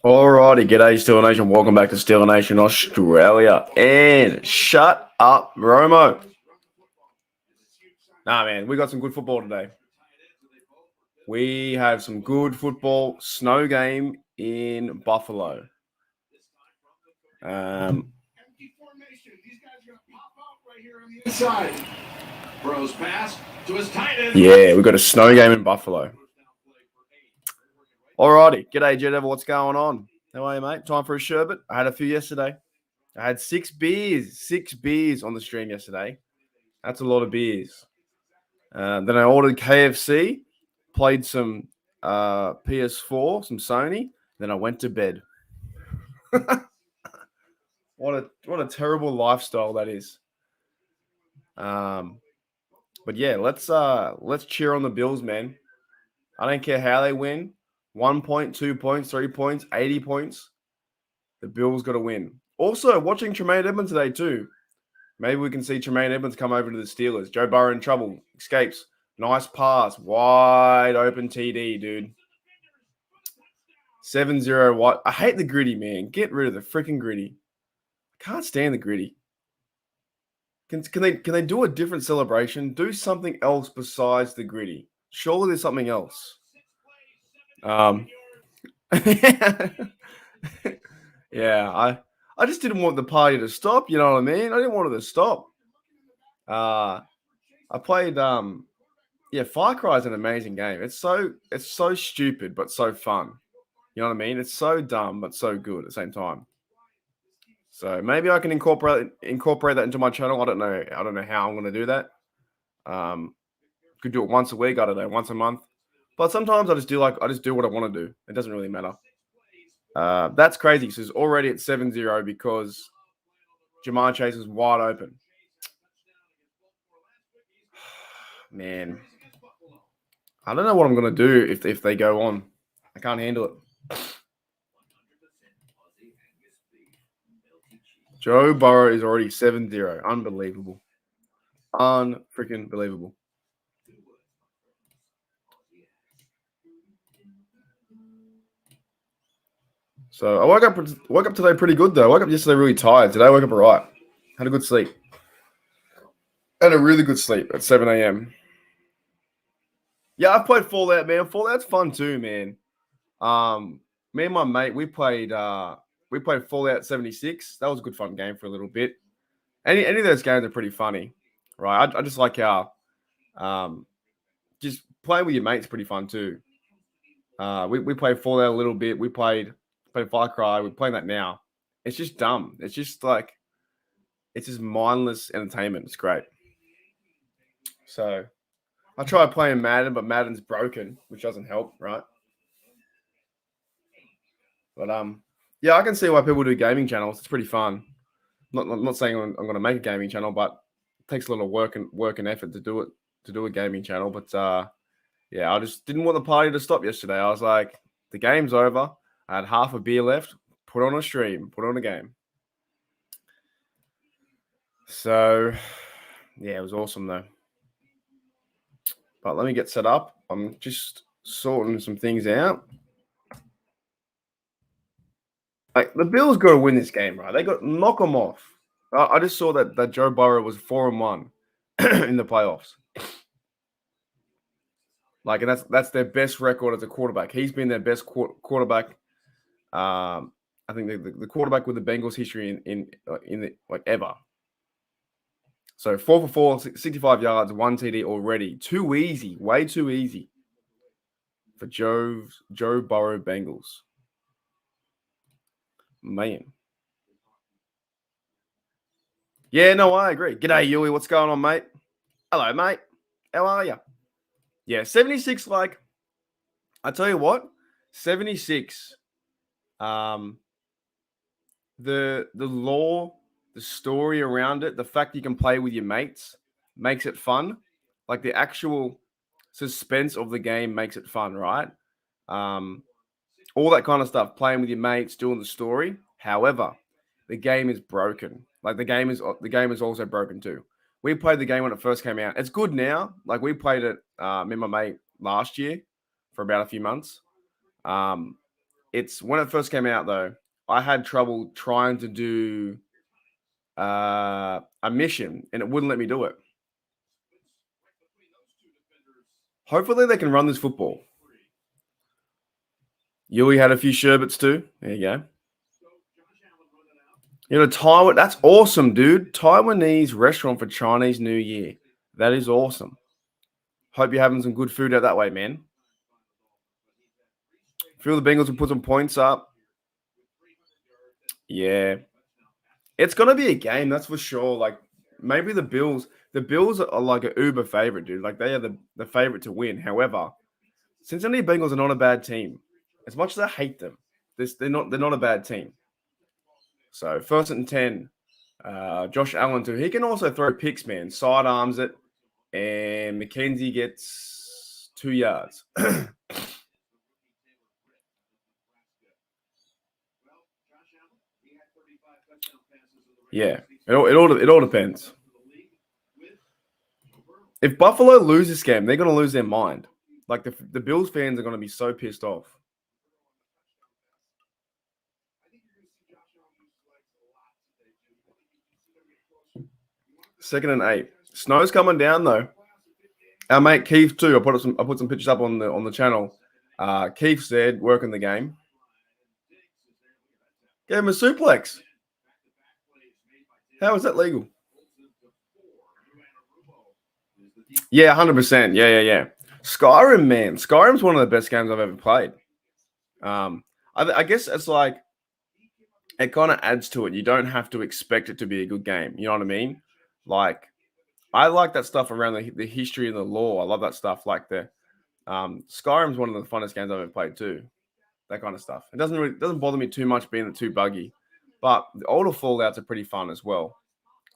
Alrighty, g'day Steel Nation. Welcome back to Steel Nation Australia. And shut up, Romo. Nah, man, we got some good football today. We have some good football. Snow game in Buffalo. Bros pass to his tight end. Yeah, we got a snow game in Buffalo. Alrighty, g'day Jet Devil. What's going on? How are you, mate? Time for a sherbet? I had a few yesterday. I had 6 beers on the stream yesterday. That's a lot of beers. Then I ordered KFC, played some PS4, some Sony. Then I went to bed. What a terrible lifestyle that is. But yeah, let's cheer on the Bills, man. I don't care how they win. 1 point, 2 points, 3 points, 80 points. The Bills got to win. Also, watching Tremaine Edmonds today too. Maybe we can see Tremaine Edmonds come over to the Steelers. Joe Burrow in trouble. Escapes. Nice pass. Wide open TD, dude. 7-0 what? I hate the gritty, man. Get rid of the freaking gritty. I can't stand the gritty. Can they do a different celebration? Do something else besides the gritty. Surely there's something else. Yeah, I just didn't want the party to stop, you know what I mean? I didn't want it to stop. I played Far Cry is an amazing game. It's so stupid but so fun. You know what I mean? It's so dumb but so good at the same time. So maybe I can incorporate that into my channel. I don't know how I'm going to do that. Could do it once a week. I don't know, once a month. But sometimes I just do what I want to do. It doesn't really matter. That's crazy. So it's already at 7-0 because Jamar Chase is wide open. Man, I don't know what I'm going to do if they go on. I can't handle it. Joe Burrow is already 7-0. Unbelievable. Unfreaking believable. So I woke up today pretty good though. I woke up yesterday really tired. Today I woke up all right. Had a good sleep. Had a really good sleep at 7 a.m. Yeah, I've played Fallout, man. Fallout's fun too, man. Me and my mate, we played Fallout 76. That was a good fun game for a little bit. Any of those games are pretty funny, right? I just like how just playing with your mates is pretty fun too. We played Fallout a little bit. We played Far Cry. We're playing that now. It's just dumb. It's just it's just mindless entertainment. It's great. So I tried playing Madden, but Madden's broken, which doesn't help, right? But yeah, I can see why people do gaming channels. It's pretty fun. Not saying I'm going to make a gaming channel, but it takes a lot of work and effort to do a gaming channel. But yeah, I just didn't want the party to stop yesterday. I was like, the game's over. I had half a beer left. Put on a stream. Put on a game. So yeah, it was awesome though. But let me get set up. I'm just sorting some things out. Like the Bills got to win this game, right? They got knock them off. I just saw that Joe Burrow was 4-1 in the playoffs. Like, and that's their best record as a quarterback. He's been their best quarterback. I think the quarterback with the Bengals history in the ever. So 4 for 4, 65 yards, 1 TD already. Too easy, way too easy for Joe Burrow Bengals. Man. Yeah, no, I agree. G'day, Yui. What's going on, mate? Hello, mate. How are you? Yeah, 76, I tell you what, 76, the lore, the story around it, the fact you can play with your mates makes it fun. Like the actual suspense of the game makes it fun, right? All that kind of stuff, playing with your mates, doing the story. However, the game is broken. Like the game is also broken too. We played the game when it first came out. It's good now. Like we played it, me and my mate last year for about a few months. It's when it first came out though, I had trouble trying to do a mission and it wouldn't let me do it. Hopefully they can run this football. Yui had a few sherbets too. There you go. You know, Taiwan. That's awesome, dude. Taiwanese restaurant for Chinese New Year. That is awesome. Hope you're having some good food out that way, man. Feel the Bengals will put some points up. Yeah. It's gonna be a game, that's for sure. Like maybe the Bills. The Bills are like an uber favorite, dude. Like they are the favorite to win. However, Cincinnati Bengals are not a bad team. As much as I hate them, they're not a bad team. So 1st and 10. Josh Allen too. He can also throw picks, man. Sidearms it, and McKenzie gets 2 yards. Yeah, it all depends. If Buffalo lose this game, they're gonna lose their mind. Like the Bills fans are gonna be so pissed off. 2nd and 8. Snow's coming down though. Our mate Keith too. I put some pictures up on the channel. Keith said working the game. Gave him a suplex. How is that legal? Yeah, 100%. Yeah. Skyrim, man. Skyrim's one of the best games I've ever played. I guess it's like it kind of adds to it. You don't have to expect it to be a good game. You know what I mean? Like I like that stuff around the history and the lore. I love that stuff. Like Skyrim's one of the funnest games I've ever played too. That kind of stuff. It doesn't bother me too much being too buggy, but the older Fallouts are pretty fun as well.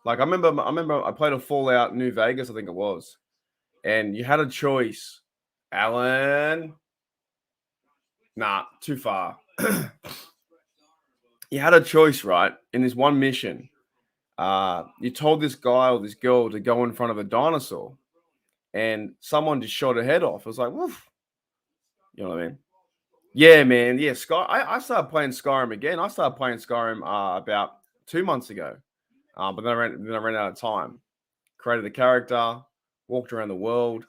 Like I remember I played a Fallout New Vegas, I think it was, and you had a choice. Alan, nah, too far. You had a choice, right? In this one mission, you told this guy or this girl to go in front of a dinosaur, and someone just shot her head off. It was like, woof. You know what I mean? Yeah, man. Yeah, I started playing Skyrim again. I started playing Skyrim about 2 months ago, but then I ran out of time. Created a character, walked around the world.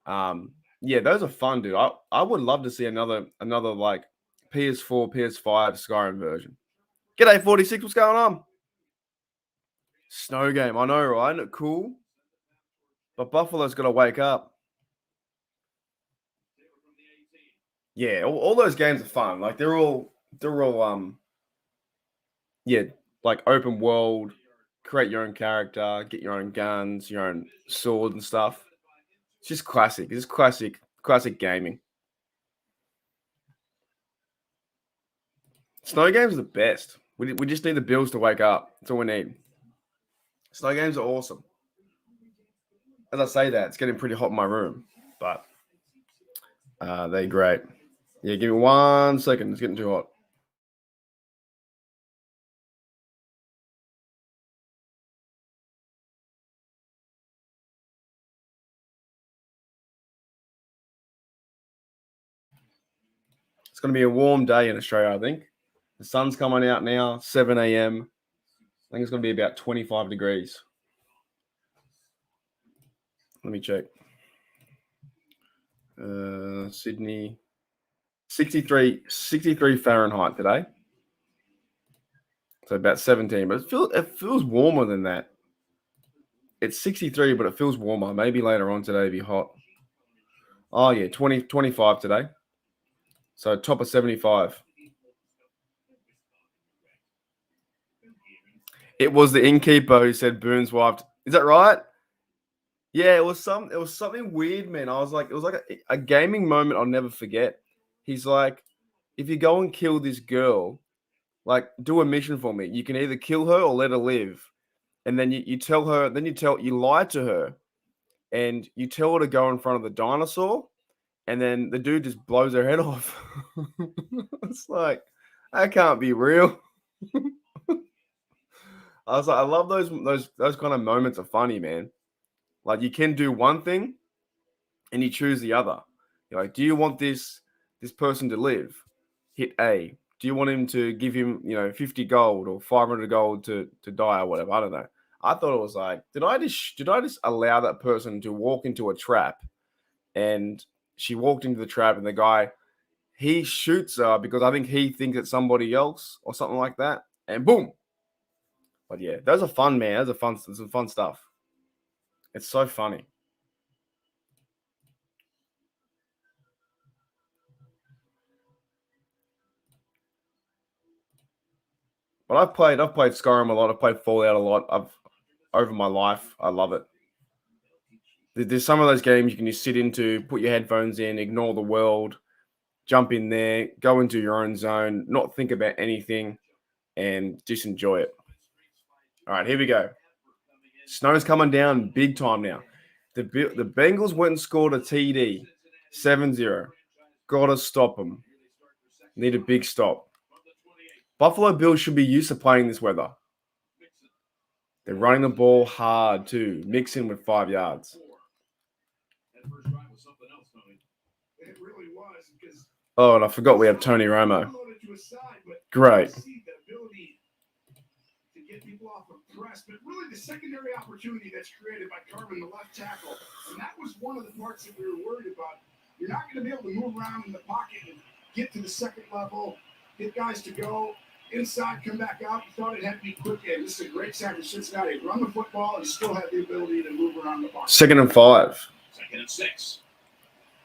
Yeah, those are fun, dude. I would love to see another like PS4, PS5 Skyrim version. G'day 46, what's going on? Snow game, I know, right? Isn't it cool? But Buffalo's got to wake up. Yeah, all those games are fun. Like they're all yeah, like open world, create your own character, get your own guns, your own sword and stuff. It's just classic. It's just classic gaming. Snow games are the best. We just need the Bills to wake up. That's all we need. Snow games are awesome. As I say that, it's getting pretty hot in my room, but they're great. Yeah, give me 1 second. It's getting too hot. It's going to be a warm day in Australia, I think. The sun's coming out now, 7 a.m. I think it's going to be about 25 degrees. Let me check. Sydney, 63 Fahrenheit today. So about 17, but it feels warmer than that. It's 63, but it feels warmer. Maybe later on today it'll be hot. Oh, yeah, 25 today. So top of 75. It was the innkeeper who said Boone's wife. Is that right? Yeah, it was something weird, man. It was like a gaming moment I'll never forget. He's like, if you go and kill this girl, like do a mission for me. You can either kill her or let her live. And then you tell her, you lie to her, and you tell her to go in front of the dinosaur, and then the dude just blows her head off. It's like, that can't be real. I was like, I love those kind of moments are funny, man. Like you can do one thing and you choose the other. You're like, do you want this person to live? hit A? Do you want him to give him, 50 gold or 500 gold to die or whatever? I don't know. I thought it was like, did I just allow that person to walk into a trap, and she walked into the trap, and the guy, he shoots her because I think he thinks it's somebody else or something like that, and boom. But yeah, those are fun, man. Those are some fun stuff. It's so funny. But I've played Skyrim a lot. I've played Fallout a lot. Over my life, I love it. There's some of those games you can just sit into, put your headphones in, ignore the world, jump in there, go into your own zone, not think about anything, and just enjoy it. All right, here we go. Snow's coming down big time now. The Bengals went and scored a TD, 7-0. Gotta stop them. Need a big stop. Buffalo Bills should be used to playing this weather. They're running the ball hard too, mixing with 5 yards. Oh, and I forgot we have Tony Romo. Great. Get people off of press, but really the secondary opportunity that's created by Carmen, the left tackle. And that was one of the parts that we were worried about. You're not going to be able to move around in the pocket and get to the second level, get guys to go inside, come back out. You thought it had to be quick. And this is a great sack for Cincinnati. Run the football and still have the ability to move around the pocket. 2nd and 5. 2nd and 6.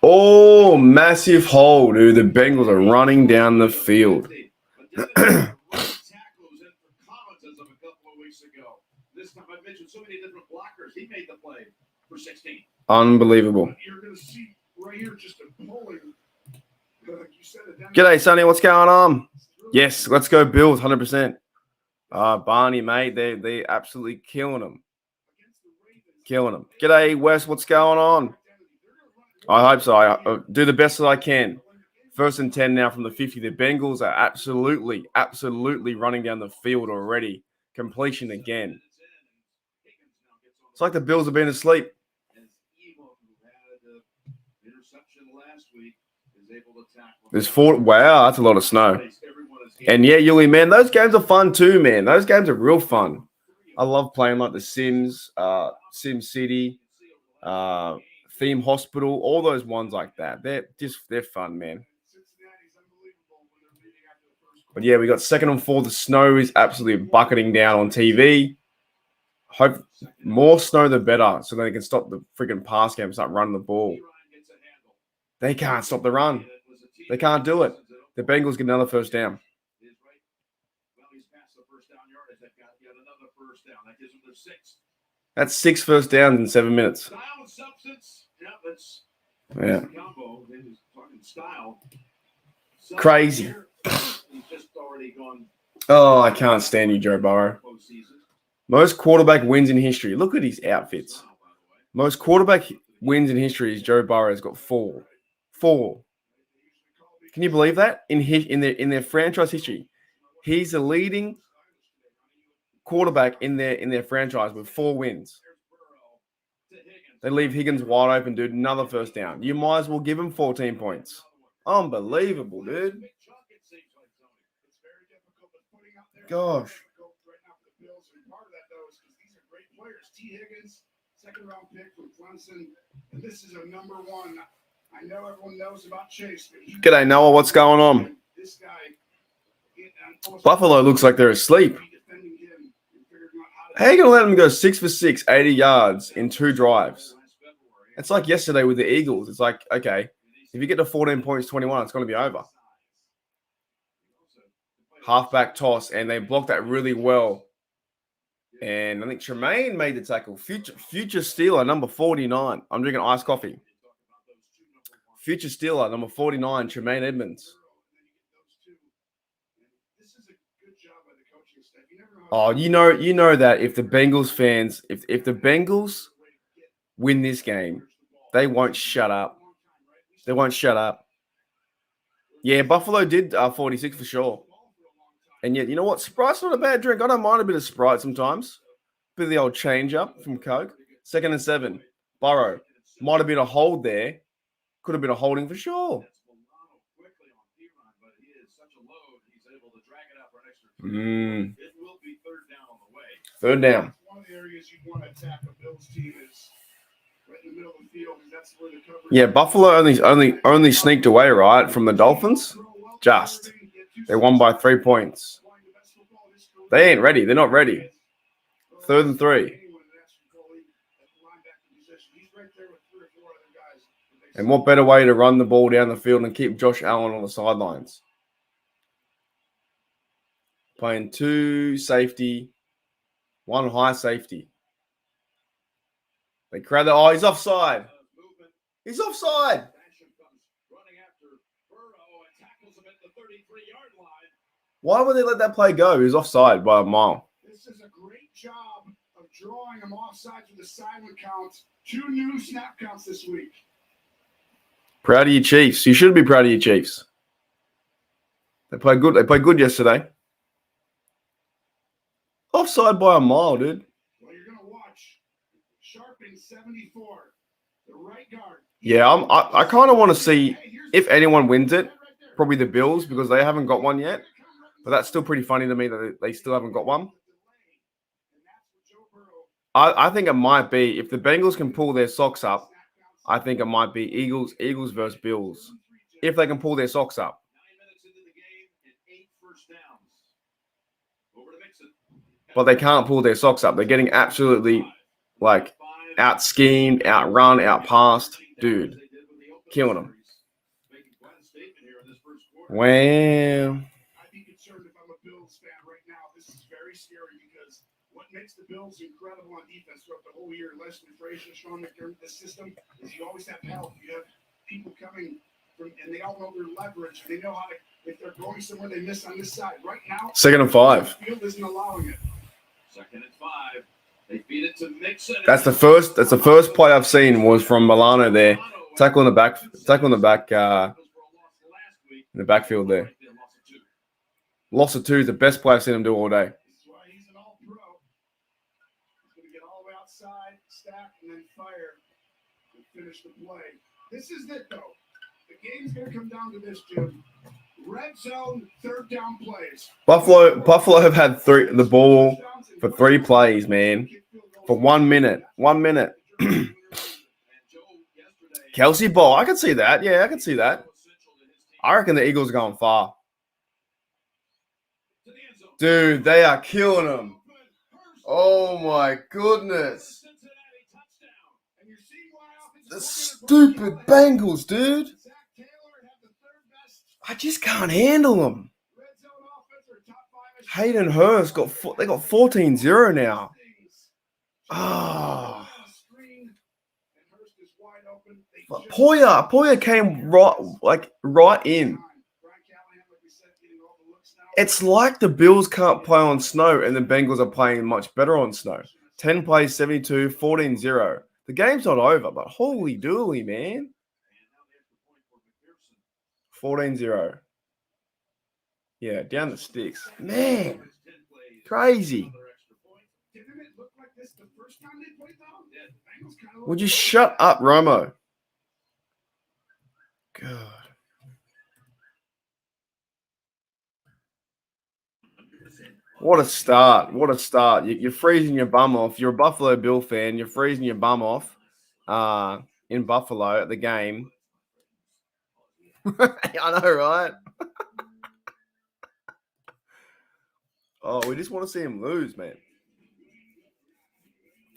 Oh, massive hole, dude. The Bengals are running down the field. This time I mentioned so many different blockers. He made the play for 16. Unbelievable. You're going to see right here just a pulling. Like you said, G'day, Sonny. What's going on? Yes, let's go Bills, 100%. Barney, mate, they absolutely killing them. Killing them. G'day, Wes. What's going on? I hope so. I do the best that I can. 1st and 10 now from the 50. The Bengals are absolutely running down the field already. Completion again. It's like the Bills have been asleep. There's 4. Wow, that's a lot of snow. And yeah, Yuli, man, those games are fun too, man. Those games are real fun. I love playing like the Sims, Sim City, Theme Hospital, all those ones like that. They're fun, man. But yeah, we got 2nd and 4. The snow is absolutely bucketing down on TV. Hope more snow the better, so they can stop the freaking pass game and start running the ball. They can't stop the run. They can't do it. The Bengals get another 1st down. That's 6 1st downs in 7 minutes. Yeah. Crazy. Oh, I can't stand you, Joe Burrow. Most quarterback wins in history. Look at his outfits. Most quarterback wins in history is Joe Burrow's got 4. 4. Can you believe that? In their franchise history, he's the leading quarterback in their franchise with 4 wins. They leave Higgins wide open, dude. Another 1st down. You might as well give him 14 points. Unbelievable, dude. Gosh. Higgins, 2nd round pick from Clemson, and this is a number 1. I know everyone knows about Chase. G'day, Noah. What's going on? This guy, Buffalo looks like they're asleep. How are you going to let them go 6 for 6, 80 yards in 2 drives? It's like yesterday with the Eagles. It's like, okay, if you get to 14 points, 21, it's going to be over. Halfback toss, and they blocked that really well. And I think Tremaine made the tackle. Future Steeler, number 49. I'm drinking iced coffee. Future Steeler, number 49, Tremaine Edmonds. Oh, you know that if the Bengals fans, if the Bengals win this game, they won't shut up. They won't shut up. Yeah, Buffalo did 46 for sure. And yet, you know what? Sprite's not a bad drink. I don't mind a bit of Sprite sometimes. Bit of the old change up from Coke. 2nd and 7. Burrow. Might have been a hold there. Could have been a holding for sure. Third down. One of the areas you want to attack a Bills team is right in the middle of the field, because that's where the coverage. Yeah, Buffalo only sneaked away, right, from the Dolphins. Just they won by 3 points. They ain't ready. They're not ready. 3rd and 3. And what better way to run the ball down the field and keep Josh Allen on the sidelines? Playing 2 safety, 1 high safety. They crowd. Oh, he's offside. He's offside. Why would they let that play go? He was offside by a mile. This is a great job of drawing him offside with the silent count. 2 new snap counts this week. Proud of your Chiefs. You should be proud of your Chiefs. They played good. They played good yesterday. Offside by a mile, dude. Well, you're going to watch Sharping 74, the right guard. Yeah, I kind of want to see if anyone wins it. Probably the Bills, because they haven't got one yet. But that's still pretty funny to me that they still haven't got one. I think it might be, if the Bengals can pull their socks up, I think it might be Eagles versus Bills. If they can pull their socks up. But they can't pull their socks up. They're getting absolutely, out-schemed, outrun, out-passed. Dude, killing them. Wow. I'd be concerned if I'm a Bills fan right now. This is very scary, because what makes the Bills incredible on defense throughout the whole year, Leslie Frazier, Sean McDermott, the system, is you always have help. You have people coming from, and they all know their leverage. They know how to, if they're going somewhere, they miss on this side. Right now, 2nd and 5. the field isn't allowing it. 2nd and 5. They feed it to Mixon. That's the first play I've seen was from Milano there, tackle in the backfield there. Loss of 2 is the best play I've seen him do all day. This is why he's an all-pro. He's going to get all the way outside, stack, and then fire and finish the play. This is it, though. The game's going to come down to this, Jim. Red zone, 3rd down plays. Buffalo have had the ball for 3 plays, man. For 1 minute. 1 minute. Kelsey ball. I can see that. Yeah, I can see that. I reckon the Eagles are going far. Dude, they are killing them. Oh, my goodness. The stupid Bengals, dude. I just can't handle them. Hayden Hurst got 14-0 now. Ah. Poyer came right in. It's like the Bills can't play on snow and the Bengals are playing much better on snow. 10 plays, 72, 14-0. The game's not over, but holy dooly, man. 14-0. Yeah, down the sticks. Man, crazy. Would you shut up, Romo? God. What a start. What a start. You're freezing your bum off. You're a Buffalo Bill fan. You're freezing your bum off in Buffalo at the game. I know, right? Oh, we just want to see him lose, man.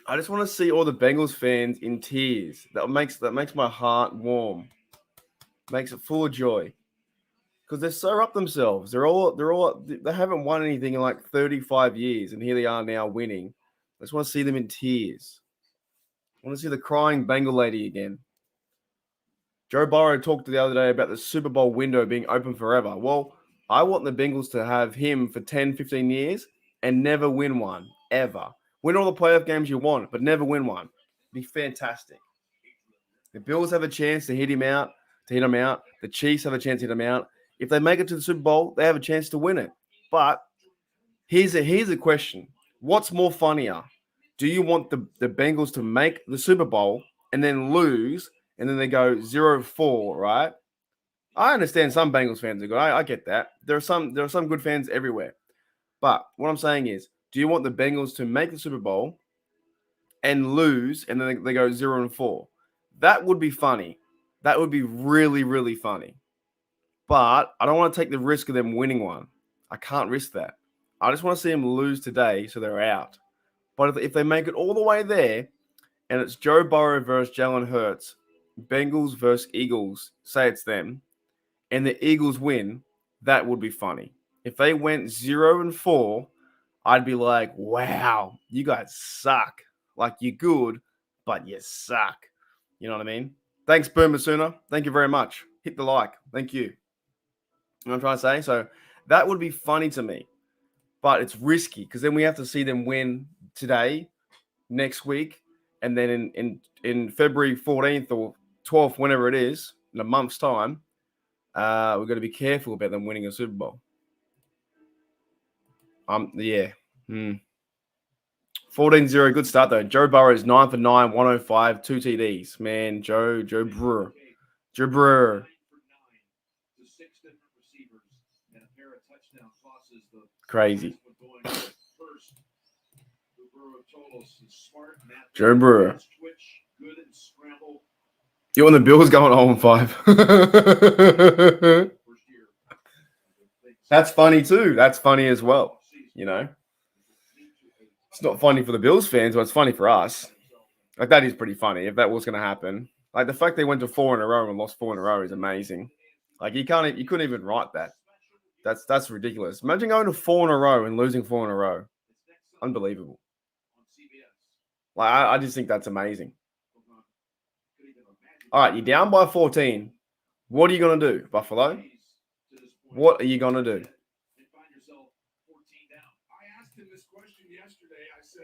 I just want to see all the Bengals fans in tears. That makes my heart warm. Makes it full of joy. Because they're so up themselves. They haven't won anything in like 35 years, and here they are now winning. I just want to see them in tears. I want to see the crying Bengal lady again. Joe Burrow talked the other day about the Super Bowl window being open forever. Well, I want the Bengals to have him for 10, 15 years and never win one, ever. Win all the playoff games you want, but never win one. It'd be fantastic. The Bills have a chance to hit him out. The Chiefs have a chance to hit him out. If they make it to the Super Bowl, they have a chance to win it. But here's a question. What's more funnier? Do you want the Bengals to make the Super Bowl and then lose, and then they go 0-4, right? I understand some Bengals fans are good. I get that. There are some good fans everywhere. But what I'm saying is, do you want the Bengals to make the Super Bowl and lose, and then they go 0-4? That would be funny. That would be really, really funny. But I don't want to take the risk of them winning one. I can't risk that. I just want to see them lose today so they're out. But if they make it all the way there, and it's Joe Burrow versus Jalen Hurts, Bengals versus Eagles, say it's them, and the Eagles win, that would be funny. If they went 0-4, I'd be like, wow, you guys suck. Like, you're good, but you suck. You know what I mean? Thanks, Boomer Sooner. Thank you very much. Hit the like. Thank you. You know what I'm trying to say? So that would be funny to me, but it's risky because then we have to see them win today, next week, and then in February 14th or 12th, whenever it is, in a month's time, we've got to be careful about them winning a Super Bowl. Yeah. 14-0, good start though. Joe Burrow is 9 for 9, 105, 2 TDs. Man, Joe Burrow. Joe Burrow. Crazy. Joe Burrow. You want the Bills going 0-5? That's funny too. That's funny as well. You know, it's not funny for the Bills fans, but it's funny for us. Like, that is pretty funny if that was going to happen. Like, the fact they went to 4 in a row and lost 4 in a row is amazing. Like, you couldn't even write that. That's ridiculous. Imagine going to 4 in a row and losing 4 in a row. Unbelievable. Like, I just think that's amazing. All right, you're down by 14. What are you going to do, Buffalo? What are you going to do? I asked him this question yesterday. I said,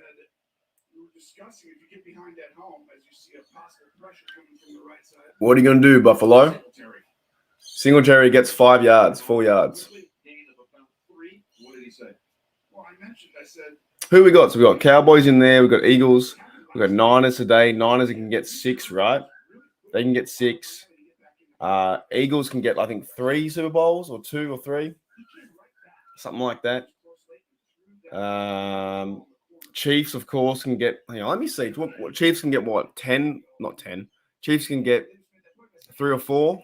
we were discussing if you get behind that home as you see a possible pressure coming from the right side. What are you going to do, Buffalo? Singletary gets 5 yards, 4 yards. What did he say? Well, I said, who we got? So we got Cowboys in there. We got Eagles. We got Niners today. Niners can get 6, right? They can get 6. Eagles can get, I think, 3 Super Bowls or 2 or 3, something like that. Chiefs, of course, can get. Hang on, let me see. What Chiefs can get? What 10? Not 10. Chiefs can get 3 or 4.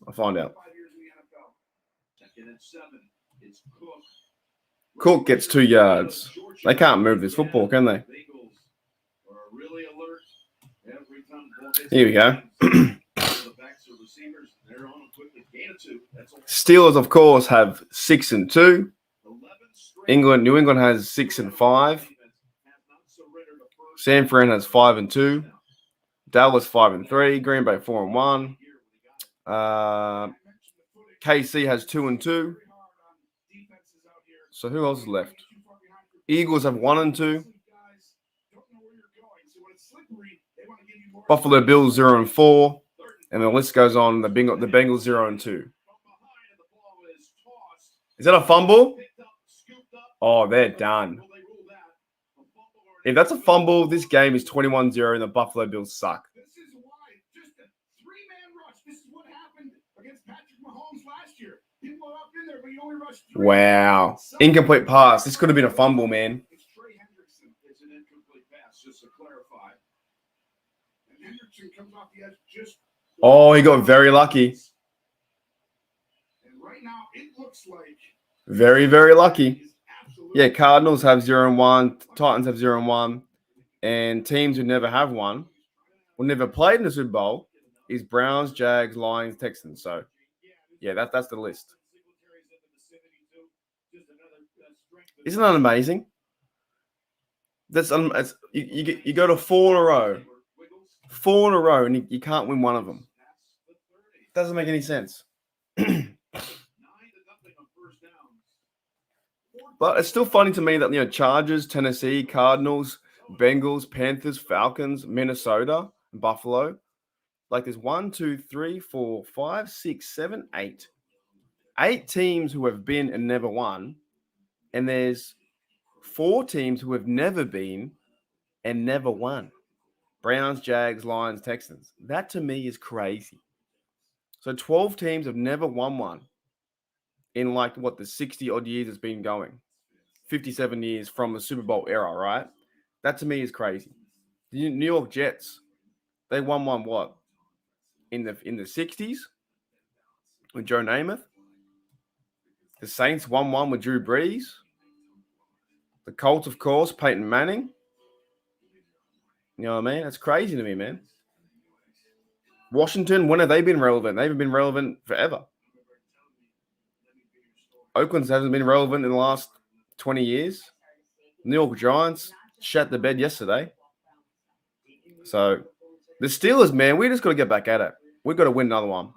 I'll find out. Cook gets 2 yards. They can't move this football, can they? Here we go. Steelers, of course, have 6 and 2. New England has 6 and 5. San Fran has 5 and 2. Dallas 5 and 3. Green Bay 4 and 1. KC has 2 and 2. So who else is left? Eagles have 1 and 2. Buffalo Bills 0 and 4. And the list goes on. The Bengals 0 and 2. Is that a fumble? Oh, they're done. If that's a fumble, this game is 21-0 and the Buffalo Bills suck. this is why just a 3-man rush. This is what happened against Patrick Mahomes last year. People are up in there, but he only rushed 3. Wow. Incomplete pass. This could have been a fumble, man. It's Trey Hendrickson. It's an incomplete pass, just to clarify. And Hendrickson comes off the edge just. Oh, he got very lucky. And right now, it looks like. Very, very lucky. Yeah, Cardinals have 0 and 1. Titans have 0 and 1. And teams who never have won, or never played in the Super Bowl, is Browns, Jags, Lions, Texans. So, yeah, that's the list. Isn't that amazing? You go to 4 in a row. 4 in a row, and you can't win one of them. Doesn't make any sense. But it's still funny to me that, Chargers, Tennessee, Cardinals, Bengals, Panthers, Falcons, Minnesota, Buffalo. Like, there's 1, 2, 3, 4, 5, 6, 7, 8. 8 teams who have been and never won. And there's 4 teams who have never been and never won. Browns, Jags, Lions, Texans. That to me is crazy. So 12 teams have never won one in like what the 60 odd years it's been going. 57 years from the Super Bowl era, right? That to me is crazy. The New York Jets, they won one what? In the 60s with Joe Namath. The Saints won one with Drew Brees. The Colts, of course, Peyton Manning. You know what I mean? That's crazy to me, man. Washington, when have they been relevant? They haven't been relevant forever. Oakland hasn't been relevant in the last 20 years. New York Giants shat the bed yesterday. So the Steelers, man, we just got to get back at it. We've got to win another one.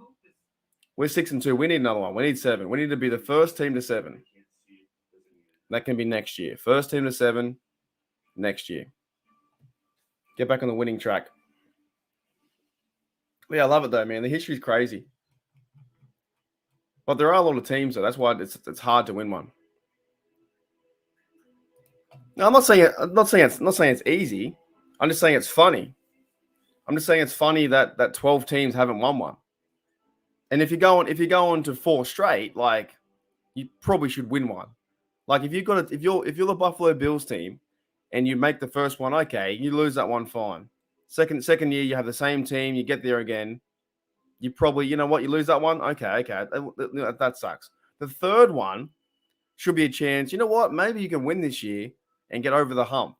We're 6-2. We need another one. We need 7. We need to be the first team to 7. That can be next year. First team to 7 next year. Get back on the winning track. Yeah, I love it though, man. The history's crazy. But there are a lot of teams, though. That's why it's hard to win one. No, I'm not saying it's easy. I'm just saying it's funny. I'm just saying it's funny that 12 teams haven't won one. And if you're going to 4 straight, like you probably should win one. Like if you're the Buffalo Bills team and you make the first one, okay, you lose that one, fine. Second year you have the same team, you get there again. You probably, you know what, you lose that one, okay, that sucks. The third one should be a chance. You know what? Maybe you can win this year and get over the hump.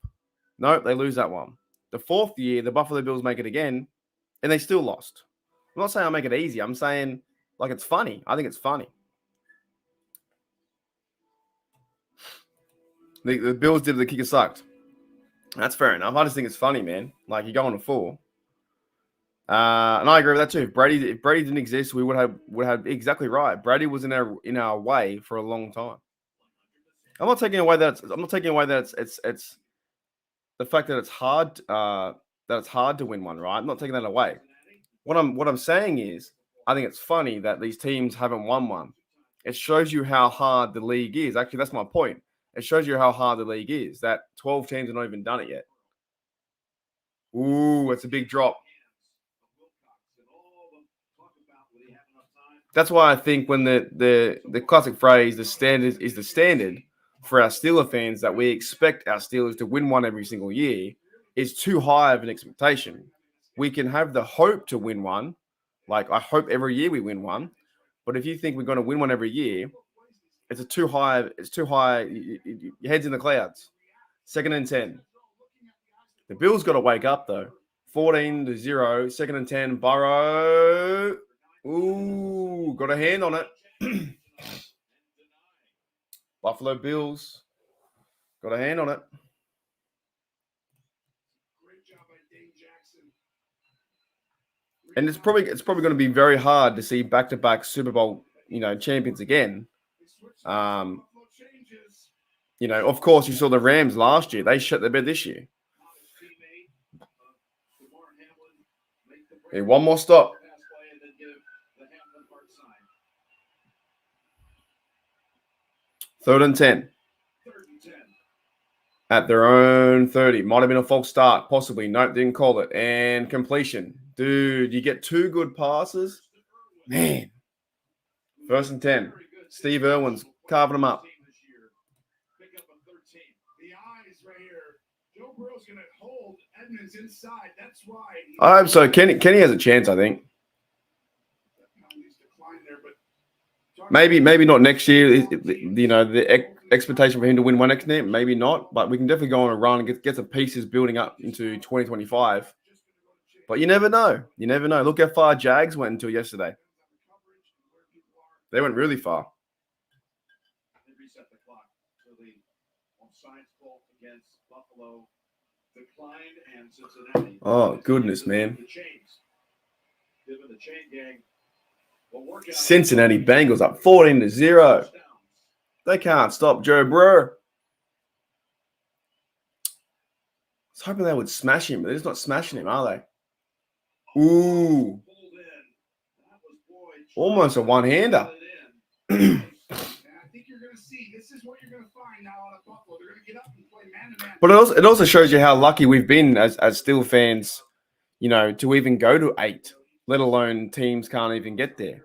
No, they lose that one. The 4th year, the Buffalo Bills make it again, and they still lost. I'm not saying I'll make it easy. I'm saying, like, it's funny. I think it's funny. The Bills did it, the kicker sucked. That's fair enough. I just think it's funny, man. Like, you're going to 4. And I agree with that too. If Brady didn't exist, we would have exactly right. Brady was in our way for a long time. I'm not taking away that it's the fact that it's hard to win one, right? I'm not taking that away. What I'm saying is I think it's funny that these teams haven't won one. It shows you how hard the league is. Actually, that's my point. It shows you how hard the league is. That 12 teams have not even done it yet. Ooh, it's a big drop. That's why I think when the classic phrase, the standard is the standard for our Steeler fans, that we expect our Steelers to win one every single year, is too high of an expectation. We can have the hope to win one. Like, I hope every year we win one. But if you think we're going to win one every year, it's too high. It's too high. Your head's in the clouds. 2nd and 10. The Bills got to wake up, though. 14-0. 2nd and 10. Burrow. Ooh, got a hand on it. Buffalo Bills got a hand on it. And it's probably going to be very hard to see back-to-back Super Bowl, champions again. Of course, you saw the Rams last year. They shut their bed this year. Hey, one more stop. Third and 10. At their own 30. Might have been a false start. Possibly. Nope, didn't call it. And completion. Dude, you get 2 good passes. Man. 1st and 10. Steve Irwin's carving them up. I hope so. Kenny has a chance, I think. Maybe not next year. The expectation for him to win one next year, maybe not. But we can definitely go on a run and get some pieces building up into 2025. But you never know. You never know. Look how far Jags went until yesterday. They went really far. Oh, goodness, man. Cincinnati Bengals up 14-0. They can't stop Joe Burrow. I was hoping they would smash him, but they're just not smashing him, are they? Ooh. Almost a one-hander. But it also shows you how lucky we've been as Steel fans to even go to 8, let alone teams can't even get there.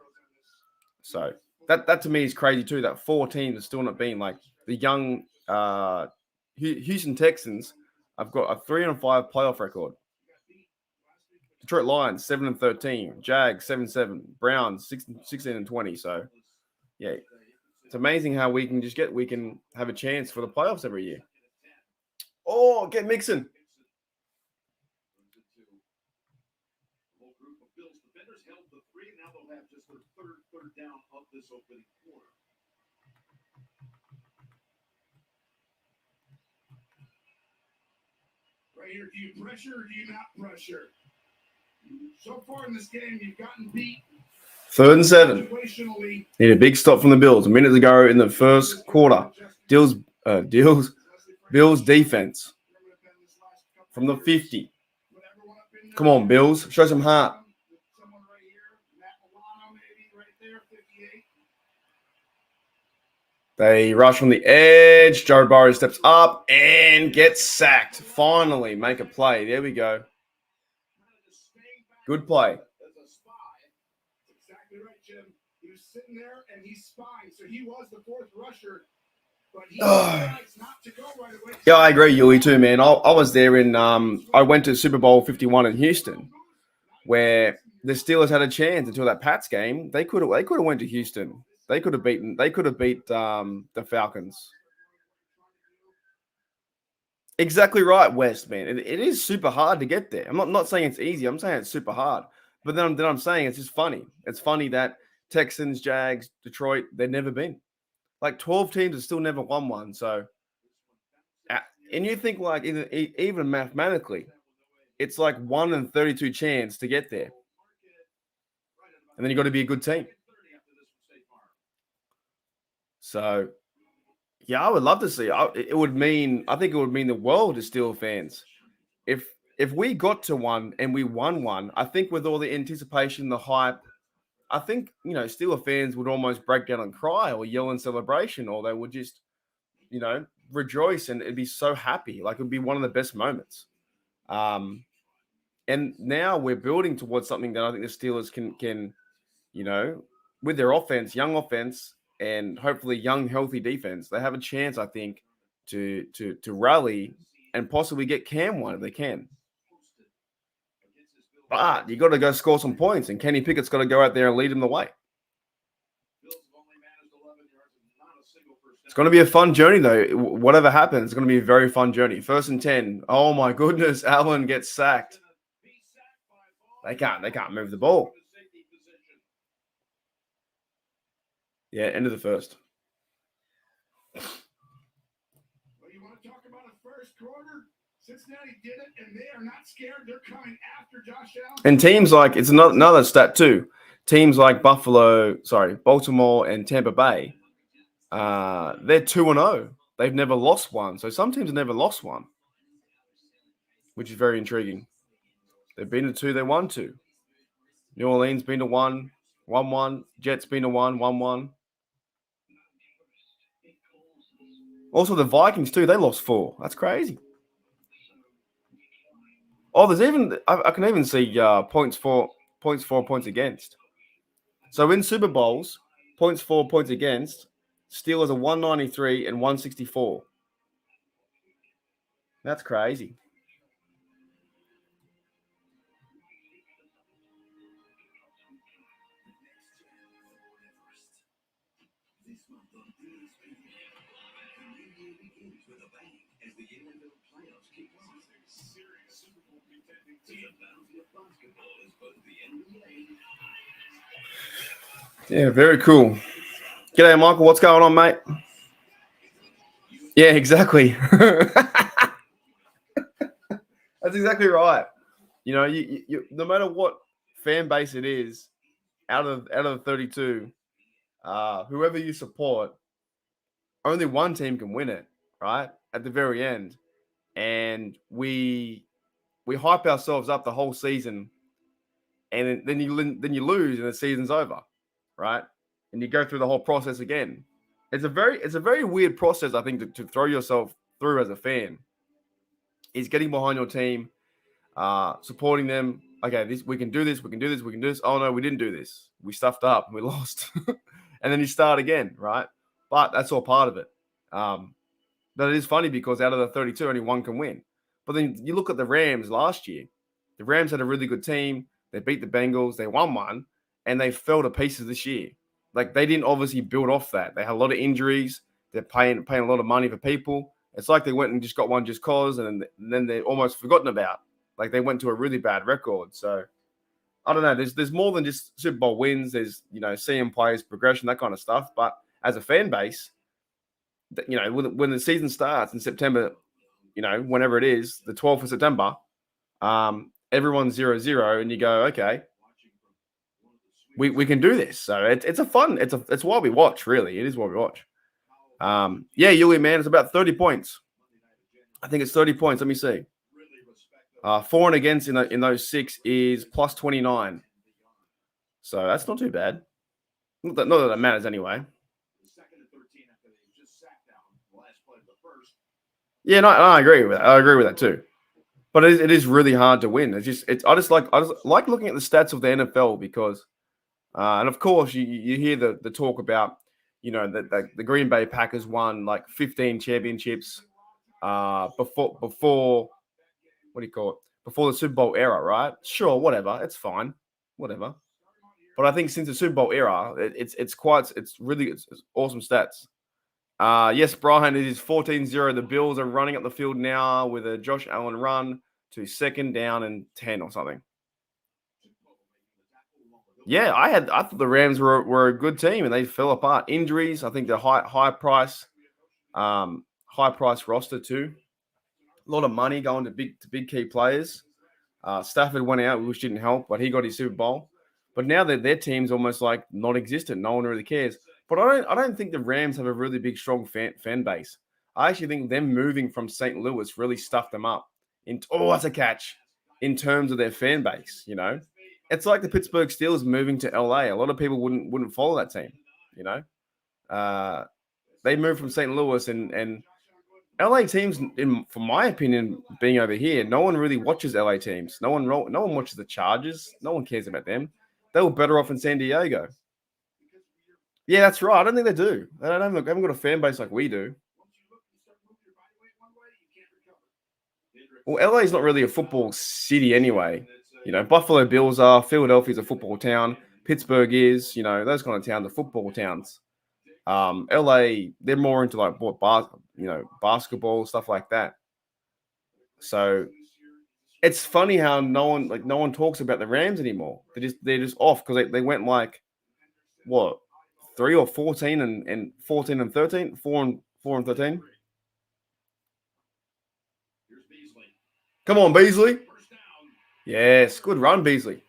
So that to me is crazy too. That 4 teams are still not being like the young Houston Texans. I've got a 3-5 playoff record. Detroit Lions 7-13, Jags 7-7, Browns 16-20. So yeah, it's amazing how we can have a chance for the playoffs every year. Oh, get Mixon. Third down of this opening quarter. Right here, do you pressure or do you not pressure? So far in this game, you've gotten beat. 3rd and 7. Situationally, Need a big stop from the Bills. A minute to go in the first quarter. Bills defense from the 50. Come on, Bills. Show some heart. someone right here, Matt Milano, maybe right there, 58. They rush from the edge. Joe Burrow steps up and gets sacked. Finally, make a play. There we go. Good play. Exactly right, Jim. He was sitting there and he's spying. So he was the 4th rusher, but he decides not to go right away. Yeah, I agree, Yui, too, man. I was there I went to Super Bowl 51 in Houston, where the Steelers had a chance until that Pats game. They could have went to Houston. They could have beat the Falcons. Exactly right, West, man. It is super hard to get there. I'm not saying it's easy. I'm saying it's super hard. But then I'm saying it's just funny. It's funny that Texans, Jags, Detroit, they've never been. Like 12 teams have still never won one. So, and you think like even mathematically, it's like 1 in 32 chance to get there. And then you got to be a good team. So, yeah, I would love to see. I think it would mean the world to Steel fans if we got to one and we won one. I think with all the anticipation, the hype, I think Steeler fans would almost break down and cry or yell in celebration, or they would just rejoice, and it'd be so happy. Like, it'd be one of the best moments. And now we're building towards something that I think the Steelers can with their offense, young offense, and hopefully young, healthy defense, they have a chance, I think, to rally and possibly get Cam one if they can. But you got to go score some points, and Kenny Pickett's got to go out there and lead him the way. It's going to be a fun journey, though. Whatever happens, it's going to be a very fun journey. 1st and 10. Oh my goodness, Allen gets sacked. They can't move the ball. Yeah, end of the first. Well, you want to talk about a first quarter? Cincinnati did it, and they are not scared. They're coming after Josh Allen. And teams like, it's another stat too. Teams like Baltimore and Tampa Bay, they're 2-0. They've never lost one. So some teams have never lost one, which is very intriguing. They've been to 2, they won 2. New Orleans been to 1, 1-1. Jets been to 1, 1-1. Also, the Vikings too. They lost 4. That's crazy. Oh, there's even I can even see points for, points against. So in Super Bowls, points for, points against, Steelers are 193 and 164. That's crazy. Yeah, very cool. G'day, Michael. What's going on, mate? Yeah, exactly. That's exactly right. You no matter what fan base it is, out of the 32, whoever you support, only one team can win it, right? At the very end. And we hype ourselves up the whole season, and then you lose and the season's over, right? And you go through the whole process again. It's a very weird process, I think, to throw yourself through as a fan. Is getting behind your team, supporting them, okay, we can do this, we can do this, we can do this. Oh no, we didn't do this. We stuffed up, we lost, and then you start again, right? But that's all part of it. But it is funny because out of the 32, only one can win. But then you look at the Rams last year. The Rams had a really good team. They beat the Bengals. They won one, and they fell to pieces this year. Like they didn't obviously build off that. They had a lot of injuries. They're paying a lot of money for people. It's like they went and just got one just cause, and then they're almost forgotten about. Like they went to a really bad record. So I don't know. There's more than just Super Bowl wins. There's seeing players progression, that kind of stuff. But as a fan base, when the season starts in September, whenever it is, the 12th of September, everyone's 0-0, and you go, okay, we can do this. So it's a fun. It's why we watch. Really, it is why we watch. Yeah, Yuli, man, it's about 30 points. I think it's 30 points. Let me see. For and against in those 6 is plus 29. So that's not too bad. Not that it matters anyway. Yeah, no, I agree with that. I agree with that too. But it is really hard to win. I just like looking at the stats of the NFL because, and of course you hear the talk about that the Green Bay Packers won like 15 championships before what do you call it, before the Super Bowl era, right? Sure, whatever, it's fine, whatever. But I think since the Super Bowl era, it's awesome stats. Yes, Brian, it is 14-0. The Bills are running up the field now with a Josh Allen run to 2nd down and 10 or something. Yeah, I thought the Rams were a good team and they fell apart. Injuries, I think the high price roster too. A lot of money going to big key players. Stafford went out, which didn't help, but he got his Super Bowl. But now their team's almost like non-existent. No one really cares. But I don't think the Rams have a really big, strong fan base. I actually think them moving from St. Louis really stuffed them up. That's a catch. In terms of their fan base, it's like the Pittsburgh Steelers moving to LA. A lot of people wouldn't follow that team. They moved from St. Louis and LA teams, from my opinion, being over here, no one really watches LA teams. No one watches the Chargers. No one cares about them. They were better off in San Diego. Yeah, that's right. I don't think they do. They haven't got a fan base like we do. Well, LA is not really a football city anyway. Buffalo Bills are. Philadelphia's a football town. Pittsburgh is. Those kind of towns are football towns. LA, they're more into like basketball, stuff like that. So it's funny how no one talks about the Rams anymore. They're just off because they went like what 3 or 14 and 14 and 13, 4 and 13. Come on, Beasley. Yes, good run, Beasley.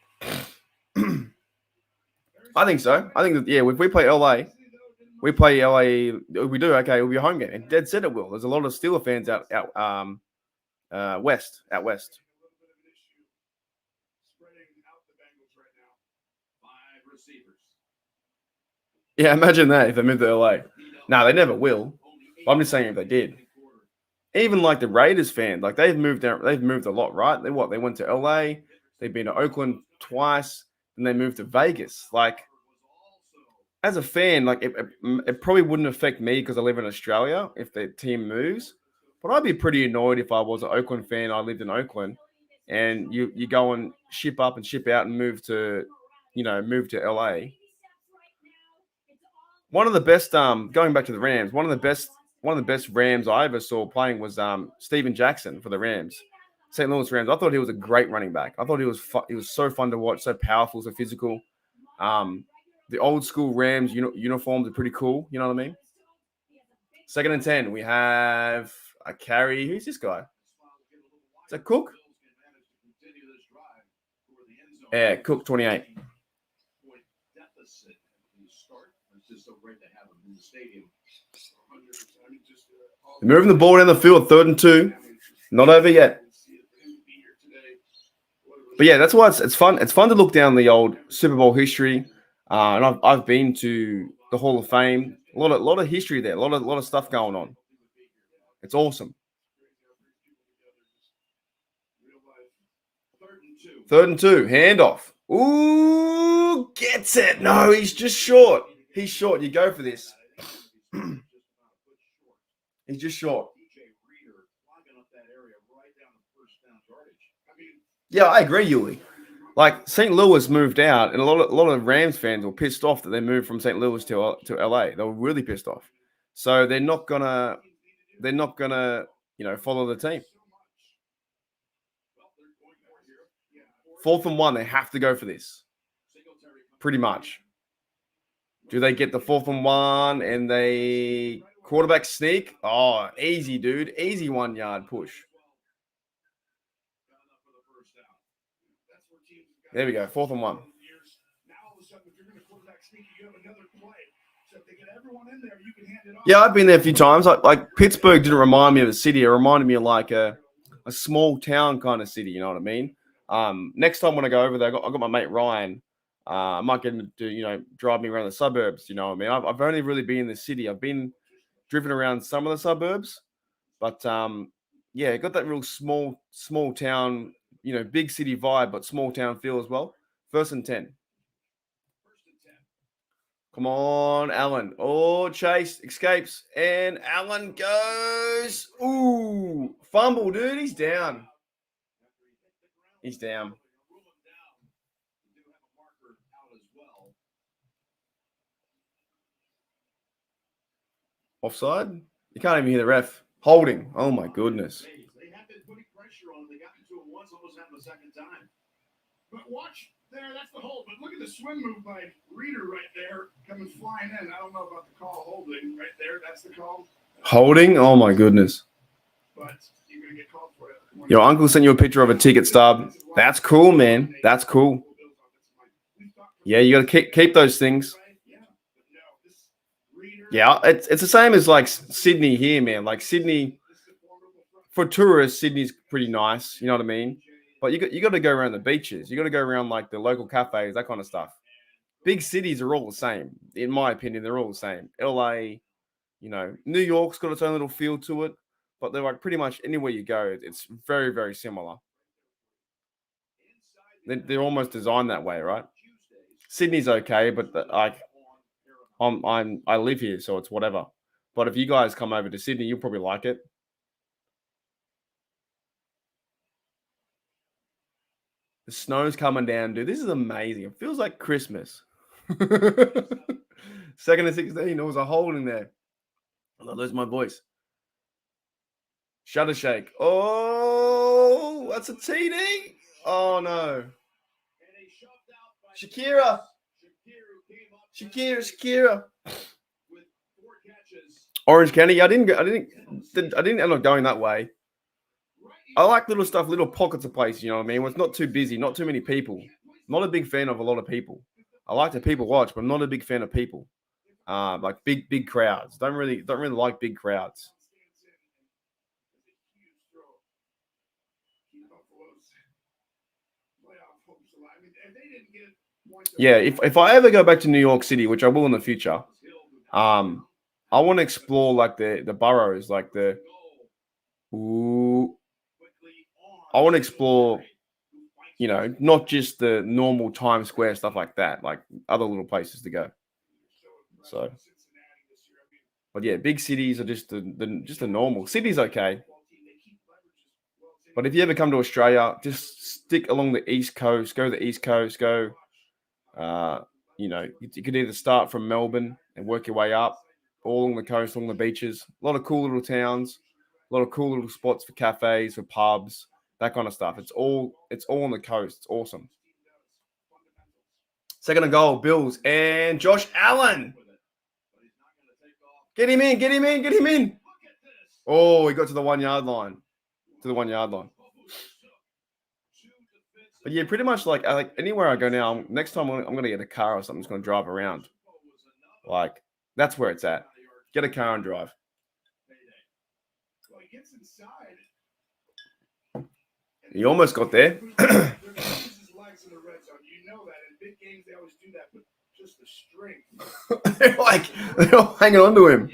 I think so. I think that if we play LA, we do okay. It'll be a home game, and dead set it will. There's a lot of Steeler fans out west. Yeah, imagine that if they moved to LA. No, they never will. I'm just saying if they did. Even like the Raiders fans, like they've moved out. They've moved a lot, right? They went to LA. They've been to Oakland twice, and they moved to Vegas. Like as a fan, like it probably wouldn't affect me because I live in Australia if the team moves. But I'd be pretty annoyed if I was an Oakland fan. I lived in Oakland, and you go and ship up and ship out and move to LA. One of the best, going back to the Rams, one of the best Rams I ever saw playing was Steven Jackson for the Rams, St. Louis Rams. I thought he was a great running back. I thought he was so fun to watch, so powerful, so physical. The old school Rams uniforms are pretty cool. You know what I mean? 2nd and 10. We have a carry. Who's this guy? Is that Cook? Yeah, Cook 28. Moving the ball down the field, 3rd and 2. Not over yet. But yeah, that's why it's fun. It's fun to look down the old Super Bowl history. And I've been to the Hall of Fame. A lot of history there. A lot of stuff going on. It's awesome. 3rd and 2. Handoff. Ooh, gets it. No, he's just short. He's short. You go for this. He's just short. Yeah, I agree, Yuli. Like, St. Louis moved out, and a lot of Rams fans were pissed off that they moved from St. Louis to LA. They were really pissed off. So they're not gonna follow the team. 4th and 1, they have to go for this. Pretty much. Do they get the 4th and 1 and they quarterback sneak? Oh, easy, dude. Easy 1 yard push. There we go. 4th and 1. Yeah, I've been there a few times. Like Pittsburgh didn't remind me of a city. It reminded me of like a small town kind of city. You know what I mean? Next time when I go over there, I got my mate Ryan. I might get him to drive me around the suburbs. You know what I mean? I've only really been in the city. I've been driven around some of the suburbs, but yeah, got that real small town, big city vibe, but small town feel as well. 1st and 10. Come on, Allen. Oh, Chase escapes, and Allen goes. Ooh, fumble, dude. He's down. He's down. Offside? You can't even hear the ref. Holding. Oh, my goodness. They have been putting pressure on. They got into it once, almost happened a second time. But watch there, that's the hold. But look at the swing move by Reader right there, coming flying in. I don't know about the call holding right there. That's the call. Holding? Oh, my goodness. But you're going to get called for it. Your uncle sent you a picture of a ticket stub. That's cool, man. That's cool. Yeah, you got to keep those things. Yeah, it's the same as like Sydney here, man. Like Sydney, for tourists, Sydney's pretty nice. You know what I mean? But you got to go around the beaches. You got to go around like the local cafes, that kind of stuff. Big cities are all the same, in my opinion. They're all the same. LA, New York's got its own little feel to it, but they're like pretty much anywhere you go, it's very, very similar. They're almost designed that way, right? Sydney's okay, but I live here, so it's whatever. But if you guys come over to Sydney, you'll probably like it. The snow's coming down, dude. This is amazing. It feels like Christmas. 2nd and 16. There was a hole in there. I lose my voice. Shutter shake. Oh, that's a TD. Oh, no. Shakira. Orange County. I didn't end up going that way. I like little stuff, little pockets of places, you know what I mean? Where it's not too busy, not too many people. I'm not a big fan of a lot of people. I like to people watch, but I'm not a big fan of people. Like big crowds. Don't really like big crowds. Yeah, if I ever go back to New York City, which I will in the future, I want to explore like the boroughs, like I want to explore, not just the normal Times Square stuff like that, like other little places to go. So, but yeah, big cities are just the normal. Sydney's okay, but if you ever come to Australia, just stick along the East Coast. Go to the East Coast. Go. You could either start from Melbourne and work your way up, all along the coast, along the beaches. A lot of cool little towns, a lot of cool little spots for cafes, for pubs, that kind of stuff. It's all on the coast. It's awesome. 2nd and goal, Bills and Josh Allen. Get him in. Oh, he got to the 1 yard line. But yeah, pretty much like anywhere I go now, next time I'm going to get a car or something, I'm just going to drive around. Like, that's where it's at. Get a car and drive. He almost got there. They're all hanging on to him.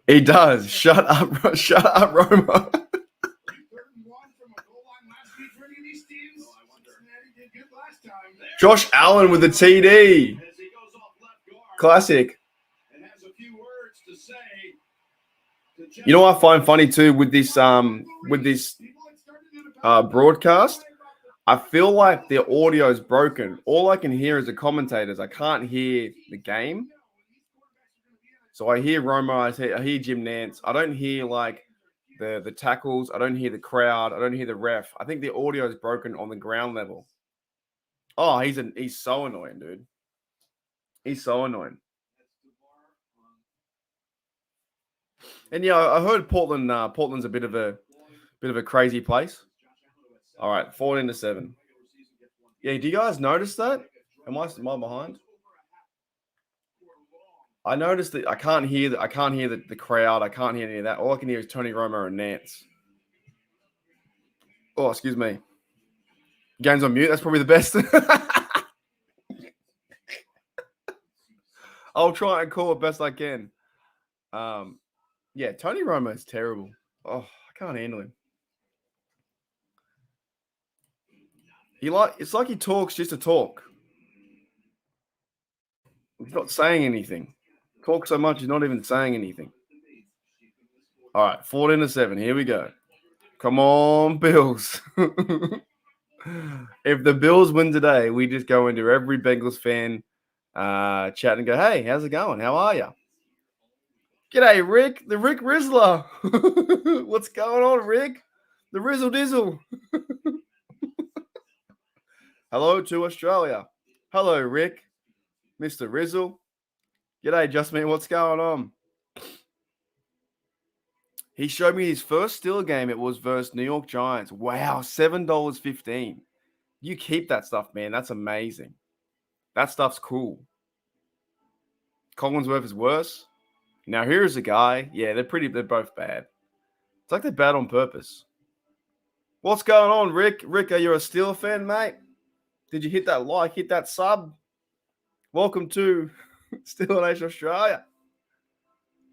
He does. Shut up, Roma. Josh Allen with the TD. Classic. You know what I find funny too with this broadcast? I feel like the audio is broken. All I can hear is the commentators. I can't hear the game. So I hear Romo, I hear Jim Nance. I don't hear like the tackles. I don't hear the crowd. I don't hear the ref. I think the audio is broken on the ground level. Oh, he's so annoying, dude. He's so annoying. And yeah, I heard Portland's a bit of a crazy place. All right, 14-7. Yeah, do you guys notice that? Am I behind? I noticed that I can't hear the crowd. I can't hear any of that. All I can hear is Tony Romo and Nance. Oh, excuse me. Game's on mute. That's probably the best. I'll try and call it best I can. Yeah, Tony Romo is terrible. Oh, I can't handle him. It's like he talks just to talk. He's not saying anything. Talk so much, he's not even saying anything. All right, 14-7. Here we go. Come on, Bills. If the Bills win today, we just go into every Bengals fan chat and go, hey, how's it going? How are you? G'day, Rick. The Rick Rizzler. What's going on, Rick? The Rizzle Dizzle. Hello to Australia. Hello, Rick. Mr. Rizzle. G'day, Just Me. What's going on? He showed me his first Steeler game. It was versus New York Giants. Wow, $7.15. You keep that stuff, man. That's amazing. That stuff's cool. Collinsworth is worse. Now, here's a guy. Yeah, they're both bad. It's like they're bad on purpose. What's going on, Rick? Rick, are you a Steeler fan, mate? Did you hit that like, hit that sub? Welcome to Steeler Nation Australia.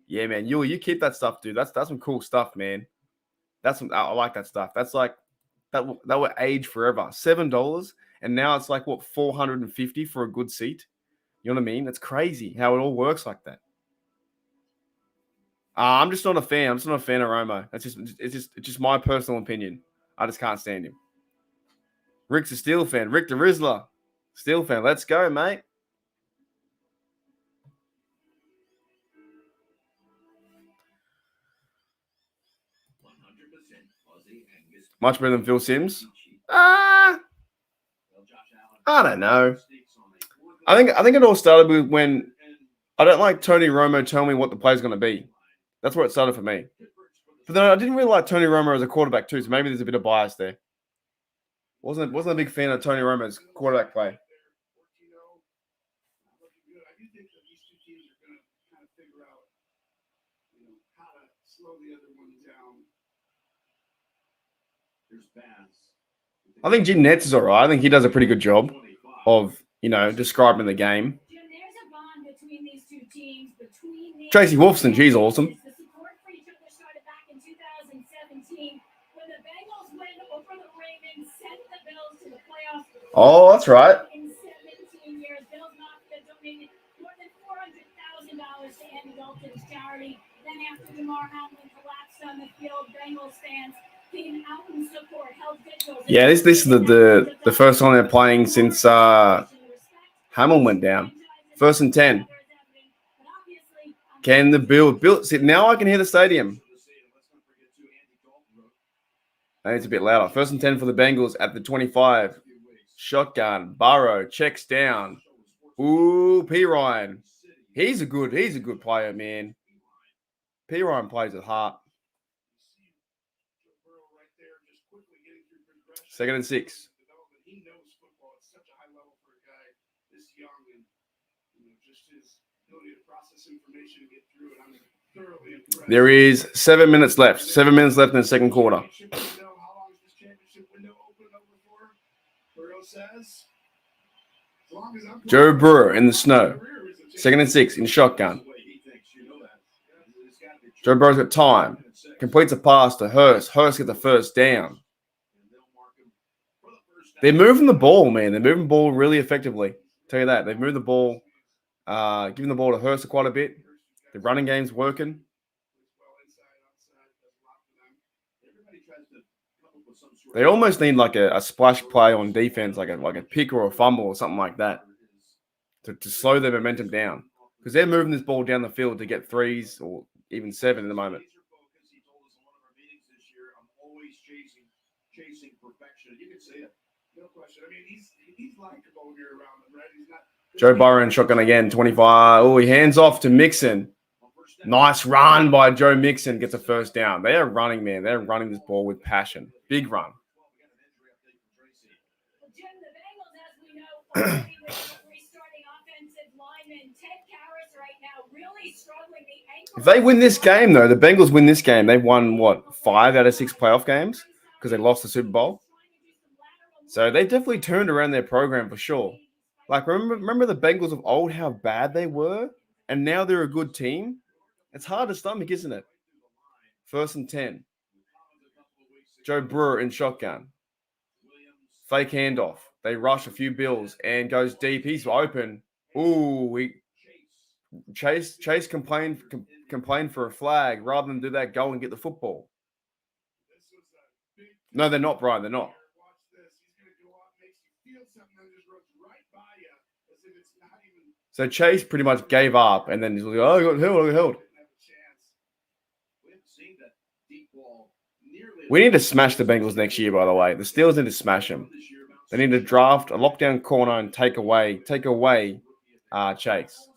Yeah, man, you keep that stuff, dude. That's some cool stuff, man. I like that stuff. That's like that will age forever. $7, and now it's like what, $450 for a good seat. You know what I mean? That's crazy how it all works like that. I'm just not a fan. I'm just not a fan of Romo. It's just my personal opinion. I just can't stand him. Rick's a Steel fan. Rick the Rizzler, Steel fan. Let's go, mate. Much better than Phil Simms. I don't know. I think it all started with when I don't like Tony Romo telling me what the play's going to be. That's where it started for me. But then I didn't really like Tony Romo as a quarterback too, so maybe there's a bit of bias there. Wasn't a big fan of Tony Romo's quarterback play. I think Jim Nance is all right. I think he does a pretty good job of, describing the game. Tracy Wolfson, she's awesome. Oh, that's right. Yeah, this is the first time they're playing since Hamill went down. 1st and 10. Can the Bills? See, now I can hear the stadium. And it's a bit louder. 1st and 10 for the Bengals at the 25. Shotgun. Burrow checks down. Ooh, P. Ryan. He's a good player, man. P. Ryan plays at heart. 2nd and 6. There is 7 minutes left. 7 minutes left in the second quarter. Joe Burrow in the snow. 2nd and 6 in shotgun. Joe Burrow's got time. Completes a pass to Hurst. Hurst gets the first down. They're moving the ball, man. They're moving the ball really effectively. Tell you that. They've moved the ball, giving the ball to Hurst quite a bit. The running game's working. They almost need like a splash play on defense, like a pick or a fumble or something like that to slow their momentum down. Because they're moving this ball down the field to get 3s or even 7 at the moment. Chasing perfection. You can see it. No question. I mean, he's likable when you're around him, right? He's not. Joe Burrow and shotgun again, 25. Oh, he hands off to Mixon. Nice run by Joe Mixon. Gets a first down. They are running, man. They're running this ball with passion. Big run. Jim, the Bengals, as we know, already without restarting offensive lineman Ted Karras right now, really struggling. If they win this game, though, the Bengals win this game, they've won, 5 out of 6 playoff games because they lost the Super Bowl. So they definitely turned around their program for sure. Like, remember the Bengals of old, how bad they were? And now they're a good team? It's hard to stomach, isn't it? 1st and 10. Joe Burrow in shotgun. Fake handoff. They rush a few bills and goes deep. He's open. Ooh, Chase complained for a flag. Rather than do that, go and get the football. No, they're not, Brian. They're not. So Chase pretty much gave up, and then he's like, "Oh, I got held." We need to smash the Bengals next year, by the way. The Steelers need to smash them. They need to draft a lockdown corner and take away Chase.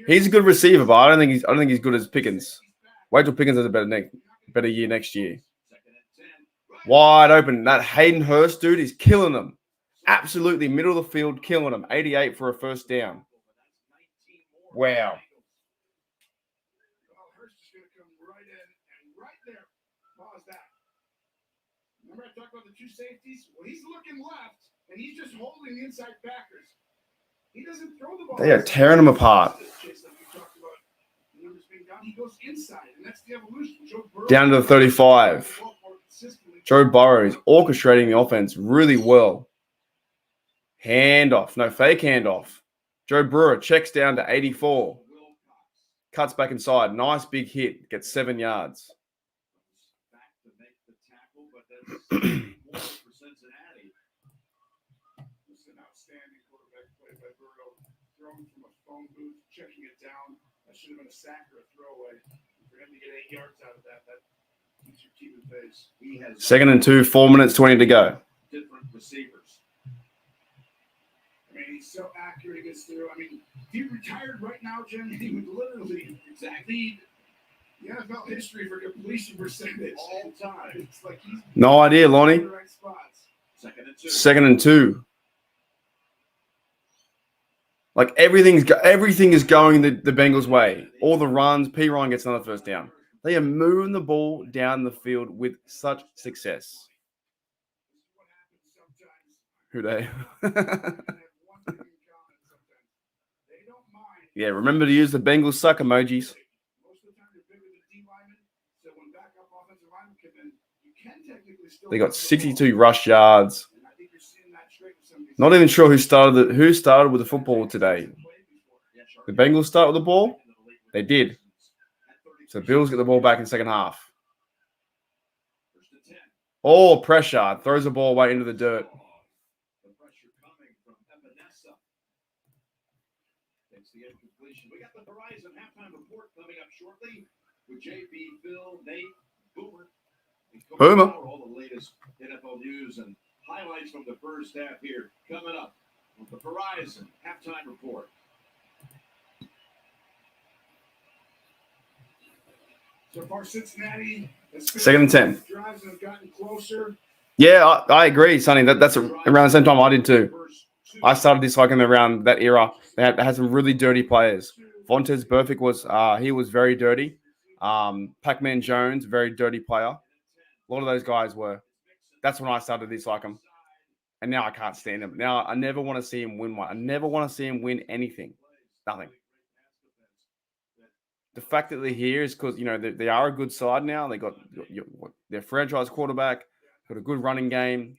He's a good receiver, but I don't think he's good as Pickens. Wait till Pickens has a better year next year. Wide open. That Hayden Hurst dude is killing them. Absolutely middle of the field, killing them. 88 for a first down. Wow. Hurst is going to come right in and right there. Pause that. Remember I talked about the 2 safeties? Well, he's looking left, and he's just holding the inside backers. He doesn't throw the ball. They are tearing them apart. He goes inside, and that's the evolution. Down to the 35. Joe Burrow is orchestrating the offense really well. Handoff. No, fake handoff. Joe Burrow checks down to 84. Cuts back inside. Nice big hit. Gets 7 yards. Phone booth, checking it down. That should have been a sack or a throwaway. For him to get 8 yards out of that keeps your team in pace. 2nd and 2, 4 minutes 20 to go. Different receivers. I mean, he's so accurate against through. I mean, if he retired right now, Jim, he would literally lead the NFL history for completion percentage all time. It's like he's no idea, Lonnie. in the right spots. 2nd and 2. Like everything is going the Bengals' way. All the runs, P. Ryan gets another first down. They are moving the ball down the field with such success. Who they? Yeah, remember to use the Bengals suck emojis. They got 62 rush yards. Not even sure who started with the football today. The Bengals start with the ball? They did. So Bills get the ball back in second half. Oh, pressure. Throws the ball away into the dirt. We got the Horizon halftime report coming up shortly with JP, Phil, Nate, Boomer. Boomer. All the latest NFL news and highlights from the first half here coming up with the Horizon halftime report. So far, Cincinnati. 2nd and 10. Drives have gotten closer. Yeah, I agree, Sonny. That's around the same time I did too. I started disliking them around that era. They had some really dirty players. Vontaze Burfict was very dirty. Pac-Man Jones, very dirty player. A lot of those guys were. That's when I started to dislike him. And now I can't stand him. Now I never want to see him win one. I never want to see him win anything. Nothing. the fact that they're here is because they are a good side now. They got their franchise quarterback, got a good running game.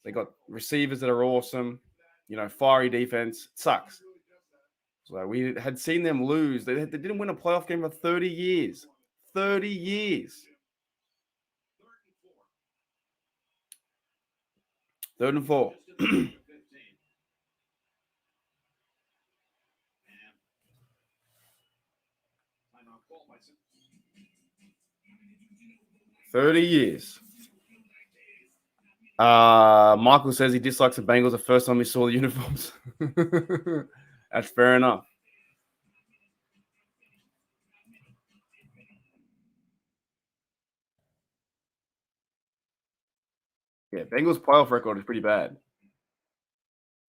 They got receivers that are awesome. Fiery defense. It sucks. So we had seen them lose. They didn't win a playoff game for 30 years. 30 years. 3rd and 4. $30 years. Michael says he dislikes the Bengals the first time he saw the uniforms. That's fair enough. Yeah, Bengals playoff record is pretty bad.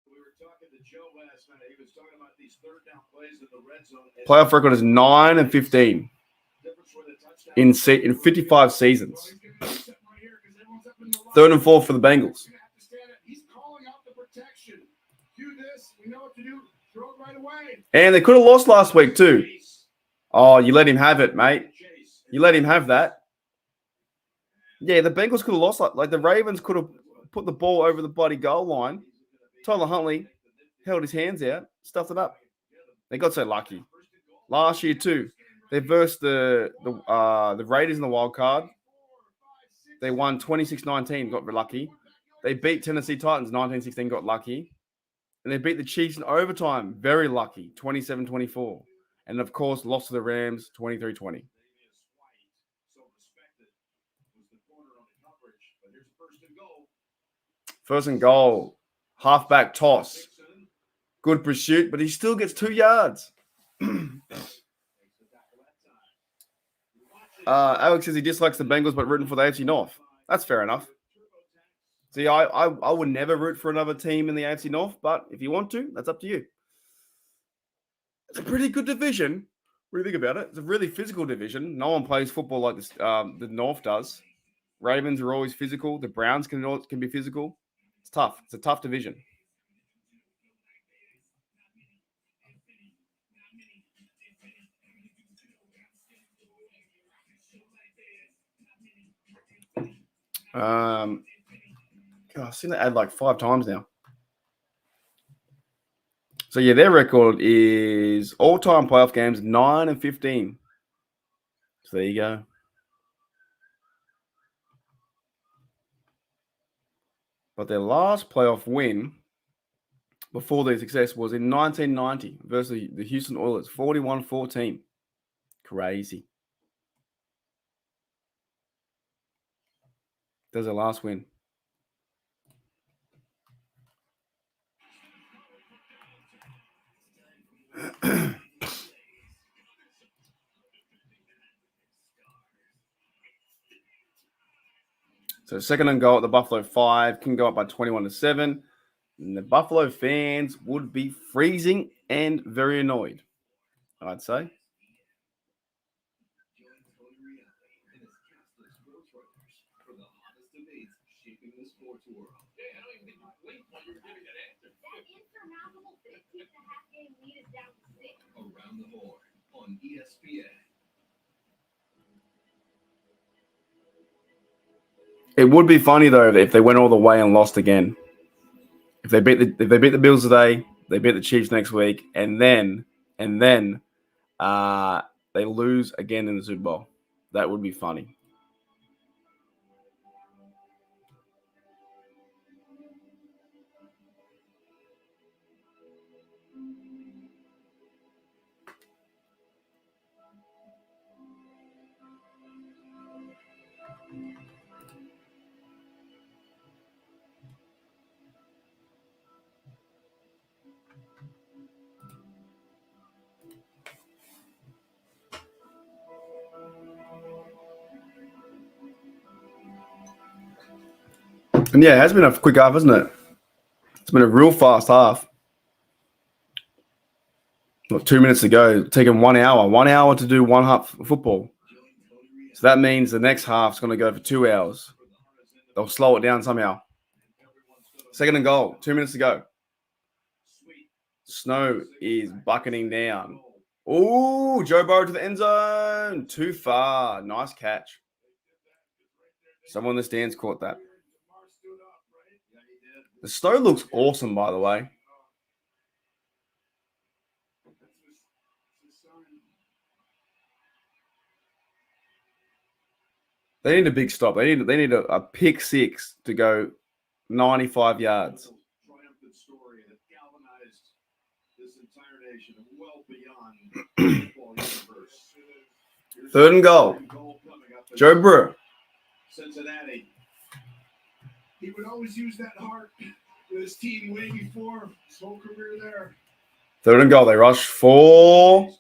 We were talking to Joe last night. He was talking about these third down plays in the red zone. Playoff record is 9-15 in 55 seasons. 3rd and 4 for the Bengals. He's calling out the protection. Do this. We know what to do. Throw it right away. And they could have lost last week too. Oh, you let him have it, mate. You let him have that. Yeah, the Bengals could have lost. Like the Ravens could have put the ball over the bloody goal line. Tyler Huntley held his hands out, stuffed it up. They got so lucky. Last year too, they versed the Raiders in the wild card. They won 26-19, got lucky. They beat Tennessee Titans 19-16, got lucky. And they beat the Chiefs in overtime, very lucky, 27-24. And of course, lost to the Rams 23-20. First and goal. Halfback toss. Good pursuit, but he still gets 2 yards. Alex says he dislikes the Bengals, but rooting for the AFC North. That's fair enough. See, I would never root for another team in the AFC North, but if you want to, that's up to you. It's a pretty good division. What do you think about it? It's a really physical division. No one plays football like this. The North does. Ravens are always physical. The Browns can be physical. It's tough. It's a tough division. God, I've seen that ad like 5 times now. So yeah, their record is all-time playoff games 9-15. So there you go. But their last playoff win before their success was in 1990 versus the Houston Oilers, 41-14. Crazy. That's their last win. So second and goal at the Buffalo 5 can go up by 21-7. And the Buffalo fans would be freezing and very annoyed, I'd say. Around the Horn on ESPN. It would be funny though if they went all the way and lost again. If they beat the Bills today, they beat the Chiefs next week, and then they lose again in the Super Bowl. That would be funny. And yeah, it has been a quick half, hasn't it? It's been a real fast half. 2 minutes to go. Taking 1 hour. 1 hour to do one half of football. So that means the next half's going to go for 2 hours. They'll slow it down somehow. Second and goal. 2 minutes to go. Snow is bucketing down. Oh, Joe Burrow to the end zone. Too far. Nice catch. Someone in the stands caught that. The snow looks awesome, by the way. They need a big stop. They need a pick six to go 95 yards. Triumphant story that galvanized this entire nation and well beyond the football universe. Here's 3rd and goal. coming up. Joe Burrow. Cincinnati. He would always use that heart with his team way before his whole career there. 3rd and goal. They rush 4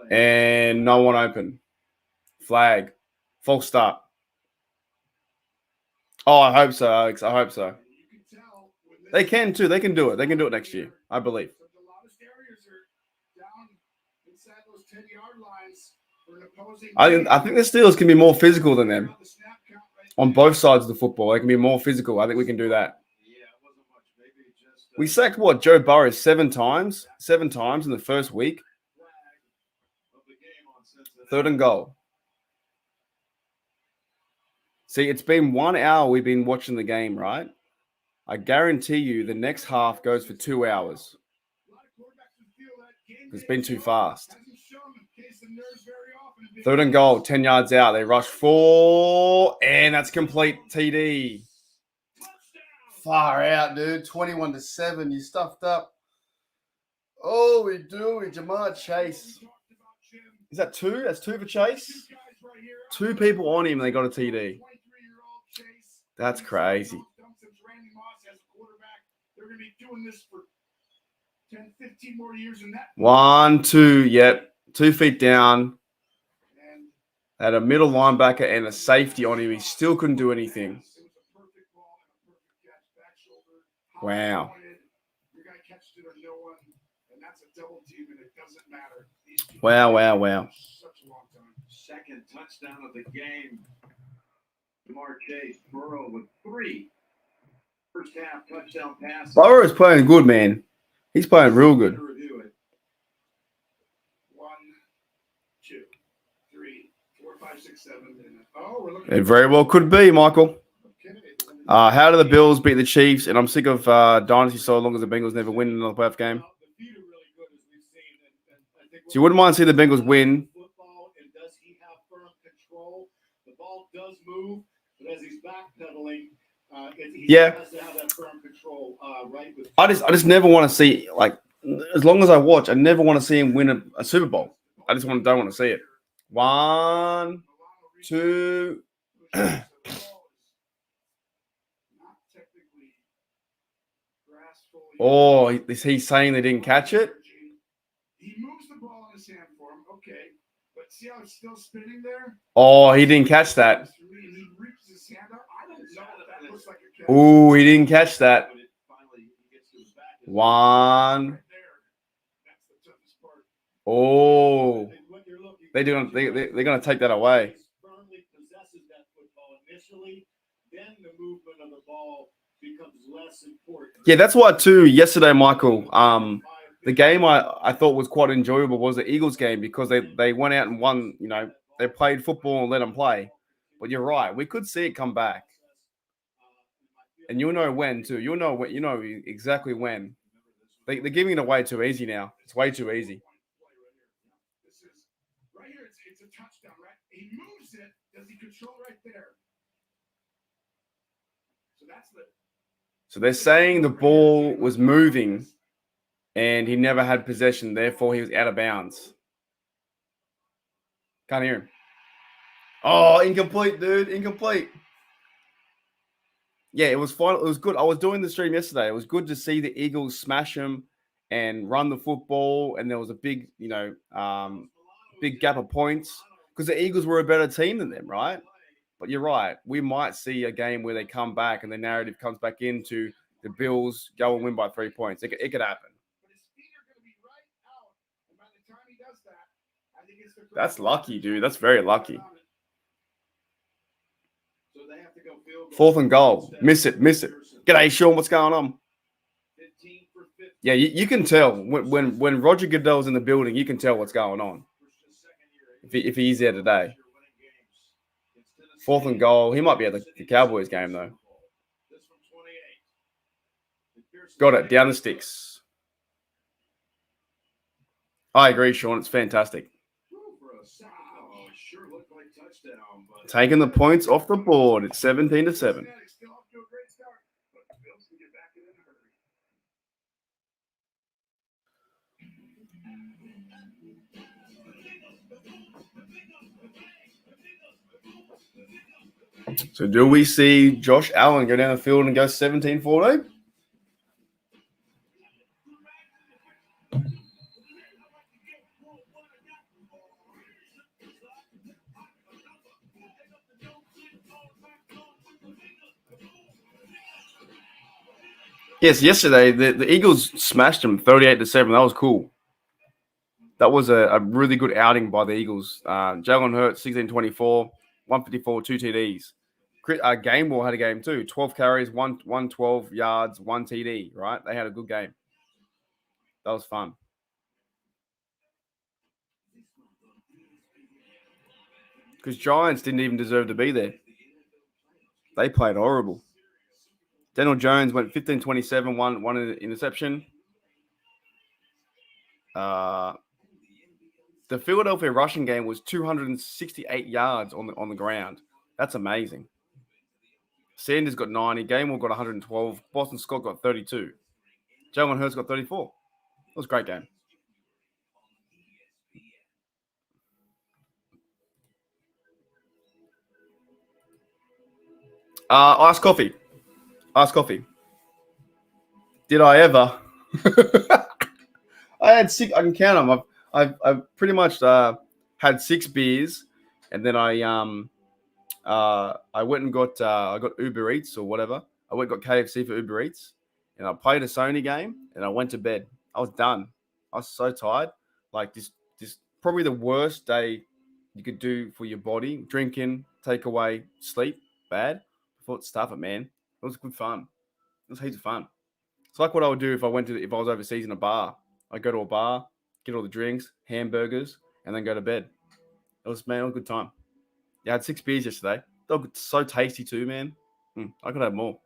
and no one open. Flag. False start. Oh, I hope so, Alex. I hope so. They can too. They can do it. They can do it next year, I believe. The loudest areas are down inside those 10-yard lines for an opposing. I think the Steelers can be more physical than them on both sides of the football. They can be more physical. I think we can do that. We sacked what? Joe Burrow 7 times? 7 times in the first week. 3rd and goal. See, it's been 1 hour we've been watching the game, right? I guarantee you the next half goes for 2 hours. It's been too fast. 3rd and goal, 10 yards out. They rush 4, and that's complete TD. Far out, dude. 21-7. You stuffed up. Oh, we do. Jamar Chase. Is that 2? That's 2 for Chase? 2 people on him, and they got a TD. That's crazy. They're going to be doing this for 10, 15 more years in that. 1, 2, yep. 2 feet down. Had a middle linebacker and a safety on him. He still couldn't do anything. Wow. Wow. Second touchdown of the game. Jamar Chase, Burrow with 3. First half touchdown pass. Burrow is playing good, man. He's playing real good. 1, 2, 3, 4, 5, 6, 7. Oh, we're looking. It very well could be, Michael. How do the Bills beat the Chiefs? And I'm sick of Dynasty so long as the Bengals never win another playoff game. So you wouldn't mind seeing the Bengals win. Does he have firm control? The ball does move, but as he's backpedaling, he has to have that firm control, right? I just never want to see, like, as long as I watch, I never want to see him win a Super Bowl. I just don't want to see it. 1, 2. Oh, he's saying they didn't catch it? He moves the ball in his hand for him. Okay. But see how it's still spinning there? Oh, he didn't catch that. He reaches his hand up. I don't know if that looks like a catch. Ooh, he didn't catch that. 1. Oh. They're gonna take that away. Firmly possesses that football initially, then the movement of the ball becomes less important. Yeah, that's why too. Yesterday, Michael, the game I thought was quite enjoyable was the Eagles game because they went out and won. You know, they played football and let them play. But you're right, we could see it come back, and you'll know when too. You'll know when. You know exactly when. They're giving it away too easy now. It's way too easy. Right here, it's a touchdown, right? He moves it. Does he control right there? So that's the. So they're saying the ball was moving, and he never had possession. Therefore, he was out of bounds. Can't hear him. Oh, incomplete, dude. Incomplete. Yeah, it was fun. It was good. I was doing the stream yesterday. It was good to see the Eagles smash them and run the football. And there was a big, big gap of points because the Eagles were a better team than them, right? But you're right. We might see a game where they come back and the narrative comes back into the Bills go and win by 3 points. It could happen. But his feet are going to be right out. And by the time he does that, I think it's the. That's lucky, dude. That's very lucky. So they have to go field goal. 4th and goal. Miss it. G'day, Sean. What's going on? 15 for 50. Yeah, you can tell when Roger Goodell's in the building, you can tell what's going on. If he's there today. 4th and goal. He might be at the Cowboys game, though. Got it. Down the sticks. I agree, Sean. It's fantastic. Taking the points off the board. It's 17-7. So do we see Josh Allen go down the field and go 17-14? Yes, yesterday the Eagles smashed them 38-7. That was cool. That was a really good outing by the Eagles. Jalen Hurts, 16-24, 154, 2 TDs. Gameball had a game too. 12 carries, 112 yards, 1 TD, right? They had a good game. That was fun. Because Giants didn't even deserve to be there. They played horrible. Daniel Jones went 15-27, one interception. The Philadelphia rushing game was 268 yards on the ground. That's amazing. Sanders got 90. Gainwell got 112. Boston Scott got 32. Jalen Hurts got 34. It was a great game. Iced coffee. Iced coffee. Did I ever? I had 6. I can count them. I've pretty much had 6 beers, and then I went and got I got Uber Eats or whatever. I went and got KFC for Uber Eats, and I played a Sony game, and I went to bed. I was done. I was so tired. Like this probably the worst day you could do for your body. Drinking, takeaway, sleep, bad. I thought stuff it, man. It was good fun. It was heaps of fun. It's like what I would do if I was overseas in a bar. I'd go to a bar, get all the drinks, hamburgers, and then go to bed. It was a good time. Yeah, I had 6 beers yesterday. They were so tasty too, man. I could have more.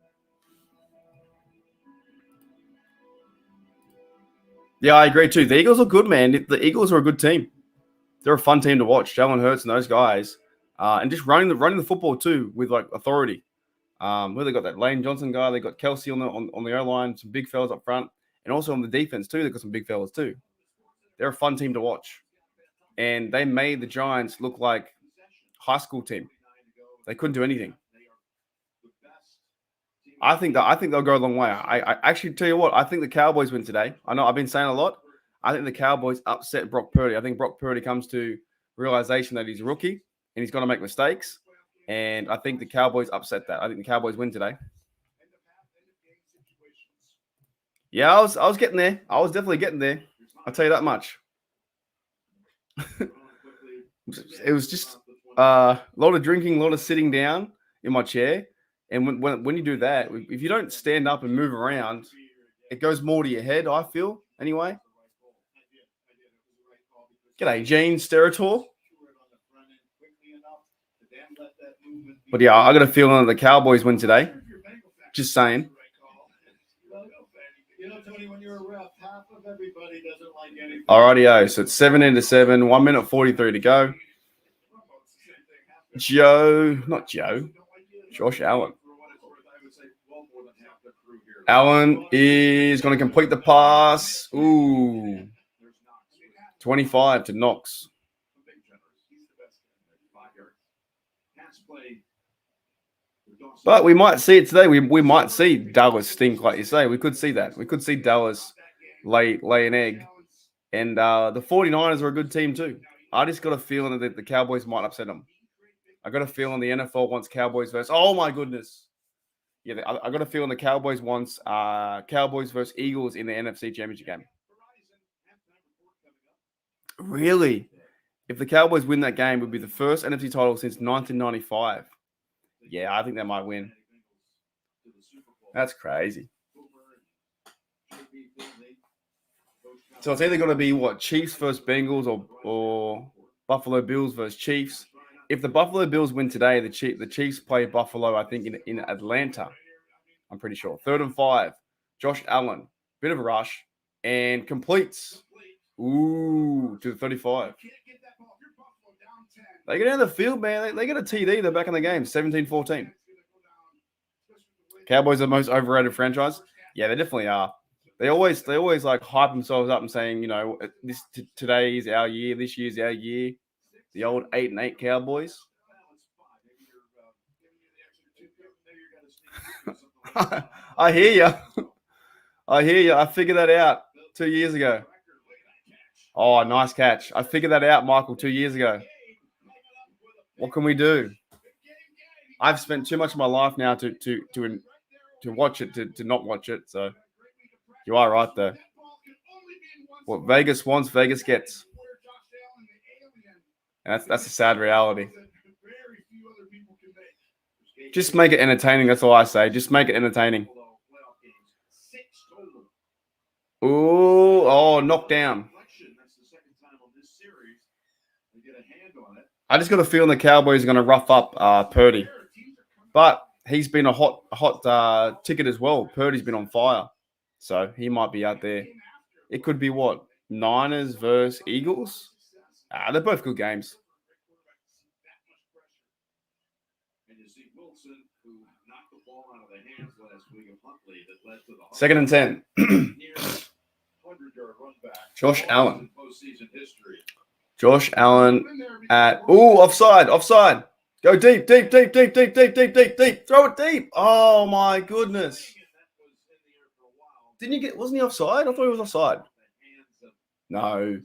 Yeah, I agree too. The Eagles are good, man. The Eagles are a good team. They're a fun team to watch. Jalen Hurts and those guys, and just running the football too with like authority. Where they got that Lane Johnson guy, they got Kelsey on the O line, some big fellas up front, and also on the defense too. They got some big fellas too. They're a fun team to watch, and they made the Giants look like high school team. They couldn't do anything. I think they'll go a long way. I actually tell you what, I think the Cowboys win today. I know I've been saying a lot. I think the Cowboys upset Brock Purdy. I think Brock Purdy comes to realization that he's a rookie and he's going to make mistakes. And I think the Cowboys upset that. I think the Cowboys win today. Yeah, I was getting there. I was definitely getting there. I'll tell you that much. It was just a lot of drinking, a lot of sitting down in my chair. And when you do that, if you don't stand up and move around, it goes more to your head, I feel, anyway. G'day, Gene Sterator. But yeah, I got a feeling that the Cowboys win today. Just saying. Tony, when you're a ref, half of everybody doesn't like anything. Alrighty, so it's 17-7, 1 minute 43 to go. Josh Allen. Allen is going to complete the pass. Ooh. 25 to Knox. But we might see it today. We might see Dallas stink, like you say. We could see that. We could see Dallas lay an egg. And the 49ers are a good team too. I just got a feeling that the Cowboys might upset them. I got a feeling the NFL wants Cowboys versus. Oh my goodness! Yeah, I got a feeling the Cowboys wants Cowboys versus Eagles in the NFC Championship game. Really? If the Cowboys win that game, it would be the first NFC title since 1995. Yeah, I think they might win. That's crazy. So it's either going to be what, Chiefs versus Bengals or Buffalo Bills versus Chiefs. If the Buffalo Bills win today, the Chiefs play Buffalo, I think, in Atlanta. I'm pretty sure. 3rd and 5. Josh Allen, bit of a rush, and completes. Ooh, to the 35. They get down the field, man. They get a TD. They're back in the game. 17-14. Cowboys are the most overrated franchise. Yeah, they definitely are. They always like hype themselves up and saying, you know, today is our year. This year's our year. The old 8-8 Cowboys. I hear you. I hear you. I figured that out 2 years ago. Oh, nice catch. I figured that out, Michael, 2 years ago. What can we do? I've spent too much of my life now to watch it, to not watch it. So you are right there. What Vegas wants, Vegas gets. And that's a sad reality. Just make it entertaining. That's all I say. Just make it entertaining. Ooh, oh, knocked down. I just got a feeling the Cowboys are going to rough up Purdy. But he's been a hot ticket as well. Purdy's been on fire. So he might be out there. It could be what? Niners versus Eagles? They're both good games. Second and 10. Josh Allen. Josh Allen at offside. Go deep. Throw it deep. Oh my goodness. Wasn't he offside? I thought he was offside. No.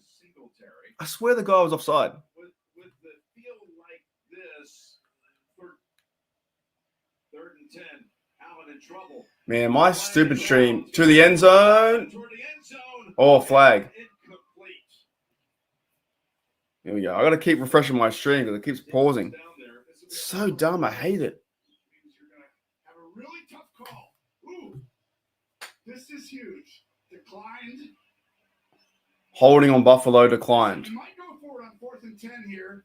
I swear the guy was offside. Man, my stupid stream to the end zone. Oh, flag. Here we go. I got to keep refreshing my stream because it keeps pausing. It's so dumb. I hate it. Have a really tough call. Ooh, this is huge. Declined. Holding on Buffalo declined. You might go for it on 4th and 10 here.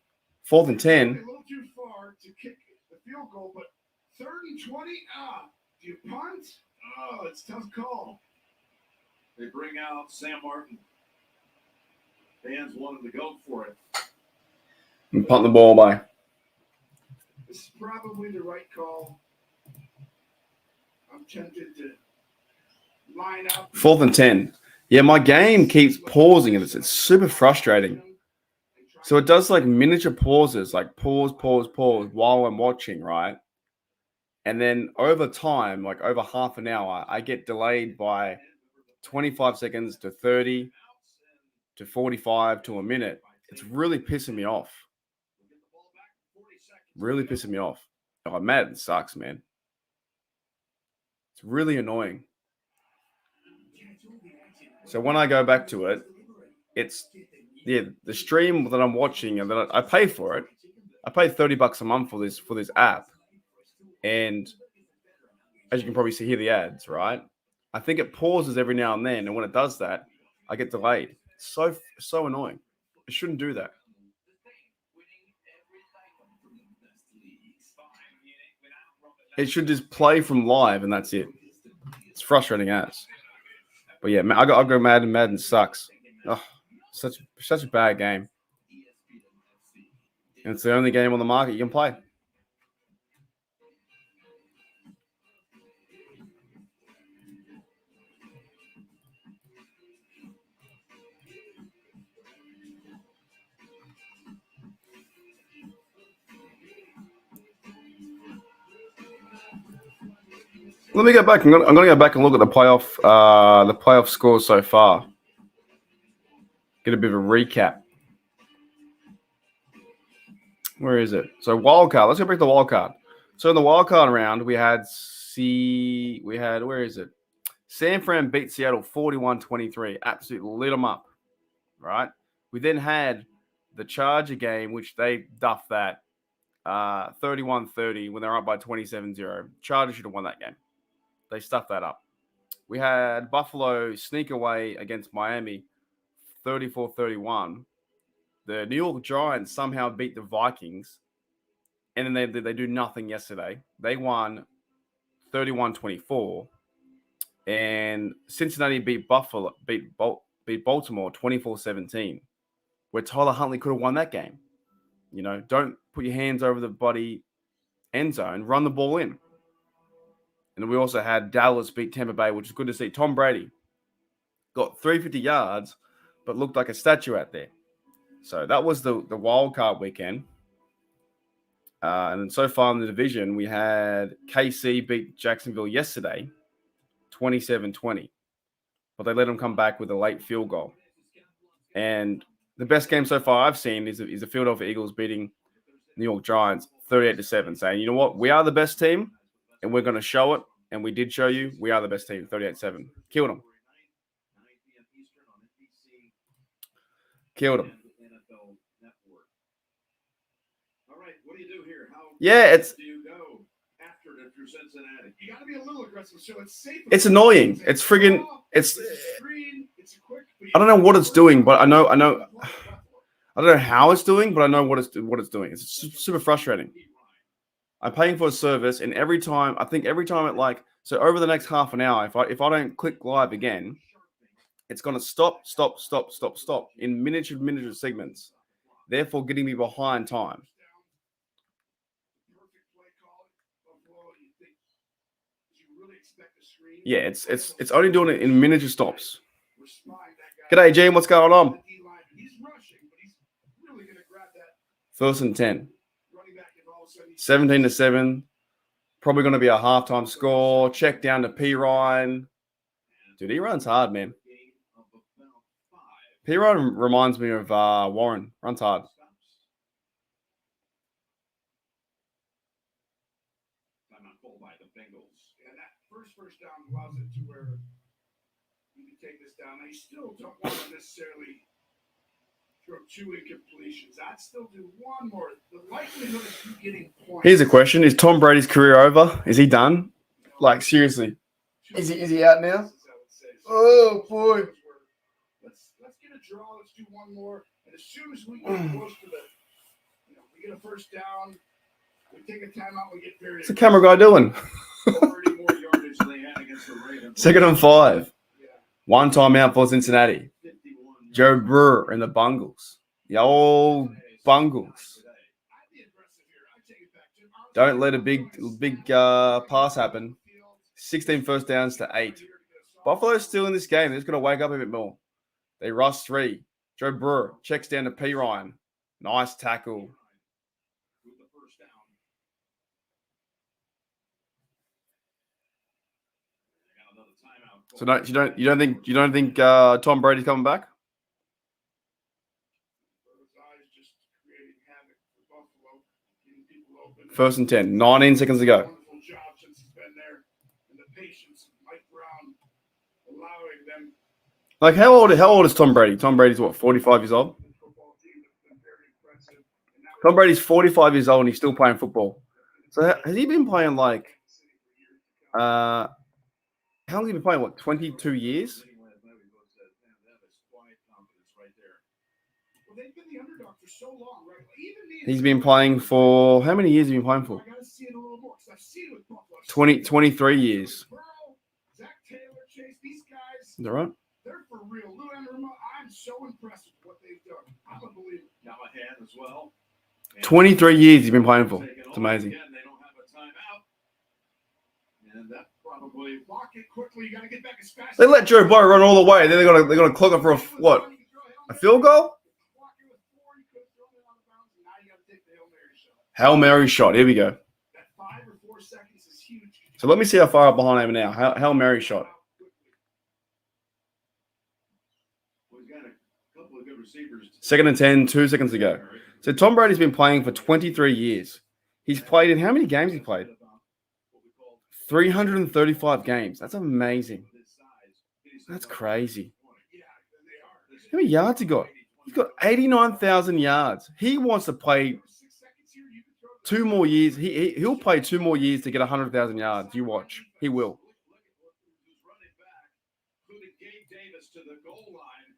4th and 10. A little too far to kick the field goal, but 3rd and 20. Do you punt? Oh, it's a tough call. They bring out Sam Martin. Fans wanted to go for it. And punt the ball by. This is probably the right call. I'm tempted to line up. 4th and 10. Yeah, my game keeps pausing and it's super frustrating. So it does like miniature pauses, like pause while I'm watching, right? And then over time, like over half an hour, I get delayed by 25 seconds to 30 to 45 to a minute. It's really pissing me off. Oh, Madden sucks, man. It's really annoying. So when I go back to it, it's the stream that I'm watching and that I pay for it. I pay $30 a month for this app. And as you can probably see here, the ads, right? I think it pauses every now and then. And when it does that, I get delayed. So annoying. It shouldn't do that. It should just play from live and that's it. It's frustrating as. But yeah, I'll go Madden. Madden sucks. Oh, such a bad game. And it's the only game on the market you can play. Let me go back. I'm going to go back and look at the playoff scores so far. Get a bit of a recap. Where is it? So wild card. Let's go back to the wild card. So in the wild card round, we had where is it? San Fran beat Seattle 41-23. Absolutely lit them up. Right? We then had the Charger game, which they duffed that 31-30 when they're up by 27-0. Chargers should have won that game. They stuffed that up. We had Buffalo sneak away against Miami 34-31. The New York Giants somehow beat the Vikings, and then they do nothing yesterday. They won 31-24, and Cincinnati beat Baltimore 24-17, where Tyler Huntley could have won that game. You know, don't put your hands over the body end zone, run the ball in. And we also had Dallas beat Tampa Bay, which is good to see. Tom Brady got 350 yards, but looked like a statue out there. So that was the wild card weekend. And so far in the division, we had KC beat Jacksonville yesterday, 27-20. But they let them come back with a late field goal. And the best game so far I've seen is the Philadelphia Eagles beating New York Giants 38-7, saying, you know what, we are the best team, and we're going to show it. And we did show you we are the best team, 38-7. Killed them. Killed them. What do you do here? Yeah, do you go after it if you're Cincinnati? You got to be a little aggressive, so it's safe. It's annoying. It's friggin'. It's. I don't know what it's doing, but I know. I don't know how it's doing, but I know what it's doing. It's super frustrating. I'm paying for a service, and every time it so over the next half an hour, if I don't click live again, it's gonna stop in miniature segments, therefore getting me behind time. Yeah, it's only doing it in miniature stops. G'day, Gene. What's going on? First and 10. 17-7. Probably going to be a halftime score. Check down to P. Ryan. Dude, he runs hard, man. P. Ryan reminds me of Warren. Runs hard. First down allows it to where you can take this down. They still don't want to necessarily throw two incompletions. I'd still do one more. The likelihood of you getting points. Here's a question: is Tom Brady's career over? Is he done? Like seriously, is he out now? Oh boy! Let's get a draw. Let's do one more. And as soon as we get close to we get a first down. We take a timeout. We get very. What's the camera guy doing? Second and 5. One timeout for Cincinnati. Joe Burrow and the Bungals. The old Bungals. Don't let a big pass happen. 16 first downs to 8. Buffalo's still in this game. They're just going to wake up a bit more. They rush 3. Joe Burrow checks down to P. Ryan. Nice tackle. So you don't think Tom Brady's coming back? First and 10. 19 seconds to go. Like how old is Tom Brady? Tom Brady's what, 45 years old? Tom Brady's 45 years old and he's still playing football. So has he been playing like how long has he been playing? What, 22 years? He's been playing for how many years? Has he been playing for? 23 years. Is that right? They're for real. I'm so impressed with what they've done. I'm a believer. Callahan as well. 23 years he's been playing for. It's amazing. Again, they don't have a timeout. And that probably block it quickly. You got to get back as fast. They let Joe Burrow run all the way. Then they're gonna clog it for a field goal? Hail Mary shot. Here we go. So let me see how far up behind I am now. Hail Mary shot. Second and 10, 2 seconds to go. So Tom Brady's been playing for 23 years. He's played in how many games he played? 335 games. That's amazing. That's crazy. How many yards he got? He's got 89,000 yards. He wants to play 2 more years. He'll play 2 more years to get 100,000 yards. You watch. He will. Davis to the goal line.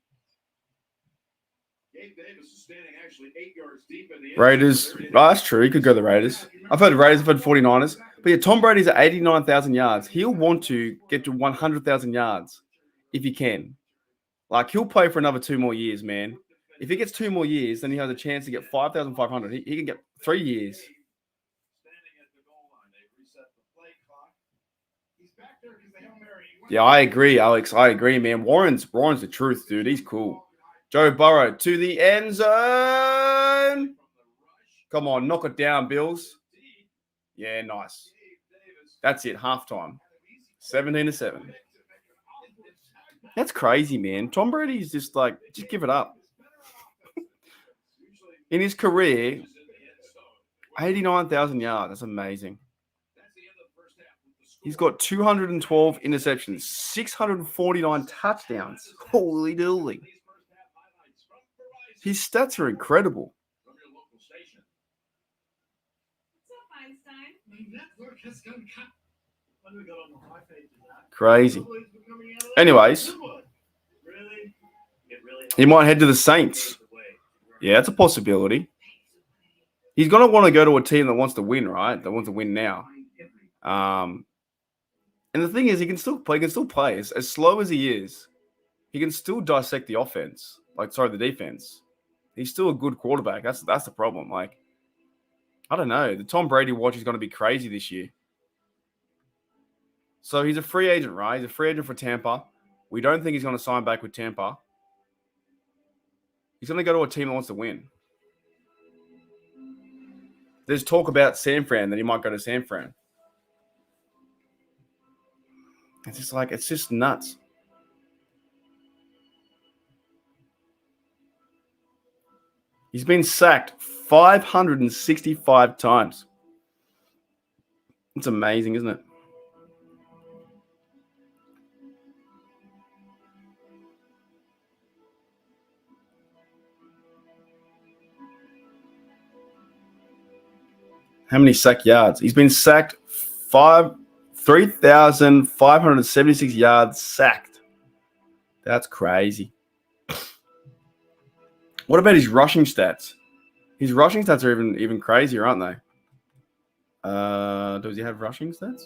Gabe Davis is standing actually 8 yards deep in the end Raiders. zone. There it Oh, is. that's true. He could go the Raiders. I've heard Raiders, I've heard 49ers. But yeah, Tom Brady's at 89,000 yards. He'll want to get to 100,000 yards if he can. Like, he'll play for another 2 more years, man. If he gets 2 more years, then he has a chance to get 5,500. He can get 3 years. Standing at the goal line. They reset the play clock. He's back there because the Hail Mary. Yeah, I agree, Alex. I agree, man. Warren's the truth, dude. He's cool. Joe Burrow to the end zone. Come on, knock it down, Bills. Yeah, nice. That's it, halftime. 17-7. That's crazy, man. Tom Brady's just like, just give it up. In his career, 89,000 yards. That's amazing. He's got 212 interceptions, 649 touchdowns. Holy dooly. His stats are incredible. From your local station. What's up, Einstein? Crazy. Anyways, he might head to the Saints. Yeah, that's a possibility. He's going to want to go to a team that wants to win, right? That wants to win now. And the thing is, he can still play. As slow as he is, he can still dissect the offense. The defense. He's still a good quarterback. That's the problem. Like, I don't know. The Tom Brady watch is going to be crazy this year. So he's a free agent, right? He's a free agent for Tampa. We don't think he's going to sign back with Tampa. He's going to go to a team that wants to win. There's talk about San Fran, that he might go to San Fran. It's just nuts. He's been sacked 565 times. It's amazing, isn't it? How many sack yards? He's been sacked 3,576 yards sacked. That's crazy. What about his rushing stats? His rushing stats are even crazier, aren't they? Does he have rushing stats?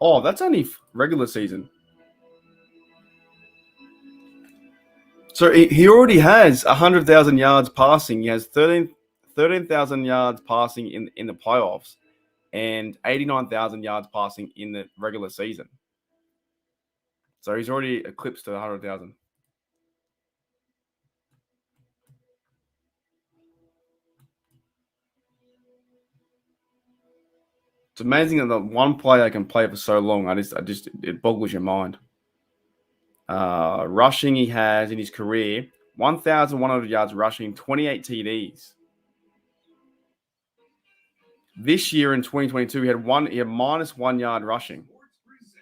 Oh, that's only regular season. So he already has 100,000 yards passing. He has 13,000 yards passing in the playoffs and 89,000 yards passing in the regular season. So he's already eclipsed to 100,000. It's amazing that the one player can play for so long. It boggles your mind. Rushing, he has in his career 1,100 yards rushing, 28 TDs. This year in 2022, he had minus 1 yard rushing. Sports presents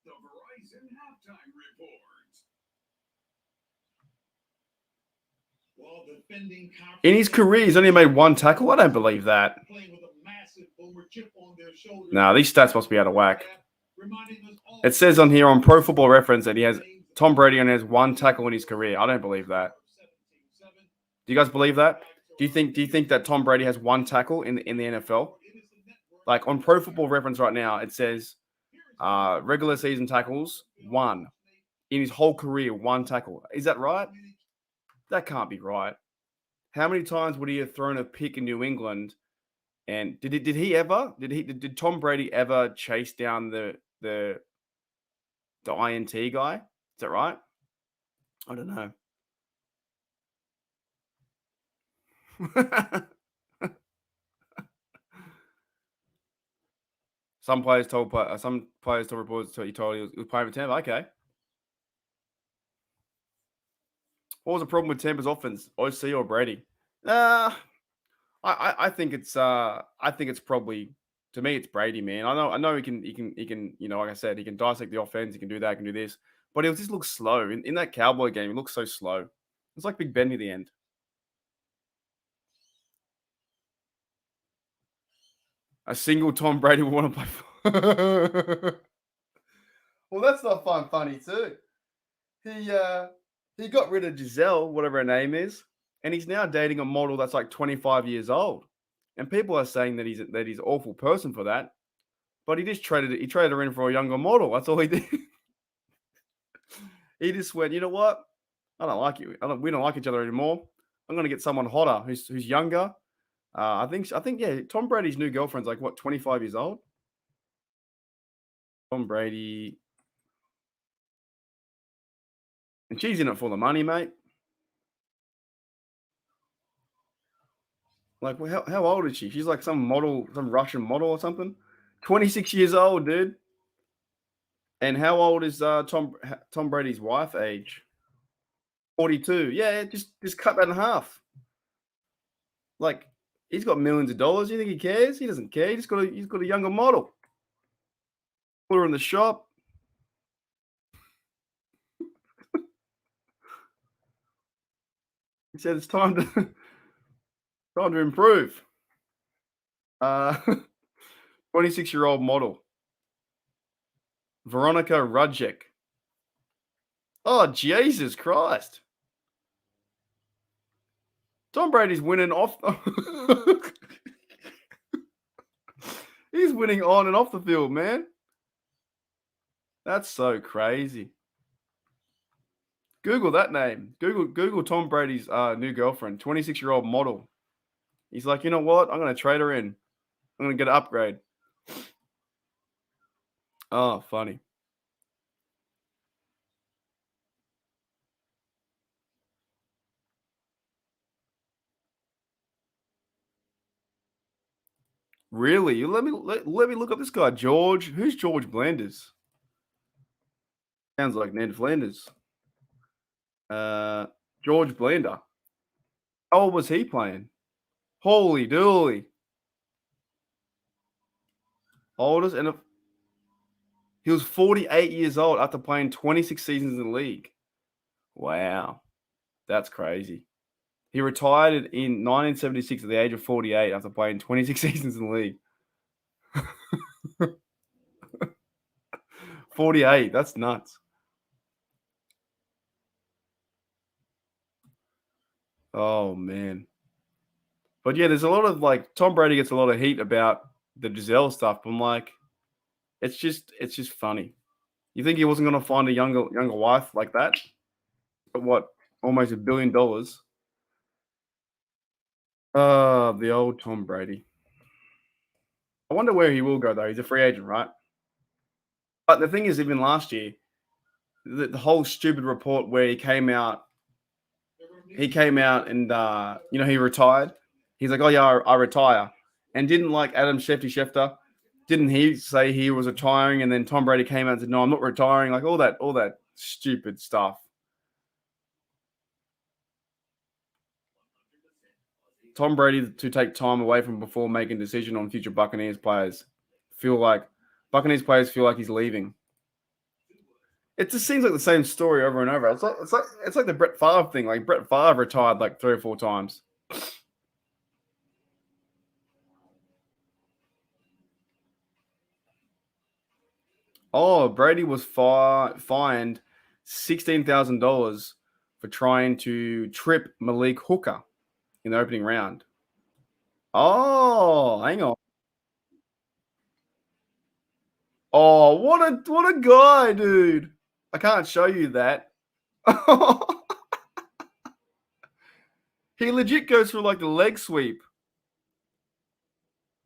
the Verizon halftime report. In his career, he's only made 1 tackle. I don't believe that. Nah, these stats must be out of whack. It says on here on Pro Football Reference that Tom Brady only has 1 tackle in his career. I don't believe that. Do you guys believe that? Do you think that Tom Brady has 1 tackle in the NFL? Like on Pro Football Reference right now, it says regular season tackles 1 in his whole career, 1 tackle. Is that right? That can't be right. How many times would he have thrown a pick in New England? And did Tom Brady ever chase down the INT guy? Is that right? I don't know. Some players told reporters he told he was playing for Tampa. Okay. What was the problem with Tampa's offense? OC or Brady? I think it's probably, to me, it's Brady, man. I know he can like I said, he can dissect the offense, he can do that, he can do this, but he'll just look slow. In that Cowboy game, he looks so slow. It's like Big Ben near the end. A single Tom Brady will want to play for. Well, that's not funny too. He got rid of Giselle, whatever her name is, and he's now dating a model that's like 25 years old. And people are saying that he's an awful person for that. But he traded her in for a younger model. That's all he did. He just went, you know what? I don't like you. We don't like each other anymore. I'm gonna get someone hotter who's younger. I think yeah, Tom Brady's new girlfriend's like what, 25 years old? Tom Brady. And she's in it for the money, mate. Like, well, how old is she? She's like some model, some Russian model or something. 26 years old, dude. And how old is Tom Brady's wife age? 42. Yeah, just cut that in half. Like, he's got millions of dollars. You think he cares? He doesn't care. He's got a younger model. Put her in the shop. He said it's time to improve. 26-year-old model. Veronica Rudjick. Oh, Jesus Christ. Tom Brady's winning off. He's winning on and off the field, man. That's so crazy. Google that name. Google Tom Brady's new girlfriend, 26-year-old model. He's like, you know what? I'm going to trade her in. I'm going to get an upgrade. Oh, funny. Really? Let me look up this guy, George. Who's George Blanders? Sounds like Ned Flanders. George Blander. How old was he playing? Holy dooly. Oldest, and he was 48 years old after playing 26 seasons in the league. Wow. That's crazy. He retired in 1976 at the age of 48 after playing 26 seasons in the league. 48. That's nuts. Oh, man. But yeah, there's a lot of like Tom Brady gets a lot of heat about the Giselle stuff. But I'm like, it's just funny. You think he wasn't going to find a younger wife like that? But what? Almost $1 billion. The old Tom Brady. I wonder where he will go though. He's a free agent, right? But the thing is, even last year, the whole stupid report where he came out and he retired. He's like, oh yeah, I retire, and didn't like Adam Schefter. Didn't he say he was retiring? And then Tom Brady came out and said, no, I'm not retiring. Like all that stupid stuff. Tom Brady to take time away from before making a decision on future Buccaneers players. Buccaneers players feel like he's leaving. It just seems like the same story over and over. It's like the Brett Favre thing. Like Brett Favre retired like 3 or 4 times. Oh, Brady was fined $16,000 for trying to trip Malik Hooker in the opening round. Oh, hang on. Oh, what a guy, dude. I can't show you that. He legit goes for like the leg sweep.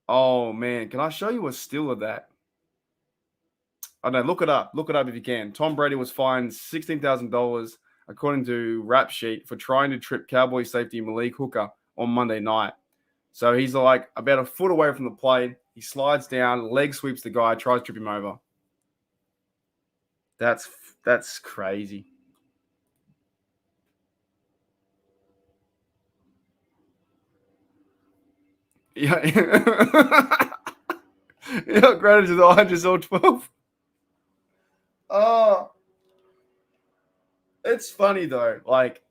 Oh man, can I show you a still of that? I know, look it up. Look it up if you can. Tom Brady was fined $16,000 according to Rap Sheet for trying to trip Cowboy safety Malik Hooker on Monday night. So he's like about a foot away from the plate. He slides down, leg sweeps the guy, tries to trip him over. That's crazy. Yeah. Yeah, granted to the Irish or 12. Oh, it's funny though. Like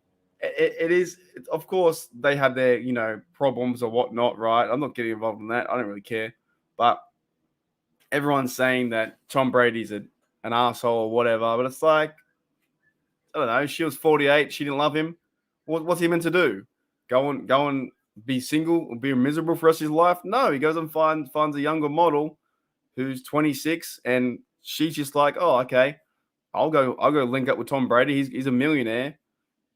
it is. Of course, they have their problems or whatnot, right? I'm not getting involved in that. I don't really care. But everyone's saying that Tom Brady's an asshole or whatever, but it's like, I don't know. She was 48. She didn't love him. What's he meant to do? Go and be single or be miserable for the rest of his life? No, he goes and finds a younger model who's 26, and she's just like, oh, okay, I'll go link up with Tom Brady. He's a millionaire.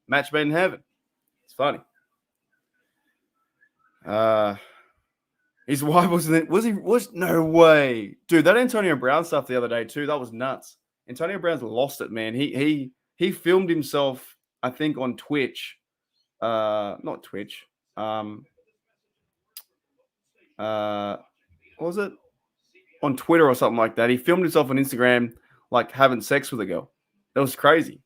Match made in heaven. It's funny. His wife was no way, dude. That Antonio Brown stuff the other day too. That was nuts. Antonio Brown's lost it, man. He filmed himself, I think, on Twitch. Not Twitch. What was it? On Twitter or something like that. He filmed himself on Instagram, like having sex with a girl. That was crazy.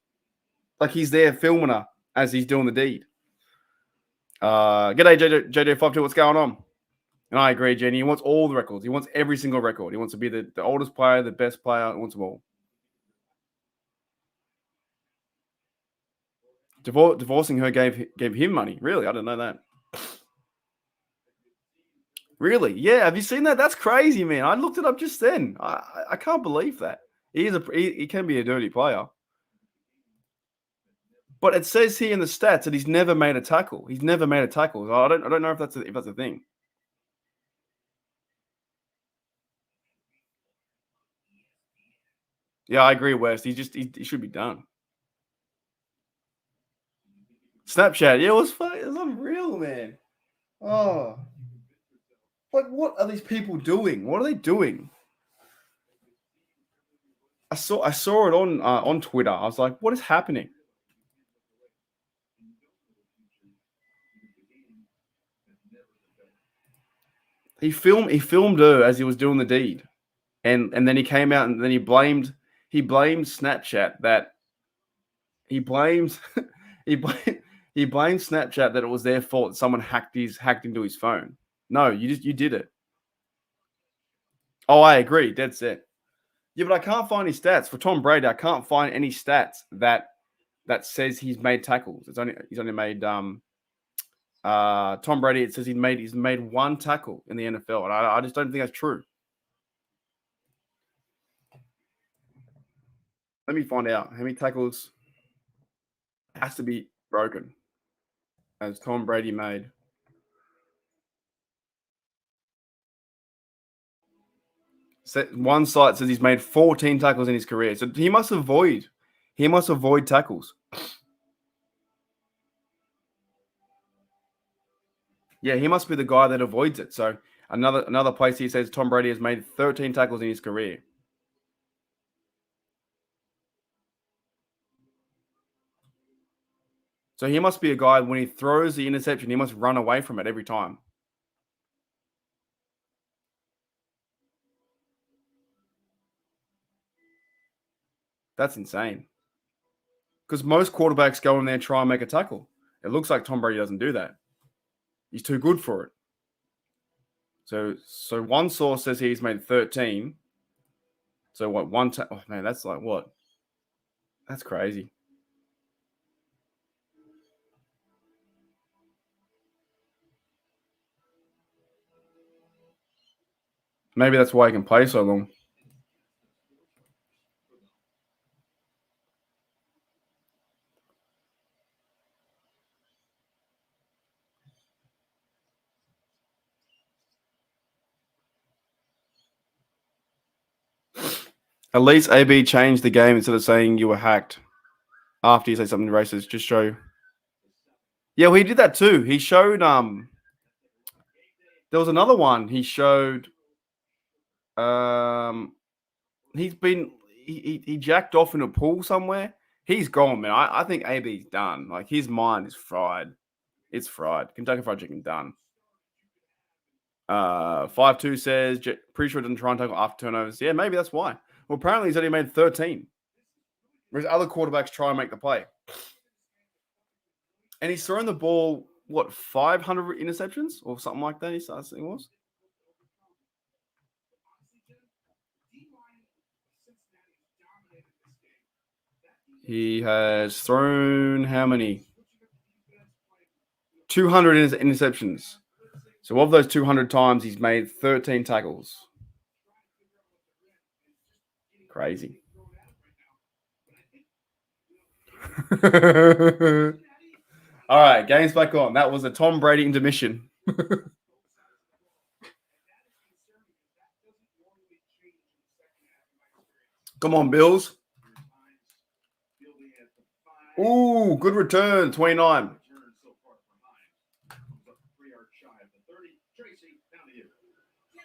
Like he's there filming her as he's doing the deed. G'day, JJ52. What's going on? And I agree, Jenny. He wants all the records. He wants every single record. He wants to be the oldest player, the best player. He wants them all. Divorcing her gave him money. Really? I didn't know that. Really? Yeah. Have you seen that? That's crazy, man. I looked it up just then. I can't believe that. He can be a dirty player. But it says here in the stats that he's never made a tackle. He's never made a tackle. I don't know if that's a thing. Yeah, I agree, West. He should be done. Snapchat, yeah, it was funny. It was unreal, man. Oh, like what are these people doing? What are they doing? I saw it on Twitter. I was like, what is happening? He filmed her as he was doing the deed, and then he came out and then he blamed Snapchat that he blames he blamed Snapchat that it was their fault that someone hacked into his phone. No, you did it. Oh, I agree. Dead set. Yeah, but I can't find his stats for Tom Brady. I can't find any stats that says he's made tackles. He's only made Tom Brady. It says he's made one tackle in the NFL, and I just don't think that's true. Let me find out how many tackles has to be broken as Tom Brady made. One site says he's made 14 tackles in his career, so he must avoid tackles. Yeah, he must be the guy that avoids it. So another place here says Tom Brady has made 13 tackles in his career. So he must be a guy, when he throws the interception, he must run away from it every time. That's insane. Because most quarterbacks go in there and try and make a tackle. It looks like Tom Brady doesn't do that. He's too good for it. So one source says he's made 13. So what? Oh man, that's like what? That's crazy. Maybe that's why he can play so long. At least AB changed the game instead of saying you were hacked after you say something racist. Just show. Yeah, well, he did that too. He showed there was another one he showed. He's been he jacked off in a pool somewhere. He's gone, man. I think AB's done. Like his mind is fried. It's fried. Kentucky Fried Chicken done. 5-2 says pretty sure it didn't try and tackle after turnovers. Yeah, maybe that's why. Well, apparently he's only made 13. Whereas other quarterbacks try and make the play. And he's thrown the ball, what, 500 interceptions or something like that? He was. He has thrown how many? 200 interceptions. So of those 200 times, he's made 13 tackles. Crazy. All right, game's back on. That was a Tom Brady intermission. Come on, Bills. Ooh, good return, 29. Jim,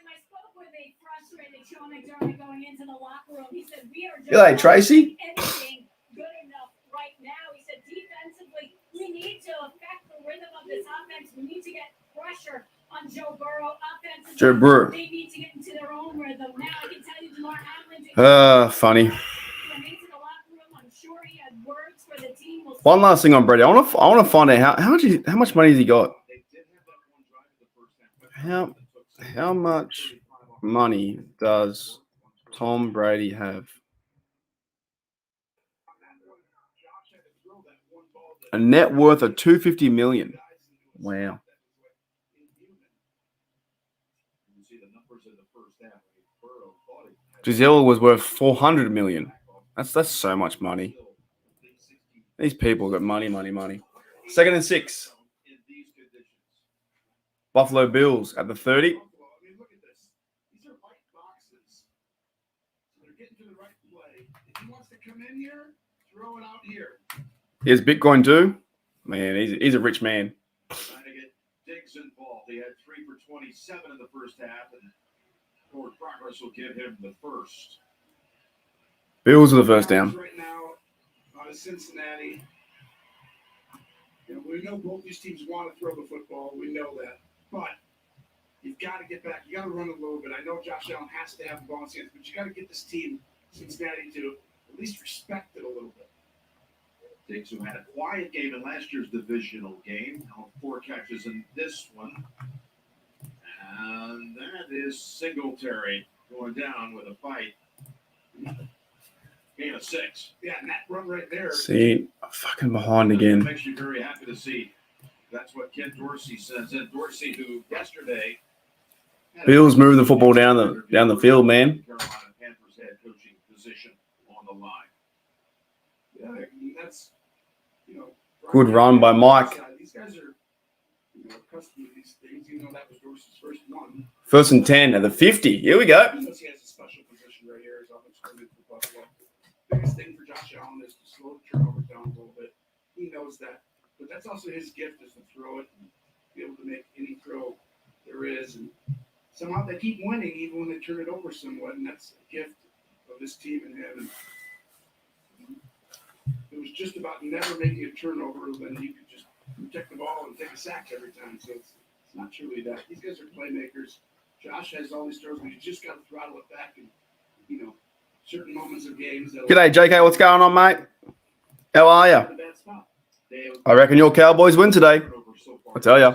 I spoke with a frustrated Sean McDermott going into the locker room. He said, we are just You like Tracy? anything good enough right now. He said, defensively, we need to affect the rhythm of this offense. We need to get pressure on Joe Burrow. Offensively, Joe Burrow. they need to get into their own rhythm. Now I can tell you, DeMar Hamlin Funny. went into the locker room. I'm sure he had words for the team. We'll One see. last thing on Brady. I want to find out how much money has he got? How much money does Tom Brady have? A net worth of $250 million. Wow. Giselle was worth $400 million. That's so much money. These people got money. 2nd and 6. Buffalo Bills at the 30. I mean, look at this. These are light boxes. So they're getting to the right play. If he wants to come in here, throw it out here. Here's Bitcoin too. Man, he's a rich man. Trying to get Diggs involved. He had 3 for 27 in the first half, and forward progress will give him the first. Bills with the first down. Right now, out of Cincinnati. You know, we know both these teams want to throw the football. We know that. But you've got to get back. You got to run a little bit. I know Josh Allen has to have the ball in his hands, but you got to get this team, Cincinnati, to at least respect it a little bit. Diggs, who had a quiet game in last year's divisional game, now 4 catches in this one. And that is Singletary going down with a fight. Gain of 6. Yeah, and that run right there. See, fucking behind It again. makes you very happy to see. That's what Ken Dorsey says. And Dorsey, who yesterday Bills move the football down the field, man. Carolina Panthers head coaching position on the line. Yeah, I mean, that's, you know. Good run by Mike. These guys are, you know, accustomed to these things, even though that was Dorsey's first one. 1st and 10 at the 50. Here we go. He knows he has a special position right here. His offense coordinator for Buffalo. Biggest thing for Josh Allen is to slow the turnovers down a little bit. He knows that. But that's also his gift, is to throw it and be able to make any throw there is. And somehow they keep winning even when they turn it over somewhat. And that's a gift of this team and him. And it was just about never making a turnover. Then you could just protect the ball and take a sack every time. So it's not truly that. These guys are playmakers. Josh has all these throws, but you just got to throttle it back and, you know, certain moments of games. G'day, JK. What's going on, mate? How are you? I reckon your Cowboys win today. I tell you,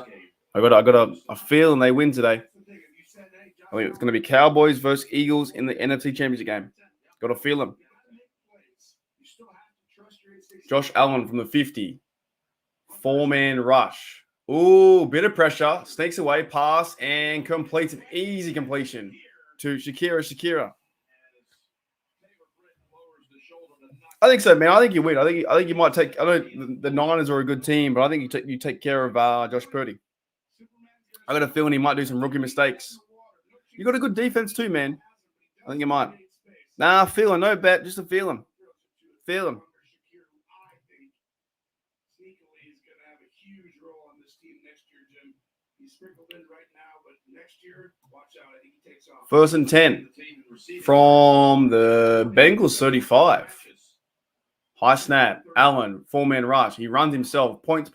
I got a feeling they win today. I think it's going to be Cowboys versus Eagles in the NFC Championship game. Got a feeling. Josh Allen from the 50. 4-man rush. Ooh, bit of pressure. Sneaks away, pass, and completes an easy completion to Shakira. I think so, man. I think you win. I think you might take. I know the Niners are a good team, but I think you take care of Josh Purdy. I got a feeling he might do some rookie mistakes. You got a good defense too, man. I think you might. Nah, feeling no bet, just a feeling. Feeling. First and 10 from the Bengals 35. High snap. Allen, 4-man rush. He runs himself. Points,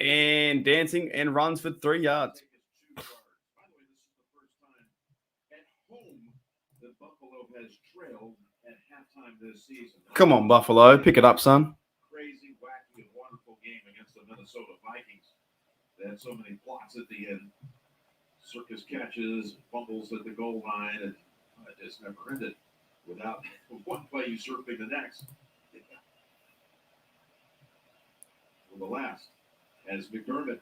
and dancing and runs for 3 yards. Come on, Buffalo. Pick it up, son. Crazy, wacky, and wonderful game against the Minnesota Vikings. They had so many plots at the end. Circus catches, fumbles at the goal line, and it just never ended without one play usurping the next. For the last, as McDermott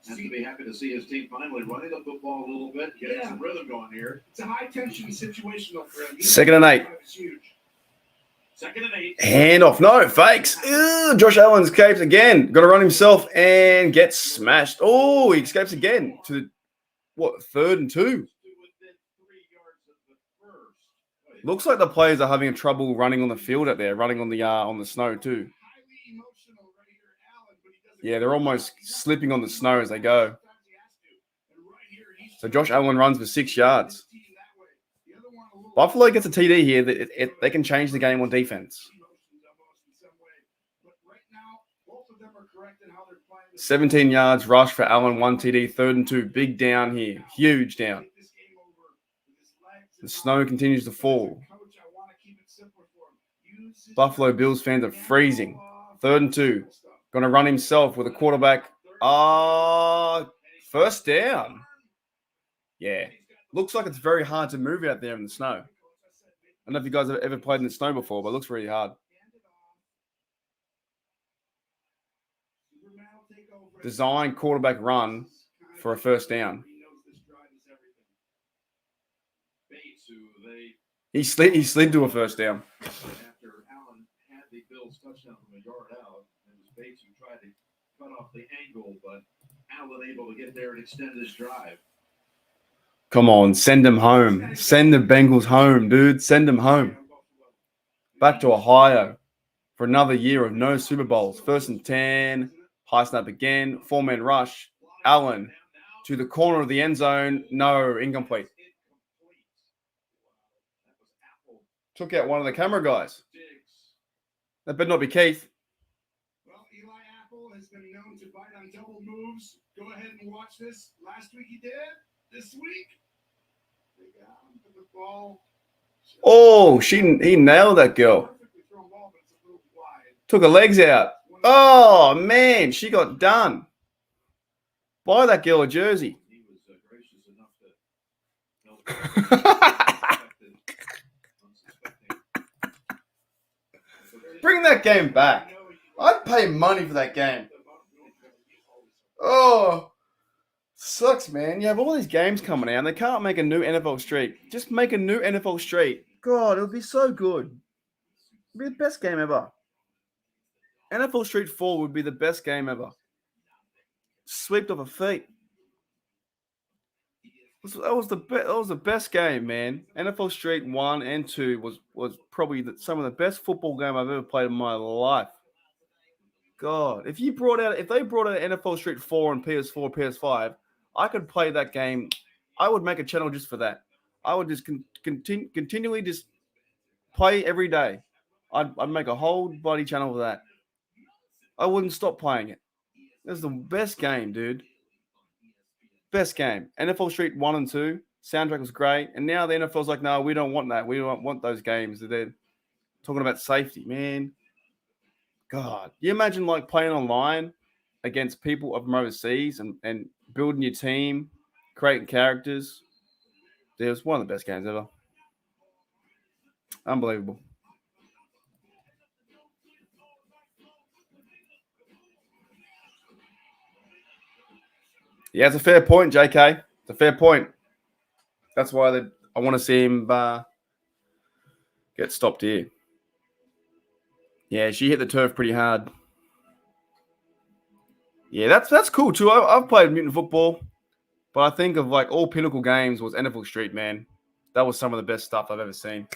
has to be happy to see his team finally running the football a little bit, getting some rhythm going here. It's a high tension situation though for him. 2nd and 8. It's huge. 2nd and 8. Hand off. No, fakes. Ew, Josh Allen escapes again. Got to run himself and gets smashed. Oh, he escapes again to the, 3rd and 2. Looks like the players are having trouble running on the field out there, running on the snow too. Yeah, they're almost slipping on the snow as they go. So Josh Allen runs for 6 yards. Buffalo gets a TD here. They can change the game on defense. 17 yards rush for Allen, 1 TD, 3rd and 2. Big down here. Huge down. The snow continues to fall. Buffalo Bills fans are freezing. 3rd and 2. Going to run himself with a quarterback. First down. Yeah. Looks like it's very hard to move out there in the snow. I don't know if you guys have ever played in the snow before, but it looks really hard. Design quarterback run for a first down. He slid to a first down. After Allen had the Bills touchdown from a yard out, it was Bates who tried to cut off the angle, but Allen able to get there and extend his drive. Come on, send them home. Send the Bengals home, dude. Send them home. Back to Ohio for another year of no Super Bowls. 1st and 10. High snap again. 4-man rush. Allen to the corner of the end zone. No, incomplete. Took out one of the camera guys. That better not be Keith. Well, Eli Apple has been known to bite on double moves. Go ahead and watch this. Last week he did. This week, they got him for the ball. Oh, he nailed that girl. Took her legs out. Oh, man, she got done. Buy that girl a jersey. He was gracious enough to Bring that game back. I'd pay money for that game. Oh, sucks, man. You have all these games coming out and they can't make a new NFL Street. Just make a new NFL Street. God, it would be so good. It would be the best game ever. NFL Street 4 would be the best game ever. Swept off her feet. That was the best game, man. NFL Street 1 and 2 was probably some of the best football game I've ever played in my life. God, if they brought out NFL Street 4 and PS4, PS5, I could play that game. I would make a channel just for that. I would just continually just play every day. I'd make a whole bloody channel for that. I wouldn't stop playing it. It was the best game, dude. Best game. NFL Street 1 and 2. Soundtrack was great. And now the NFL's like, no, we don't want that. We don't want those games. They're talking about safety, man. God. You imagine like playing online against people from overseas and building your team, creating characters. It was one of the best games ever. Unbelievable. Yeah, it's a fair point, JK. It's a fair point. That's why I want to see him get stopped here. Yeah, she hit the turf pretty hard. Yeah, that's cool too. I've played mutant football, but I think of like all pinnacle games was NFL Street, man. That was some of the best stuff I've ever seen.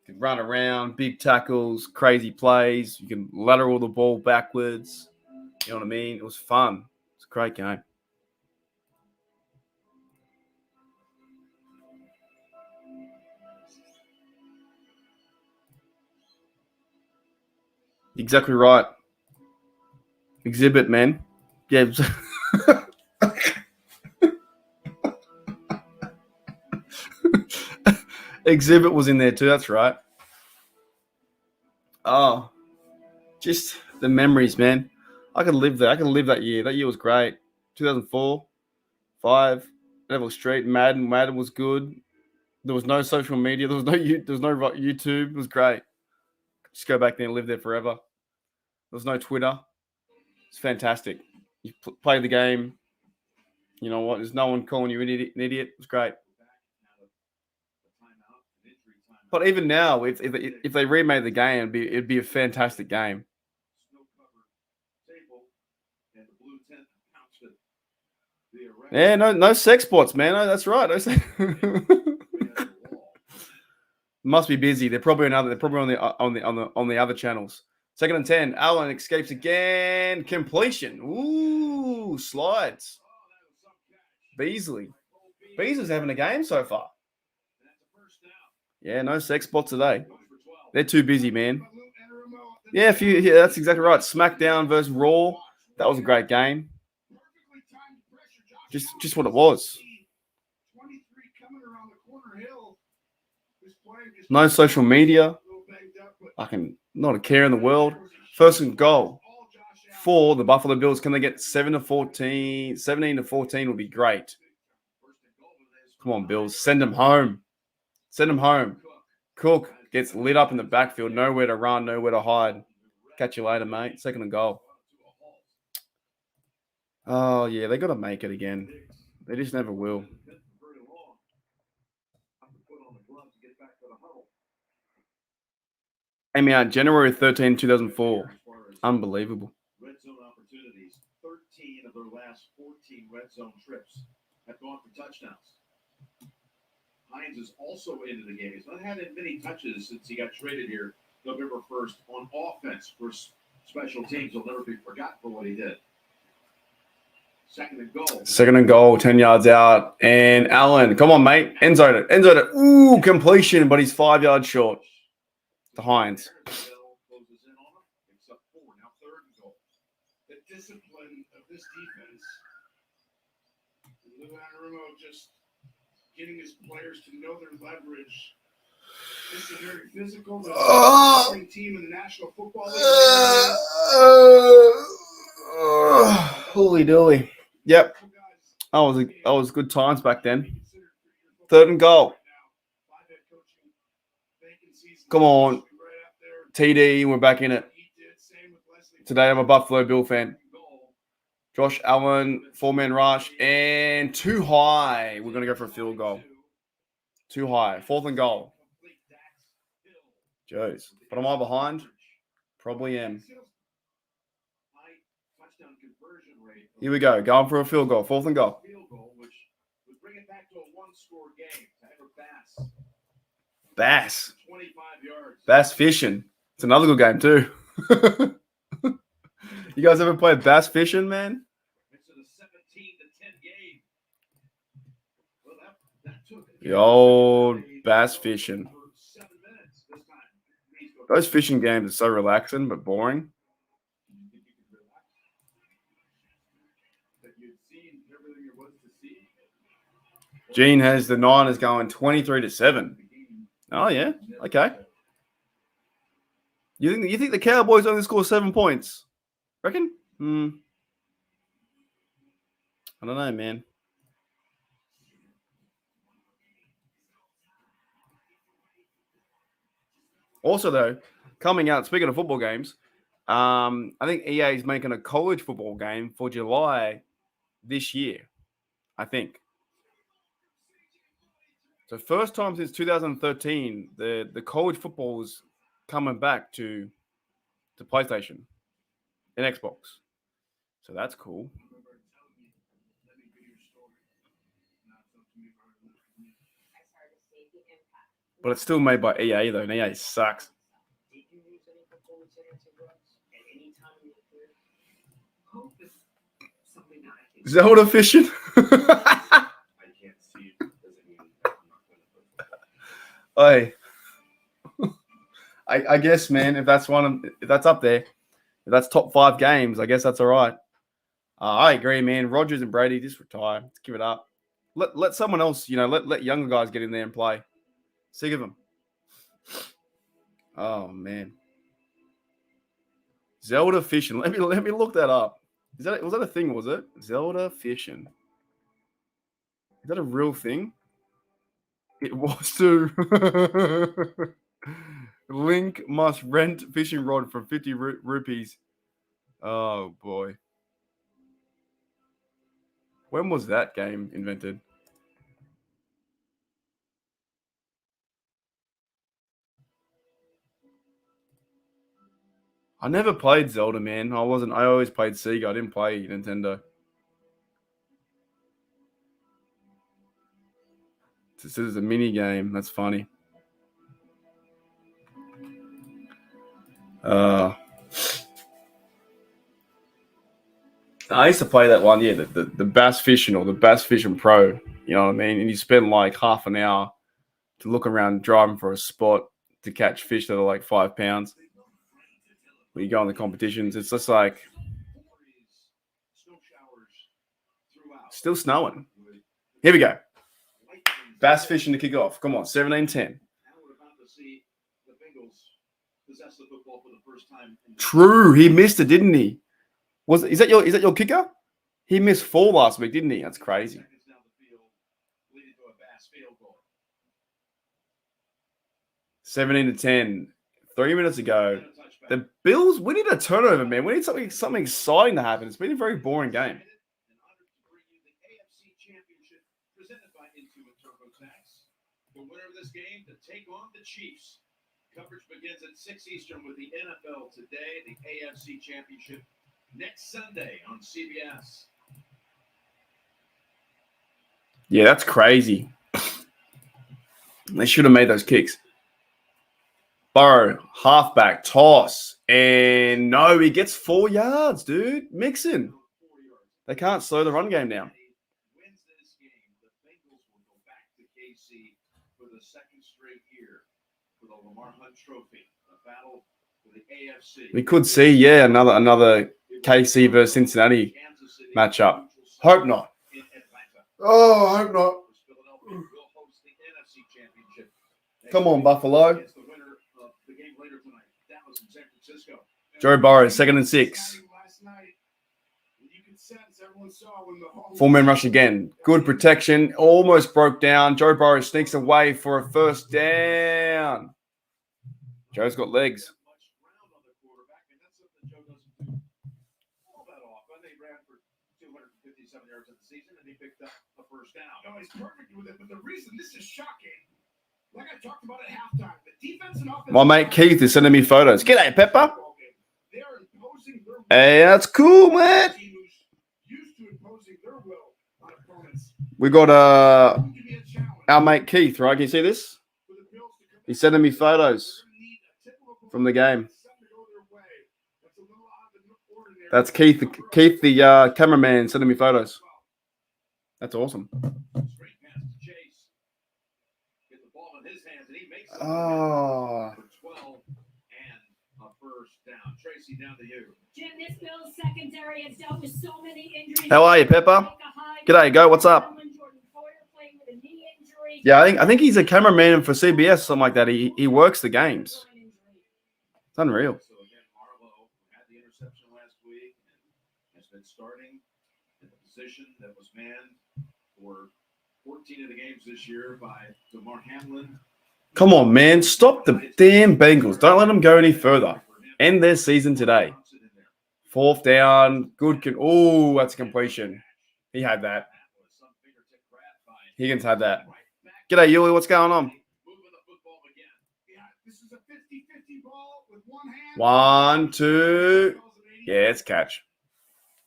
You can run around, big tackles, crazy plays. You can lateral the ball backwards. You know what I mean? It was fun. It's a great game. Exactly right. Exhibit, man. Yeah. Exhibit was in there too. That's right. Oh, just the memories, man. I could live there. I could live that year. That year was great. 2004, 5, Neville Street, Madden. Madden was good. There was no social media. There was no YouTube. It was great. Just go back there and live there forever. There was no Twitter. It's fantastic. You play the game. You know what? There's no one calling you an idiot. It was great. But even now, if they remade the game, it'd be a fantastic game. Yeah, no sex bots, man. No, that's right. No sex. Must be busy. They're probably on the other channels. 2nd and 10. Allen escapes again. Completion. Ooh, slides. Beasley's having a game so far. Yeah, no sex bots today. They're too busy, man. Yeah, that's exactly right. SmackDown versus Raw. That was a great game. Just what it was. No social media. Not a care in the world. 1st and goal for the Buffalo Bills. Can they get 17 to 14 would be great. Come on, Bills. Send them home. Cook gets lit up in the backfield. Nowhere to run, nowhere to hide. Catch you later, mate. 2nd and goal. Oh, yeah, they got to make it again. They just never will. Came out January 13, 2004. Unbelievable. Red zone opportunities. 13 of their last 14 red zone trips have gone for touchdowns. Hines is also into the game. He's not had many touches since he got traded here November 1st on offense for special teams. He'll never be forgotten for what he did. 2nd and goal, 10 yards out. And Allen, come on, mate. End zone it. Ooh, completion, but he's 5 yards short. To Hines. The discipline of this defense. Lou Anarumo just getting his players to know their leverage. This is very physical. The team in the National Football League. Holy dooly. Yep. That was good times back then. 3rd and goal. Come on. TD, we're back in it. Today I'm a Buffalo Bill fan. Josh Allen, 4-man rush, and too high. We're going to go for a field goal. Too high. 4th and goal. Jeez. But am I behind? Probably am. Here we go. Going for a field goal. 4th and goal. Bass. Bass fishing. It's another good game too. You guys ever played bass fishing, man? The old bass fishing. Those fishing games are so relaxing but boring. Gene has the Niners going 23-7. Oh yeah, okay. You think the Cowboys only score 7 points? Reckon? I don't know, man. Also, though, coming out, speaking of football games, I think EA is making a college football game for July this year, I think. So first time since 2013, the college football is coming back to PlayStation and Xbox. So that's cool. But it's still made by EA, though, and EA sucks. Zelda fishing? Hey, I guess, man, if that's up there, if that's top 5 games, I guess that's all right. I agree, man. Rodgers and Brady just retire. Let's give it up. Let someone else, let younger guys get in there and play. Sick of them. Oh man, Zelda fishing. Let me look that up. Was that a thing? Was it Zelda fishing? Is that a real thing? It was too. Link must rent fishing rod for 50 rupees. Oh boy. When was that game invented? I never played Zelda, man. I always played Sega. I didn't play Nintendo. This is a mini game. That's funny. I used to play that one, the Bass Fishing or the Bass Fishing Pro. You know what I mean? And you spend like half an hour to look around driving for a spot to catch fish that are like 5 pounds. When you go on the competitions, it's just like still snowing. Here we go. Bass fishing to kick off. Come on, 17-10. True, he missed it, didn't he? Is that your kicker? He missed 4 last week, didn't he? That's crazy. 17-10. 3 minutes ago. The Bills, we need a turnover, man. We need something exciting to happen. It's been a very boring game. The winner of this game to take on the Chiefs. Coverage begins at 6 Eastern with the NFL today, the AFC Championship next Sunday on CBS. Yeah, that's crazy. They should have made those kicks. Burrow, halfback, toss. And no, he gets 4 yards, dude. Mixon. They can't slow the run game down. Wins this game, the Bengals will go back to KC for the second straight year for the Lamar Hunt Trophy, a battle for the AFC. We could see, another KC versus Cincinnati matchup. Hope not. Oh, hope not. Come on, Buffalo. Joe Burrow, 2nd and 6. 4-man rush again. Good protection. Almost broke down. Joe Burrow sneaks away for a first down. Joe's got legs. No, he's perfect with it, but the reason this is shocking, like I talked about at halftime, the defense and offense. My mate Keith is sending me photos. G'day, Pepper. They are imposing their will. Hey, that's cool, man. Used to imposing their will on opponents. We got our mate Keith, right? Can you see this? He's sending me photos from the game. That's Keith, the cameraman, sending me photos. That's awesome. Oh. Jim, this Bills secondary has dealt with so many injuries. How are you, Pepper? G'day, go. What's up? Yeah, I think he's a cameraman for CBS, something like that. He works the games. It's unreal. So again, Marlowe had the interception last week and has been starting in the position that was manned for 14 of the games this year by DeMar Hamlin. Come on, man. Stop the damn Bengals. Don't let them go any further. End their season today. 4th down. Good. Oh, that's a completion. He had that. Higgins had that. G'day, Yuli. What's going on? This is a 50-50 ball with one hand. 1, 2. Yeah, it's a catch.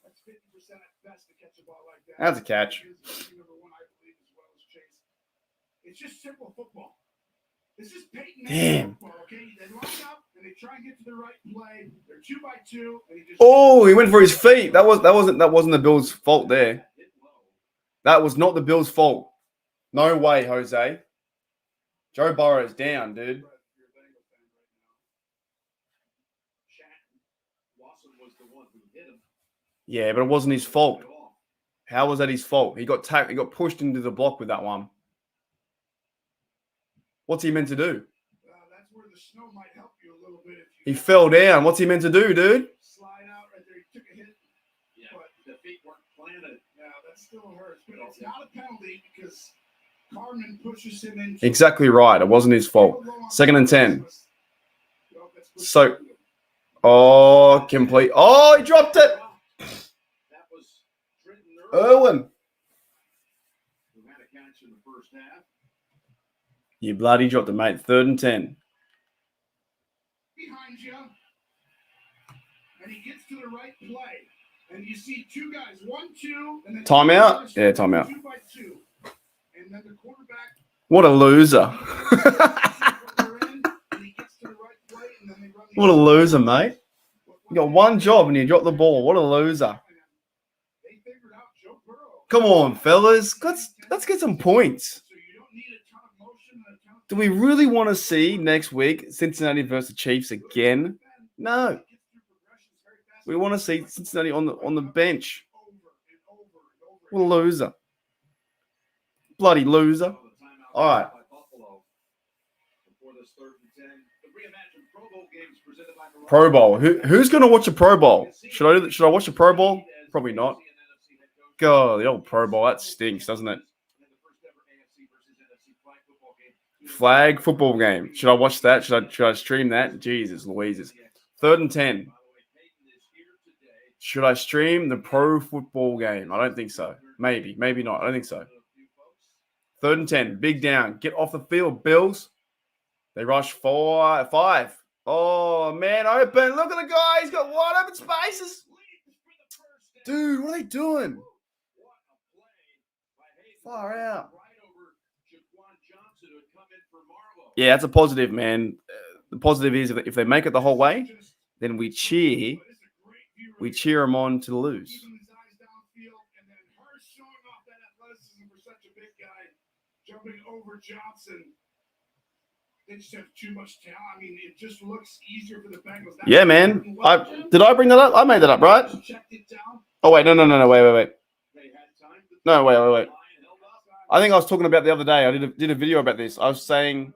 That's 50% at best to catch a ball like that. That's a catch. Number 1, I believe, as well as Chase. It's just simple football. It's just Peyton Damn. football, okay? They line up and they try and get to the right play. They're 2-by-2, and he just. Oh, he went for his feet. That wasn't the Bills' fault there. That was not the Bills' fault. No way, Jose. Joe Burrow's down, dude. Yeah, but it wasn't his fault. How was that his fault? He got pushed into the block with that one. What's he meant to do? That's where the snow might help you a little bit. He fell down. What's he meant to do, dude? Slide out right there. He took a hit. Yeah, but the feet weren't planted. Yeah, that still hurts. But it's not a penalty because Carmen pushes him into. Exactly right. It wasn't his fault. 2nd and 10. So, complete. Oh, he dropped it. That was Irwin. who had a catch in the first half. You bloody dropped it, mate. 3rd and 10. Behind you. to the right play, and you see two guys, 1-2, and then Timeout? Yeah, timeout. 2 by 2, and then the quarterback. What a loser. What a loser, mate. You got one job and you drop the ball. What a loser. Come on, fellas. Let's get some points. Do we really want to see next week Cincinnati versus the Chiefs again? No. We want to see Cincinnati on the bench. What a loser. Bloody loser. All right. Pro Bowl. Who's going to watch a Pro Bowl? Should I watch a Pro Bowl? Probably not. God, the old Pro Bowl, that stinks, doesn't it? Flag football game. Should I watch that? Should I stream that? Jesus Louises. 3rd and 10. Should I stream the pro football game? I don't think so. Maybe not. I don't think so. 3rd and 10. Big down. Get off the field, Bills. They rush 5. Oh, man, open. Look at the guy. He's got wide open spaces. Dude, what are they doing? Far out. Yeah, that's a positive, man. The positive is if they make it the whole way, then we cheer them on to lose. Jumping over Johnson. They just have too much talent. I mean, it just looks easier for the Bengals. Yeah, man. Did I bring that up? I made that up, right? Oh, wait. No. Wait. No, wait. I think I was talking about the other day. I did a video about this. I was saying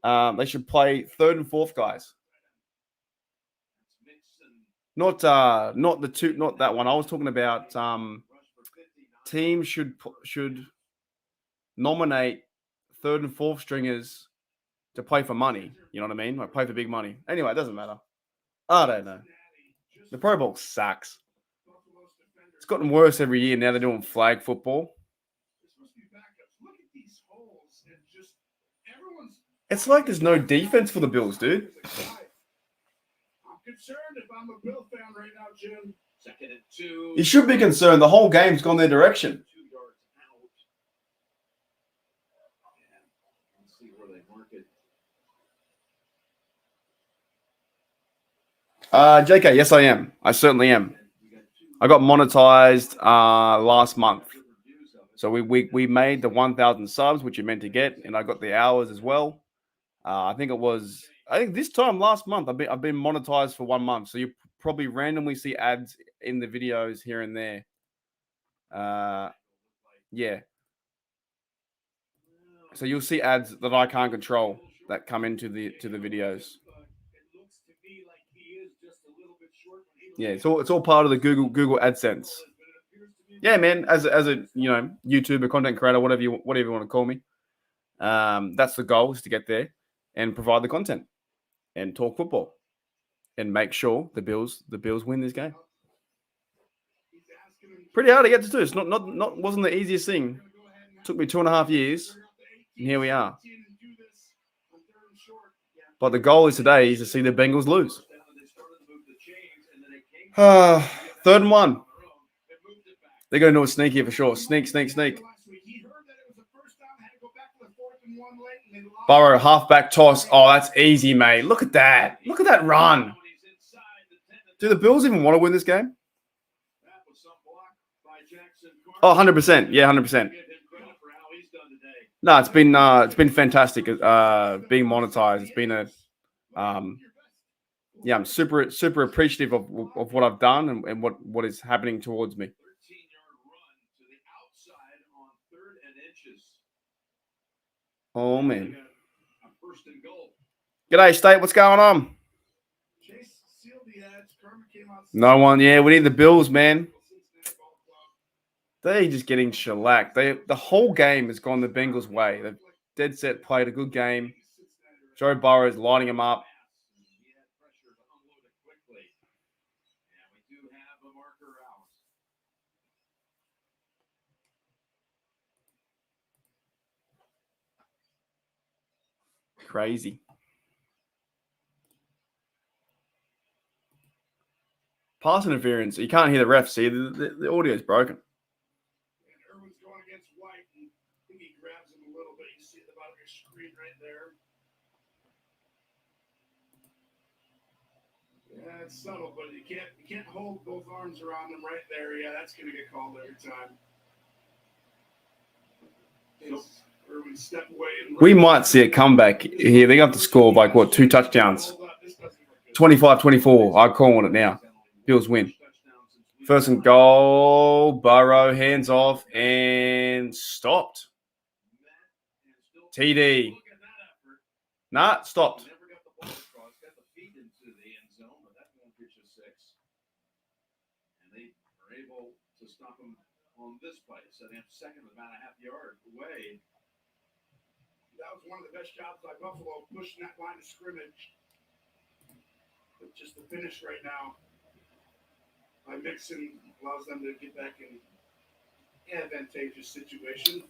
they should play 3rd and 4th guys. Not that one. I was talking about teams should nominate 3rd and 4th stringers to play for money. You know what I mean? Like play for big money. Anyway, it doesn't matter. I don't know. The Pro Bowl sucks. It's gotten worse every year. Now they're doing flag football. It's like there's no defense for the Bills, dude. I'm concerned if I'm a Bill fan right now, Jim. 2nd and 2. You should be concerned. The whole game's gone their direction. JK, yes, I am. I certainly am. I got monetized last month. So we made the 1,000 subs, which you're meant to get, and I got the hours as well. I think this time last month I've been monetized for 1 month. So you probably randomly see ads in the videos here and there. Yeah. So you'll see ads that I can't control that come into the videos. Yeah, it's all part of the Google AdSense. Yeah, man. As a YouTuber, content creator, whatever you want to call me, that's the goal, is to get there and provide the content and talk football and make sure the Bills win this game. Pretty hard to get to do. It's not wasn't the easiest thing. It took me 2.5 years, and here we are. But the goal today is to see the Bengals lose. 3rd and 1. They're going to do a sneak here for sure. Sneak. Burrow, halfback toss. Oh, that's easy, mate. Look at that. Look at that run. Do the Bills even want to win this game? Oh, 100%. Yeah, 100%. No, it's been fantastic being monetized. It's been I'm super appreciative of what I've done and what is happening towards me. Oh, man. G'day, State. What's going on? No one. Yeah, we need the Bills, man. They're just getting shellacked. The whole game has gone the Bengals' way. They've dead set played a good game. Joe Burrow's lining them up. Crazy. pass interference. You can't hear the ref. See, the audio's broken. And Irwin's going against White, and I think he grabs him a little bit. You see at the bottom of your screen right there. Yeah, it's subtle, but you can't hold both arms around him right there. Yeah, that's going to get called every time. Irwin step away. And We might see a comeback here. They got to score like, what, 2 touchdowns? 25-24. I'm calling it now. Bills win. First and goal. Burrow, hands off, and stopped. TD. Nah, stopped. Never got the ball across, got the feet into the end zone, but that won't get you 6. And they are able to stop him on this play, setting up second about a half yard away. That was one of the best jobs by Buffalo, pushing that line of scrimmage. But just the finish right now by Mixon allows them to get back in an advantageous situation.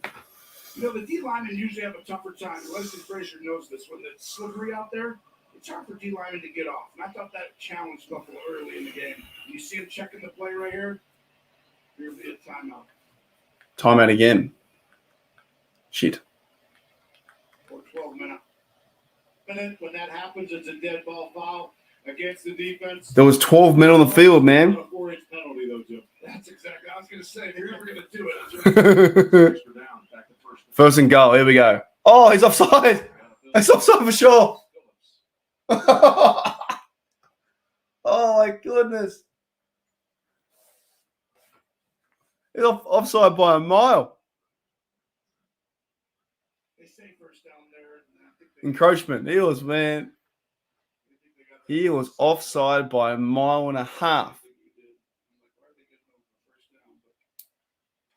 You know, the D linemen usually have a tougher time. Leslie Frazier knows this. When it's slippery out there, it's hard for D linemen to get off. And I thought that challenged Buffalo early in the game. You see him checking the play right here? Here'll be a timeout. Timeout again. Shit. Or 12 minutes. And then when that happens, it's a dead ball foul against the defense. There was 12 men on the field, man. A 4-inch penalty, though, Jim. That's exactly. I was going to say, they're never going to do it. Extra down, back to first. First and goal. Here we go. Oh, he's offside. He's offside for sure. Oh, my goodness. He's offside by a mile. They say first down there. And I think Encroachment. He was, man. He was offside by a mile and a half.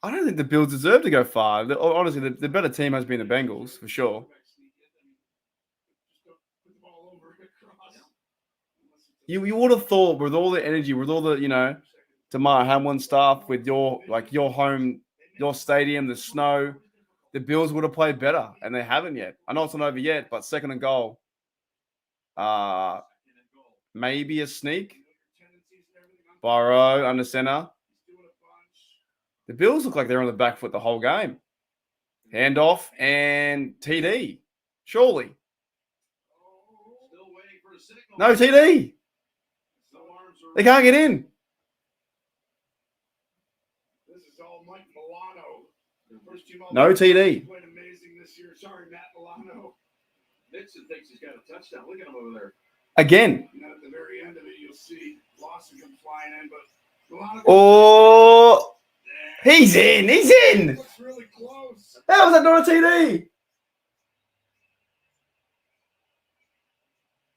I don't think the Bills deserve to go far. Honestly, the better team has been the Bengals, for sure. You would have thought with all the energy, with all the, Damar Hamlin stuff, with your home, your stadium, the snow, the Bills would have played better, and they haven't yet. I know it's not over yet, but second and goal. Maybe a sneak. Burrow under center. The Bills look like they're on the back foot the whole game. Handoff and TD. Surely. No TD. They can't get in. This is all Mike Milano. First team No TD. played amazing this year. Sorry, Matt Milano. Nixon thinks he's got a touchdown. Look at him over there. Again. And then at the very end of it, you'll see Lawson come flying in, but Milano. Oh, he's in. He's in. Looks really close. How was that not a TD?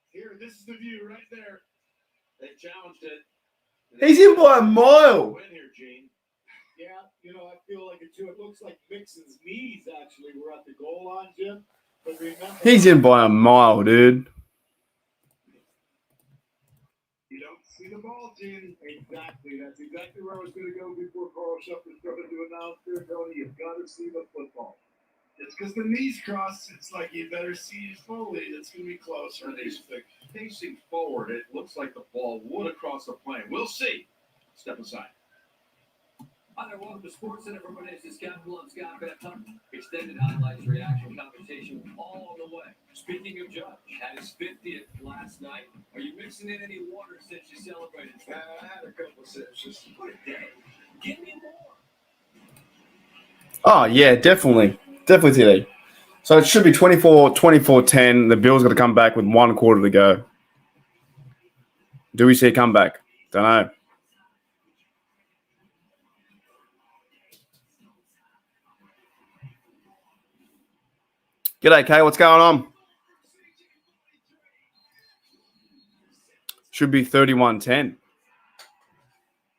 Here, this is the view right there. They challenged it. He's in by a mile. Win here, Gene. Yeah, I feel like it too. It looks like Mixon's knees actually were at the goal line, Jim. But remember, He's in by a mile, dude. You don't see the ball, Gene. exactly. That's exactly where I was going to go before Carl Shepard started to announce there, Tony. You've got to see the football. It's because the knees cross. It's like you better see fully. It's going to be close. Or He's facing forward. It looks like the ball would have crossed the plane. We'll see. Step aside. Hi there, welcome to Sports Center. Everyone is this Captain Love Scott Bethune. Extended highlights, reaction, conversation, all on the way. Speaking of Judge, had his 50th last night. Are you mixing in any water since you celebrated? I had a couple of sips. Just What a day. Give me more. Oh, yeah, definitely. Definitely TD. So it should be 24-10. The Bills got to come back with 1 quarter to go. Do we see a comeback? Don't know. G'day, Kay. What's going on? Should be 31-10.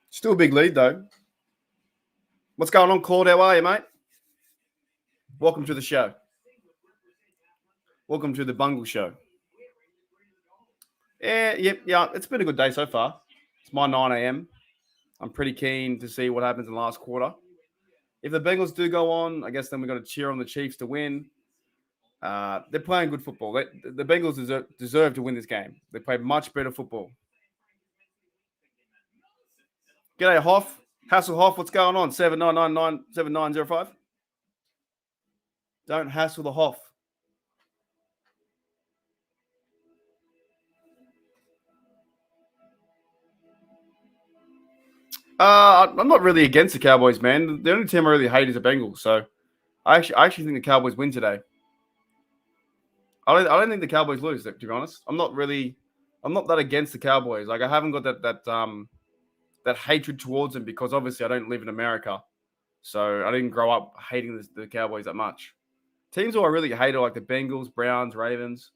Still a big lead, though. What's going on, Claude? How are you, mate? Welcome to the show. Welcome to the Bungals show. Yeah. It's been a good day so far. It's my 9 a.m. I'm pretty keen to see what happens in the last quarter. If the Bengals do go on, I guess then we've got to cheer on the Chiefs to win. They're playing good football. The Bengals deserve to win this game. They play much better football. G'day, Hoff. Hasselhoff, what's going on? 79997905. Don't hassle the Hoff. I'm not really against the Cowboys, man. The only team I really hate is the Bengals. So I actually think the Cowboys win today. I don't think the Cowboys lose, to be honest. I'm not that against the Cowboys. Like I haven't got that hatred towards them because obviously I don't live in America. So I didn't grow up hating the Cowboys that much. Teams who I really hate are like the Bengals, Browns, Ravens,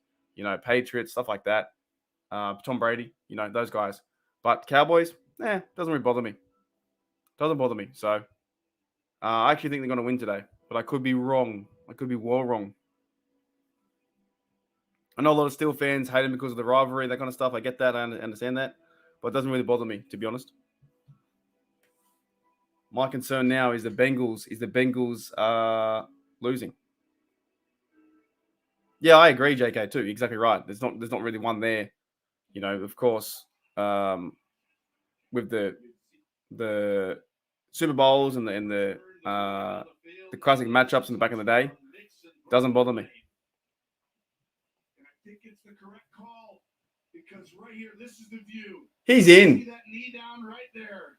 Patriots, stuff like that. Tom Brady, those guys. But Cowboys, doesn't really bother me. Doesn't bother me. So I actually think they're going to win today. But I could be wrong. I could be well wrong. I know a lot of Steel fans hate them because of the rivalry, that kind of stuff. I get that. I understand that. But it doesn't really bother me, to be honest. My concern now is the Bengals losing. Yeah, I agree, JK, too. Exactly right. There's not really one there. Of course, with the Super Bowls and the classic matchups in the back in the day, doesn't bother me. And I think it's the correct call because right here, this is the view. He's See in. that knee down right there.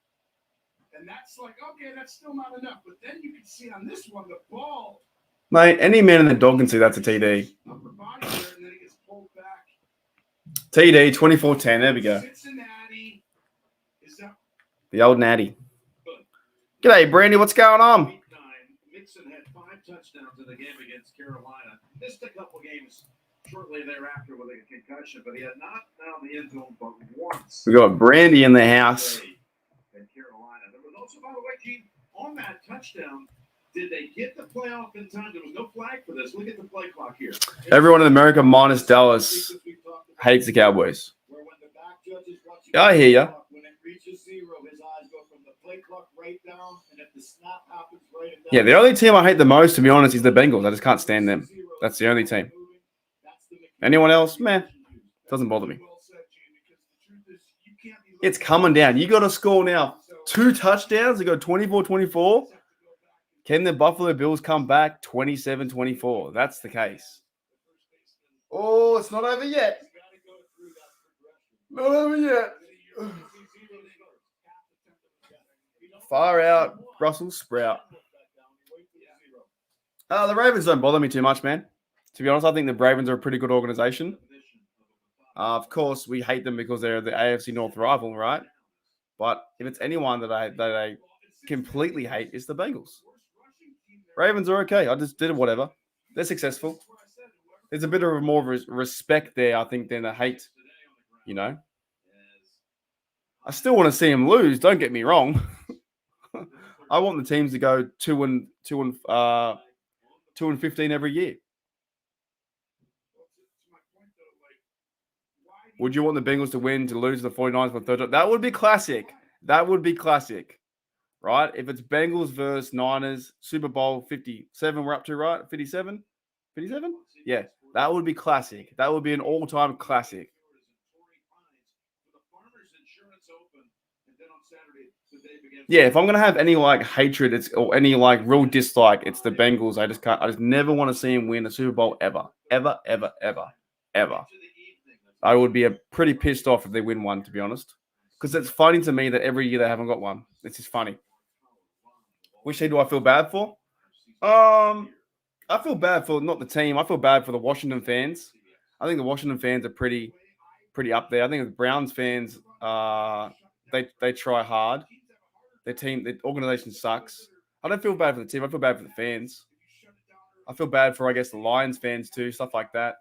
And that's like, okay, that's still not enough. But then you can see on this one, the ball. Mate, any man in the dog can see that's a TD. Upper body there, and then it gets pulled back. TD, 24-10. There we go. Cincinnati is that The old natty. G'day, Brandy. What's going on? Week 9, Mixon had 5 touchdowns in the game against Carolina. Missed a couple games shortly thereafter with a concussion, but he had not found the end zone but once. We got Brandy in the house. In Carolina. There was also, by the way, Gene, on that touchdown, did they get the playoff in time? There was no flag for this. Look at the play clock here. Everyone in America minus Dallas hates the Cowboys. Where when the back judges watching Yeah, I hear ya. when it reaches 0, his eyes go from the play clock right down, and if the snap happens right at that Yeah, the only team I hate the most, to be honest, is the Bengals. I just can't stand them. That's the only team. Anyone else? Man, doesn't bother me. well said, Gene, because the truth is you can't be It's coming down. You got to score now. 2 touchdowns to go 24-24. Can the Buffalo Bills come back 27-24? That's the case. Oh, it's not over yet. Not over yet. Far out, Brussels sprout. The Ravens don't bother me too much, man. To be honest, I think the Ravens are a pretty good organization. Of course, we hate them because they're the AFC North rival, right? But if it's anyone that I completely hate, it's the Bengals. Ravens are okay. I just did whatever. They're successful. There's a bit of more respect there, I think, than a hate. I still want to see them lose. Don't get me wrong. I want the teams to go 2-15 every year. Would you want the Bengals to win to lose to the 49ers for the third time? That would be classic. Right? If it's Bengals versus Niners, Super Bowl 57 we're up to, right? 57? 57? Yeah. That would be classic. That would be an all-time classic. Yeah, if I'm gonna have any hatred, or any real dislike, it's the Bengals. I just never want to see them win a Super Bowl ever. I would be pretty pissed off if they win one, to be honest. Because it's funny to me that every year they haven't got one. It's just funny. Which team do I feel bad for? I feel bad for not the team. I feel bad for the Washington fans. I think the Washington fans are pretty up there. I think the Browns fans, they try hard. Their organization sucks. I don't feel bad for the team. I feel bad for the fans. I feel bad for, I guess, the Lions fans too, stuff like that.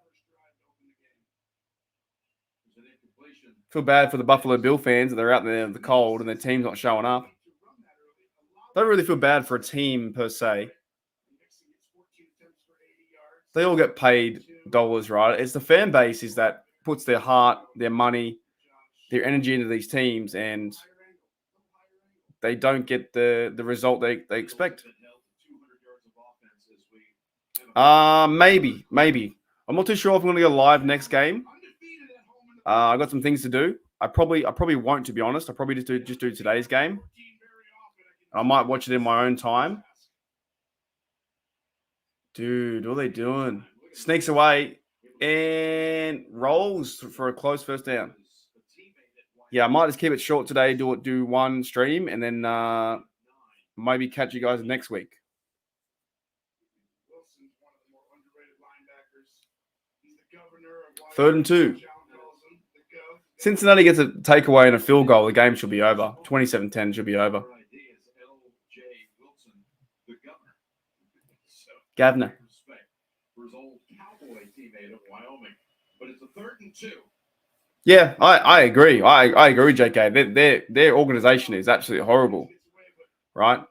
Feel bad for the Buffalo Bill fans that they're out there in the cold and their team's not showing up. Don't really feel bad for a team per se. They all get paid dollars, right? It's the fan base that puts their heart, their money, their energy into these teams, and they don't get the result they expect. Maybe. I'm not too sure if I'm going to go live next game. I got some things to do. I probably won't, to be honest. I probably just do today's game. I might watch it in my own time. Dude, what are they doing? Sneaks away and rolls for a close first down. Yeah, I might just keep it short today. Do one stream and then maybe catch you guys next week. Wilson's one of the more underrated linebackers. He's the governor of 3rd and 2. John calls him the goat. Cincinnati gets a takeaway and a field goal. The game should be over. 27-10 should be over. Gavner. For his old Cowboy teammate of Wyoming, but it's a 3rd and 2. Yeah, I agree. I agree, JK. Their organization is absolutely horrible, right?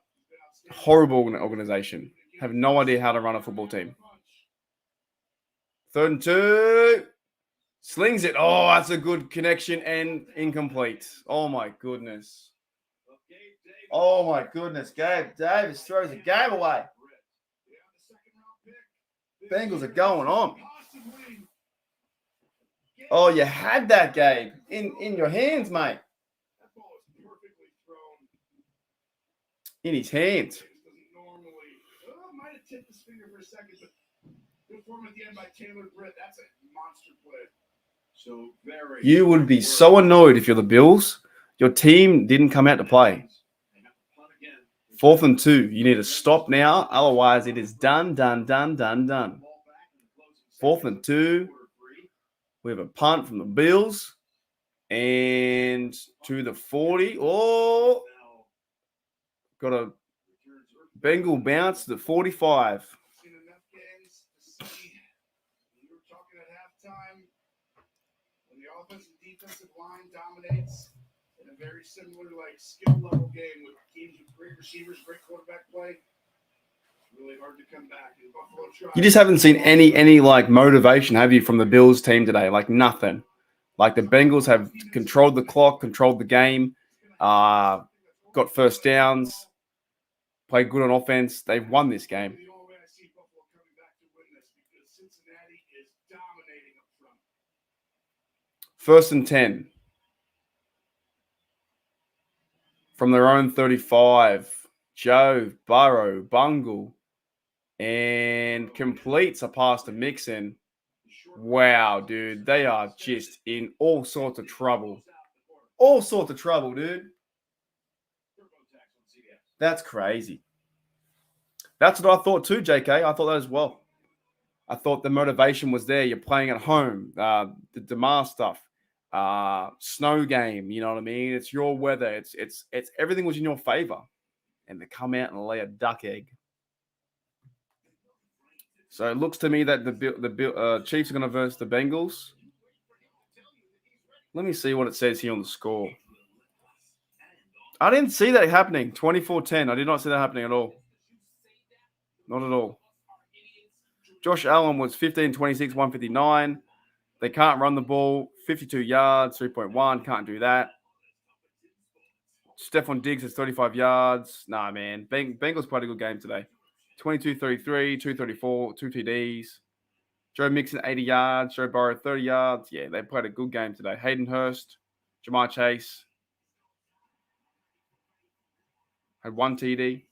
Horrible organization. Have no idea how to run a football team. 3rd and 2. Slings it. Oh, that's a good connection and incomplete. Oh, my goodness. Oh, my goodness. Gabe Davis throws the game away. Bengals are going on. Oh, you had that, Gabe, in your hands, mate. That ball is perfectly thrown. In his hands. Doesn't normally. Might have tipped his finger for a second, but good form at the end by Taylor Britt. That's a monster play. So very. You would be so annoyed if you're the Bills. Your team didn't come out to play. 4th and 2. You need to stop now. Otherwise, it is done. 4th and 2. We have a punt from the Bills. And to the 40. Oh, got a Bengal bounce to the 45. Seen enough games to see. We were talking at halftime when the offensive and defensive line dominates in a very similar skill level game with teams with great receivers, great quarterback play. It's really hard to come back. And Buffalo tried. You just haven't seen any motivation, have you, from the Bills team today? Like nothing. Like the Bengals have controlled the clock, controlled the game, got first downs, played good on offense. They've won this game. The only way I see Buffalo coming back to win this because Cincinnati is dominating up front. 1st and 10. From their own 35. Joe, Burrow, Bungle, and completes a pass to Mixon. Wow, dude. They are just in all sorts of trouble. All sorts of trouble, dude. That's crazy. That's what I thought too, JK. I thought that as well. I thought the motivation was there. You're playing at home. The DeMar stuff. Snow game, you know what I mean? It's your weather. It's everything was in your favor. And they come out and lay a duck egg. So it looks to me that the Chiefs are going to verse the Bengals. Let me see what it says here on the score. I didn't see that happening. 24-10. I did not see that happening at all. Not at all. Josh Allen was 15-26, 159. They can't run the ball. 52 yards, 3.1. Can't do that. Stephon Diggs has 35 yards. Nah, man. Bengals played a good game today. 22-33, 234, 2 TDs. Joe Mixon, 80 yards. Joe Burrow, 30 yards. Yeah, they played a good game today. Hayden Hurst, Jamar Chase had 1 TD.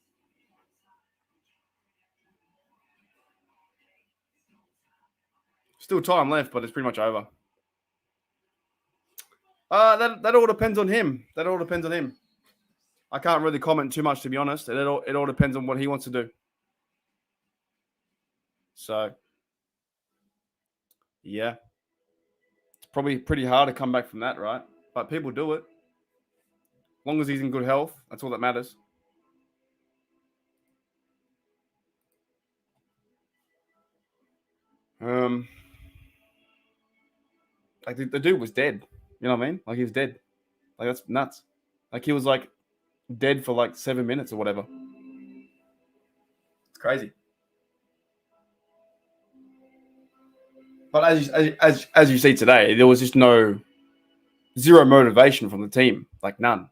Still time left, but it's pretty much over. That all depends on him. That all depends on him. I can't really comment too much, to be honest. It all depends on what he wants to do. So, yeah. It's probably pretty hard to come back from that, right? But people do it. As long as he's in good health, that's all that matters. Like the dude was dead. You know what I mean? Like he was dead. Like that's nuts. Like he was like dead for like 7 minutes or whatever. It's crazy. But as you see today, there was just zero motivation from the team, like none.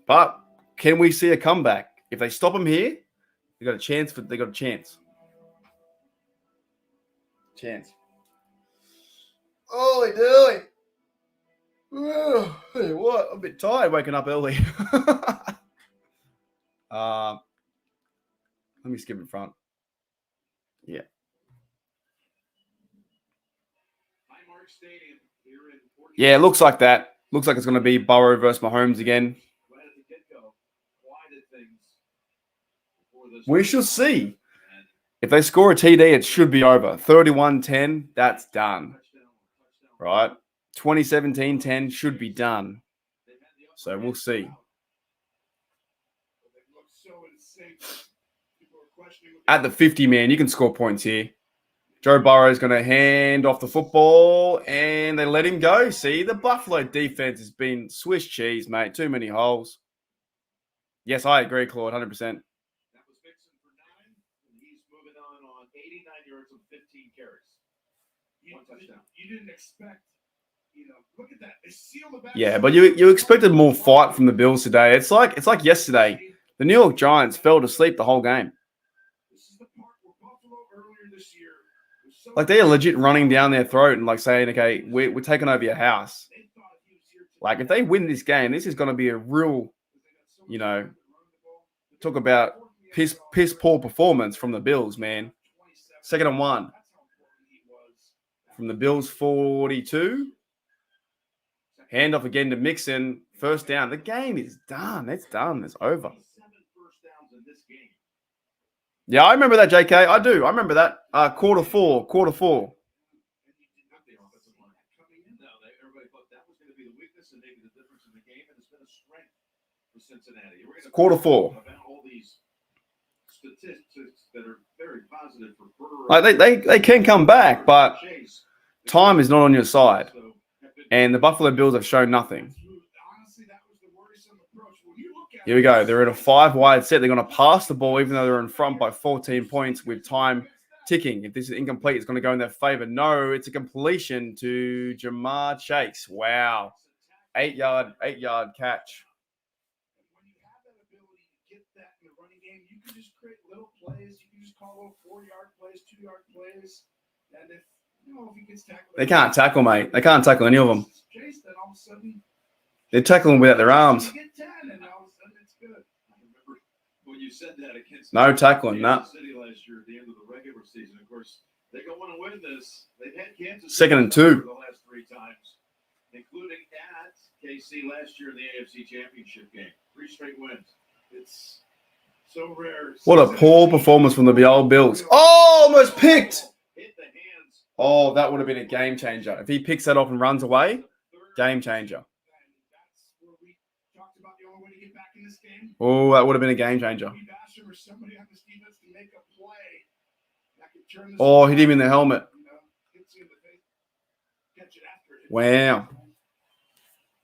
But can we see a comeback? If they stop him here, they got a chance. Chance. Holy dooly. Hey, what? I'm a bit tired waking up early. Let me skip in front. Yeah. Highmark Stadium here in Portugal. Yeah, it looks like that. Looks like it's going to be Burrow versus Mahomes again. Right at the get-go, quieted things before this. We shall see. If they score a TD, it should be over. 31-10, that's done. Right? 2017-10 should be done. So we'll see. At the 50, man, you can score points here. Joe Burrow's going to hand off the football, and they let him go. See, the Buffalo defense has been Swiss cheese, mate. Too many holes. Yes, I agree, Claude, 100%. That was Mixon for 9, and he's moving on 89 yards and 15 carries. One touchdown. You didn't expect, look at that. They sealed the back. Yeah, but you expected more fight from the Bills today. It's like yesterday. The New York Giants fell asleep the whole game. This is the part where Buffalo earlier this year was so Like they're legit running down their throat and like saying, "Okay, we're taking over your house." they thought he was here to Like if they win this game, this is going to be a real, talk about piss poor performance from the Bills, man. 2nd and 1 from the Bills 42. Handoff again to Mixon. First down. The game is done. It's done. It's over. 7 first downs in this game. Yeah, I remember that, JK. I do. I remember that. Quarter four. And you did not the offensive line coming in. No, everybody thought that was going to be the weakness and maybe the difference in the game, and it's been a strength for Cincinnati. We're going to Quarter 4. about all these statistics that are very positive for Burrow. Like they can come back, but Chase. time is not on your side. So, have been- And the Buffalo Bills have shown nothing. honestly, that was the worrisome approach. When you look at Here we go. They're in a 5-wide set. They're going to pass the ball even though they're in front by 14 points with time ticking. If this is incomplete, it's going to go in their favor. No, it's a completion to Jamar Chase. Wow. 8-yard catch. when you have that ability to get that in the running game, you can just create little plays. You can just call little 4-yard plays, 2-yard plays. And if he gets tackled, They can't tackle, mate. They can't tackle any of them. Chase, then all of a sudden They're tackling without their arms. you get 10, and all of a sudden it's good. I remember when you said that against No tackling, no. Kansas City last year at the end of the regular season. Of course, they go on to win this. They've had Kansas 2nd and 2. the last 3 times, including at KC last year in the AFC Championship game. 3 straight wins. It's so rare. What a poor performance from the old Bills. Oh, almost picked. Hit the hands. Oh, that would have been a game changer. If he picks that off and runs away, game changer. And that's where we talked about the only way to get back in this game. Oh, that would have been a game changer. We Basham or somebody on this defense to make a play that could turn this. Oh, hit him in the helmet. Hits you in the face. Catch it after it. Wow.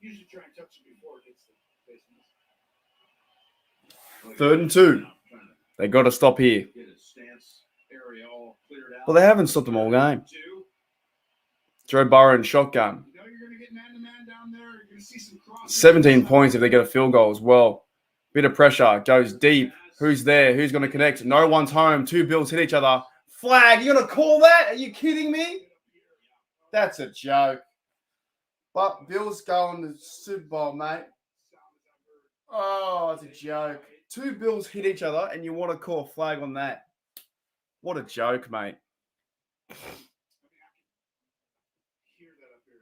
Usually try and touch it before it hits the face. 3rd and 2. They got to stop here. Get his stance area all cleared out. Well, they haven't stopped them all game. 2. Joe Burrow and shotgun. You know you're going to get man-to-man down there. You're going to see some crosses. 17 points if they get a field goal as well. Bit of pressure. Goes deep. Who's there? Who's going to connect? No one's home. 2 Bills hit each other. Flag. You going to call that? Are you kidding me? That's a joke. But Bills going to the Super Bowl, mate. Oh, it's a joke. 2 Bills hit each other and you want to call a flag on that. What a joke, mate. Hear that up here.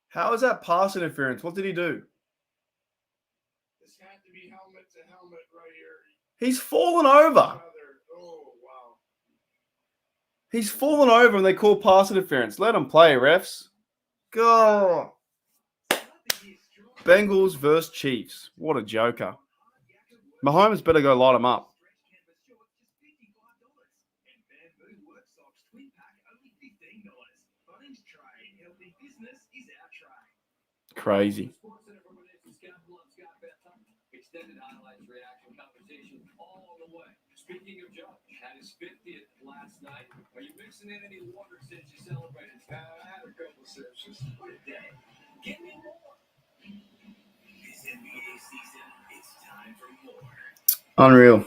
How is that pass interference? What did he do? This had to be helmet to helmet right here. He's fallen over. Oh, wow. He's fallen over and they call pass interference. Let him play, refs. Go. Bengals versus Chiefs. What a joker. Mahomes better go light him up. Crazy. Extended highlights, reaction, conversation, all the way. Speaking of Josh, had his 50th last night. Are you mixing in any water since you celebrated? I had a couple sips. What a day. Give me more. This NBA season, it's time for more. Unreal.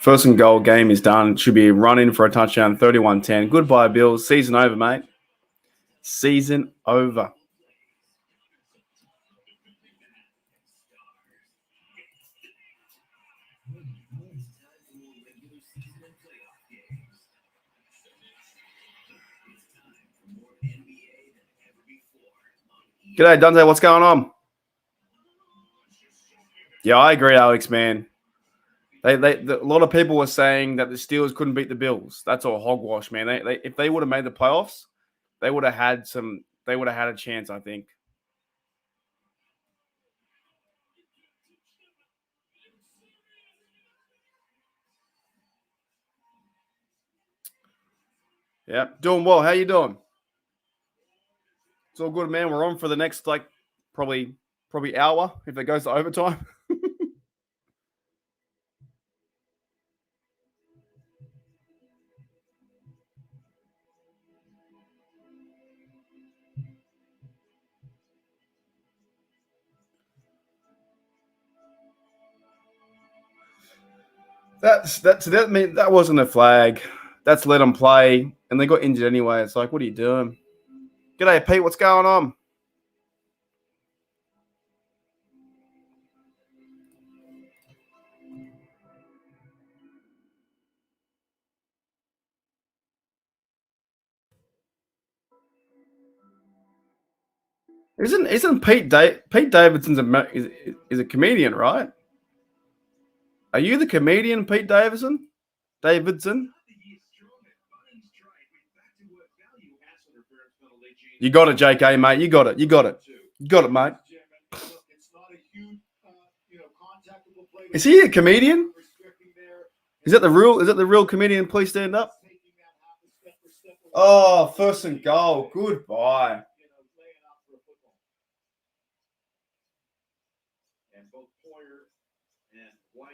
First and goal game is done. Should be running for a touchdown, 31-10. Goodbye, Bills. Season over, mate. Season over. G'day, Dante. What's going on? Yeah, I agree, Alex, man. A lot of people were saying that the Steelers couldn't beat the Bills. That's all hogwash, man. If they would have made the playoffs, they would have had a chance, I think. Yeah, doing well. How you doing? It's all good, man. We're on for the next probably hour if it goes to overtime. That wasn't a flag. That's let them play, and they got injured anyway. It's like, what are you doing? G'day, Pete. What's going on? Isn't Pete Davidson's is a comedian, right? Are you the comedian, Pete Davidson? You got it, JK, mate. You got it, mate. Is he a comedian? Is that the real comedian? Please stand up. Oh, first and goal. Goodbye.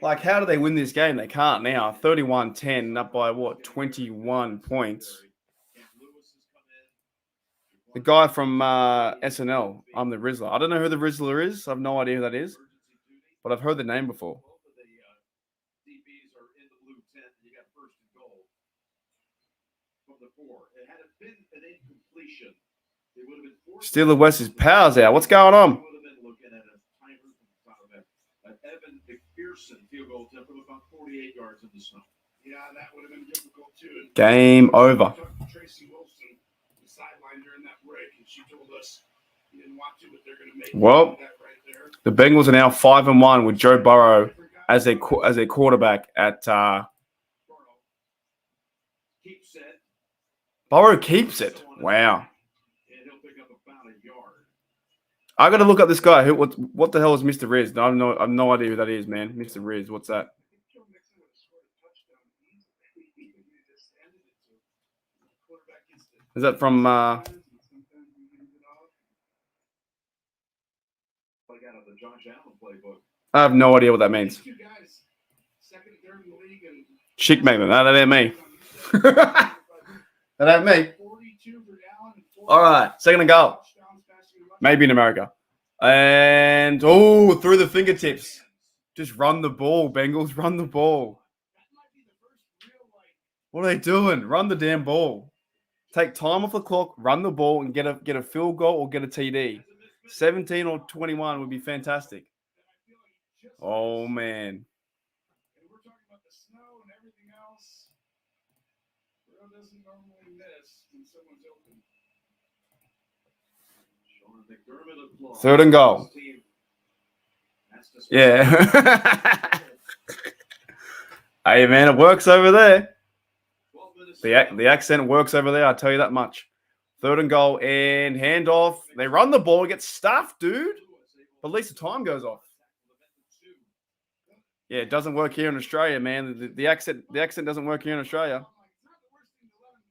Like, how do they win this game? They can't now. 31-10, up by what? 21 points. The guy from SNL, I'm the Rizzler. I don't know who the Rizzler is. I have no idea who that is, but I've heard the name before. Steeler West's power's out. What's going on? Yeah, that would have been difficult too. Game over. Tracy Wilson, the sideline during that break, and she told us he didn't want to, but they're going to make well, that right there. The Bengals are now 5-1 with Joe Burrow as their quarterback at. Burrow keeps it. Wow. I got to look up this guy. What the hell is Mr. Riz? I have no idea who that is, man. Mr. Riz, what's that? Is that from? I have no idea what that means. Chick magnet. No, that ain't me. That ain't me. All right, second and goal. Maybe in America. And through the fingertips. Just run the ball, Bengals. Run the ball. What are they doing? Run the damn ball. Take time off the clock, run the ball, and get a field goal or get a TD. 17 or 21 would be fantastic. Oh, man. We're talking about the snow and everything else. Burrow doesn't normally miss when someone's open. Third and goal. Yeah. Hey, man, it works over there. The accent works over there, I'll tell you that much. Third and goal and handoff. They run the ball, get stuffed, dude. But at least the time goes off. Yeah, it doesn't work here in Australia, man. The accent doesn't work here in Australia.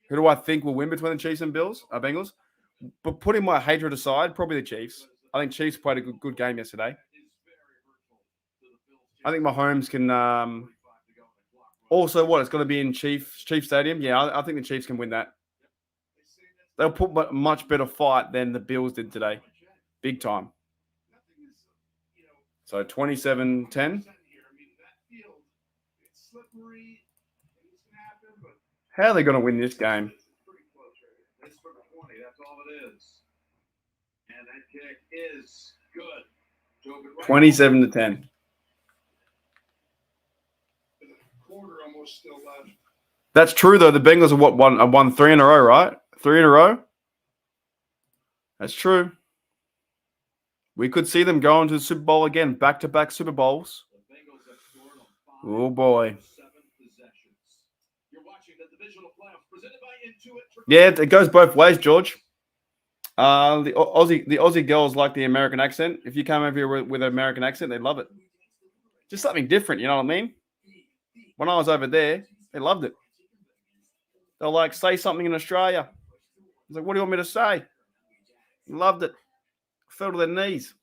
Who do I think will win between the Chiefs and Bengals? But putting my hatred aside, probably the Chiefs. I think Chiefs played a good game yesterday. I think Mahomes can. Also, what? It's going to be in Chief Stadium. Yeah, I think the Chiefs can win that. They'll put a much better fight than the Bills did today. Big time. So 27-10. It's slippery How are they going to win this game? Pretty close right here. It's from 20. That's all it is. And that kick is good. Drove it right 27 to 10. Quarter almost still left. That's true though. The Bengals have won 3 in a row, right? 3 in a row. That's true. We could see them going to the Super Bowl again, back-to-back Super Bowls. The Bengals have scored on 5 Oh boy. 7 possessions. You're watching the divisional playoffs presented by Intuit. Yeah, it goes both ways, George. The Aussie girls like the American accent. If you come over here with an American accent, they love it. Just something different, you know what I mean? When I was over there, they loved it. They're like, say something in Australia. I was like, what do you want me to say? Loved it. Fell to their knees.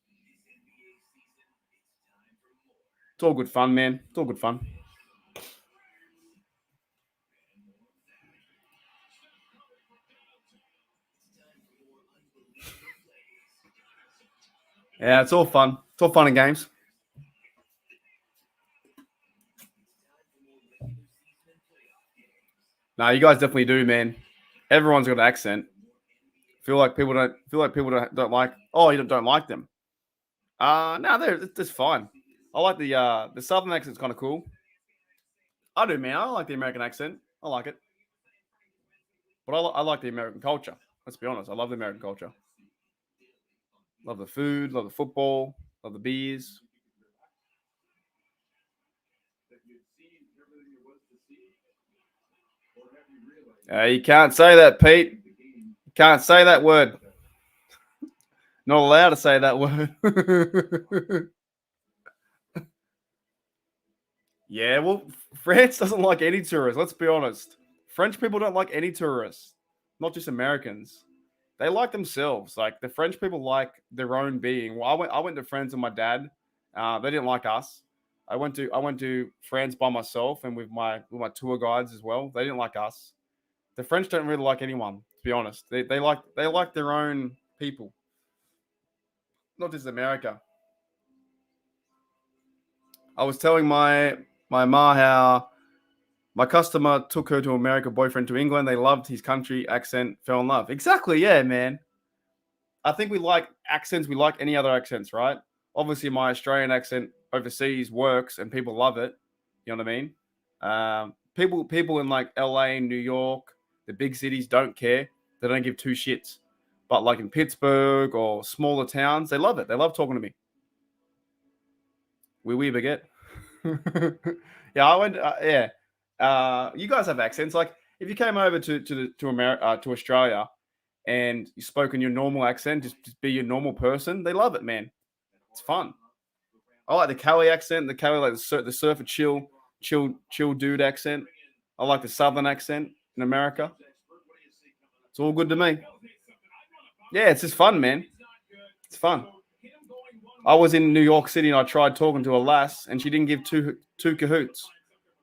It's all good fun, man. It's all good fun. Yeah, it's all fun. It's all fun and games. No, you guys definitely do, man. Everyone's got an accent. Feel like people don't like. Oh, you don't like them. No, they're fine. I like the Southern accent's kind of cool. I do, man. I like the American accent. I like it. But I like the American culture. Let's be honest. I love the American culture. Love the food. Love the football. Love the beers. You can't say that, Pete. You can't say that word. Not allowed to say that word. Yeah, well, France doesn't like any tourists. Let's be honest. French people don't like any tourists, not just Americans. They like themselves. Like the French people like their own being. Well, I went to France with my dad. They didn't like us. I went to France by myself and with my tour guides as well. They didn't like us. The French don't really like anyone, to be honest. They like their own people, not just America. I was telling my ma how my customer took her to America, boyfriend to England. They loved his country accent, fell in love. Exactly, yeah, man. I think we like accents. We like any other accents, right? Obviously, my Australian accent overseas works and people love it. You know what I mean? People in like LA and New York, the big cities, don't care. They don't give two shits. But like in Pittsburgh or smaller towns, they love it. They love talking to me. We baguette. Yeah, I went. Yeah, you guys have accents. Like if you came over to America, to Australia, and you spoke in your normal accent, just be your normal person. They love it, man. It's fun. I like the Cali accent. The Cali, like the surfer chill dude accent. I like the Southern accent in America. It's all good to me. Yeah, it's just fun, man. It's fun. I was in New York City and I tried talking to a lass and she didn't give two cahoots.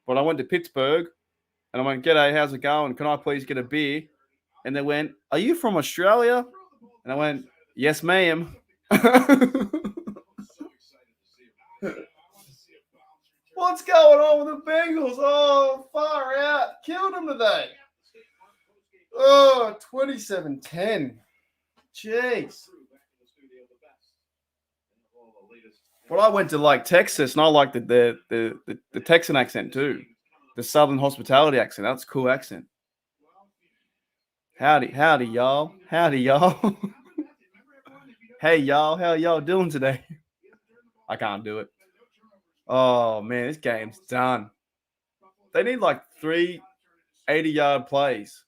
But I went to Pittsburgh and I went, "G'day, how's it going? Can I please get a beer?" And they went, "Are you from Australia?" And I went, "Yes, ma'am." What's going on with the Bengals? Oh, far out. Killed them today. Oh, 27-10. Jeez. But I went to like Texas and I liked the Texan accent too. The Southern hospitality accent. That's a cool accent. Howdy, y'all. Howdy, y'all. Hey, y'all. How y'all doing today? I can't do it. Oh, man, this game's done. They need like 3 80-yard plays.